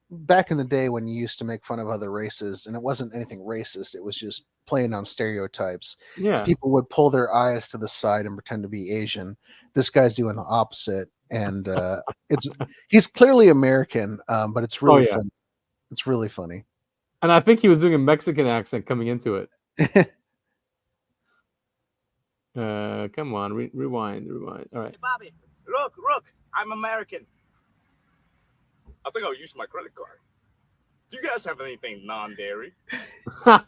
back in the day when you used to make fun of other races, and it wasn't anything racist, it was just playing on stereotypes. Yeah. People would pull their eyes to the side and pretend to be Asian. This guy's doing the opposite, and he's clearly American, but it's really funny. It's really funny. And I think he was doing a Mexican accent coming into it. Come on, rewind. All right. Bobby, look, I'm American. I think I'll use my credit card. Do you guys have anything non-dairy?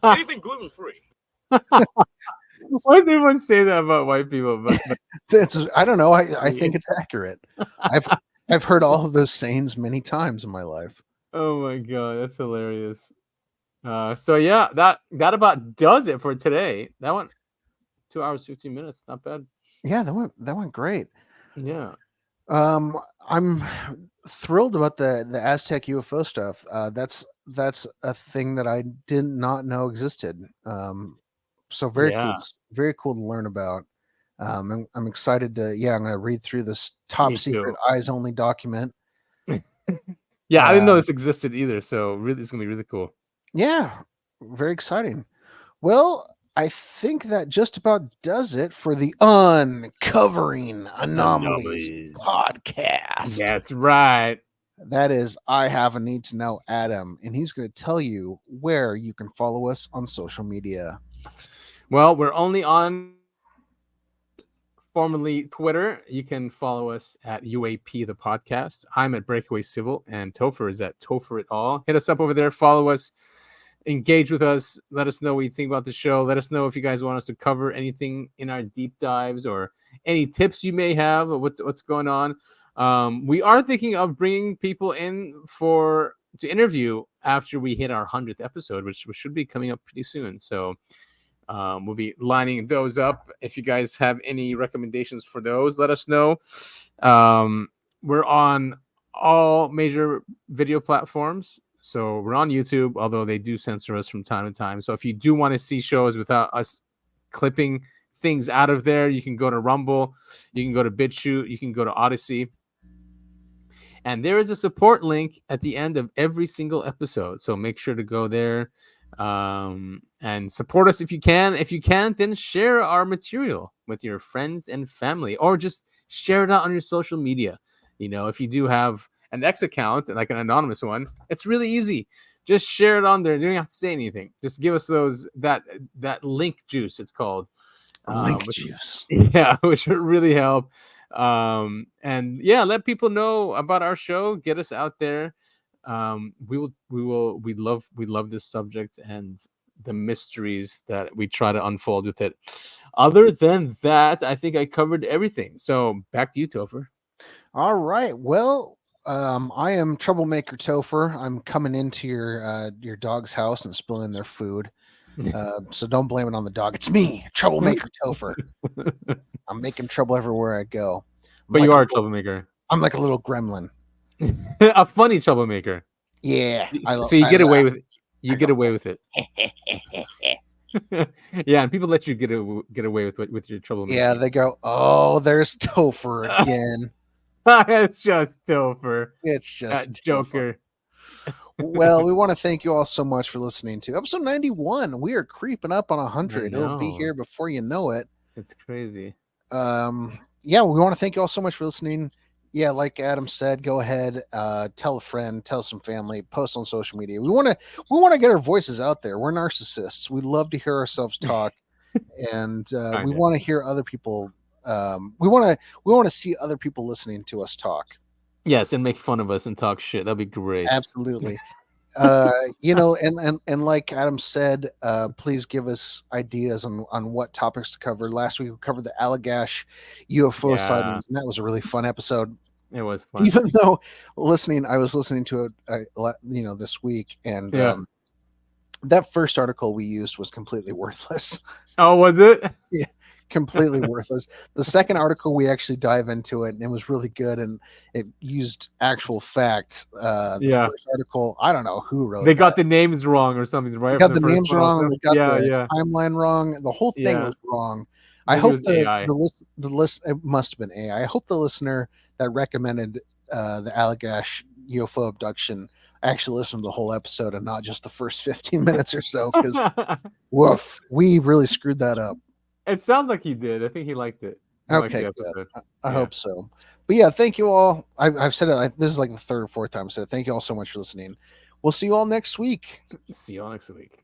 Anything gluten-free? Why does everyone say that about white people? I don't know. I think it's accurate. I've heard all of those sayings many times in my life. Oh my god, that's hilarious. So yeah, that about does it for today. That went 2 hours 15 minutes. Not bad. Yeah, that went great. Yeah. I'm thrilled about the Aztec UFO stuff. That's a thing that I did not know existed. So very cool to learn about. I'm excited to. Yeah, I'm gonna read through this top secret eyes only document. Yeah, I didn't know this existed either. So really, it's gonna be really cool. Yeah, very exciting. Well, I think that just about does it for the Uncovering Anomalies podcast. That's right. That is, I have a need to know Adam, and he's going to tell you where you can follow us on social media. Well, we're only on formerly Twitter. You can follow us at UAP the podcast. I'm at Breakaway Civil, and Topher is at Topher it all. Hit us up over there. Follow us. Engage with us. Let us know what you think about the show. Let us know if you guys want us to cover anything in our deep dives or any tips you may have of what's going on. We are thinking of bringing people in to interview after we hit our 100th episode, which should be coming up pretty soon. So we'll be lining those up. If you guys have any recommendations for those, let us know. We're on all major video platforms. So we're on YouTube, although they do censor us from time to time. So if you do want to see shows without us clipping things out of there, you can go to Rumble, you can go to BitChute, you can go to Odyssey. And there is a support link at the end of every single episode. So make sure to go there and support us if you can. If you can't, then share our material with your friends and family, or just share it out on your social media. You know, if you do have an X account, like an anonymous one, it's really easy. Just share it on there. You don't have to say anything. Just give us that link juice, it's called. Link juice. Yeah, which would really help. And yeah, let people know about our show. Get us out there. We love this subject and the mysteries that we try to unfold with it. Other than that, I think I covered everything. So back to you, Topher. All right. Well, I am Troublemaker Topher. I'm coming into your dog's house and spilling their food. So don't blame it on the dog. It's me, Troublemaker Topher. I'm making trouble everywhere I go. But you are a troublemaker. I'm like a little gremlin. A funny troublemaker. Yeah. So you get away with it. Yeah, and people let you get away with your troublemaker. Yeah, they go, "Oh, there's Topher again." It's just Topher. It's just Joker. Well, we want to thank you all so much for listening to episode 91. We are creeping up on 100. It'll be here before you know it. It's crazy. Yeah, we want to thank you all so much for listening. Yeah, like Adam said, go ahead, tell a friend, tell some family, post on social media. We want to get our voices out there. We're narcissists. We love to hear ourselves talk, and we want to hear other people. We want to see other people listening to us talk. Yes, and make fun of us and talk shit. That'd be great. Absolutely. And like Adam said, please give us ideas on what topics to cover. Last week we covered the Allagash UFO sightings, and that was a really fun episode. It was fun. Even though I was listening to it, this week, and that first article we used was completely worthless. Oh, was it? Yeah. Completely worthless. The second article we actually dive into it, and it was really good, and it used actual facts. The first article, I don't know who wrote. They got the names wrong or something, right? They got the names wrong. They got the timeline wrong. The whole thing was wrong. I hope the list. It must have been AI. I hope the listener that recommended the Allagash UFO abduction actually listened to the whole episode and not just the first 15 minutes or so. Because woof, we really screwed that up. It sounds like he did. I think he liked it. Okay, I hope so. But yeah, thank you all. I've said it. This is like the third or fourth time I said it. Thank you all so much for listening. We'll see you all next week. See you all next week.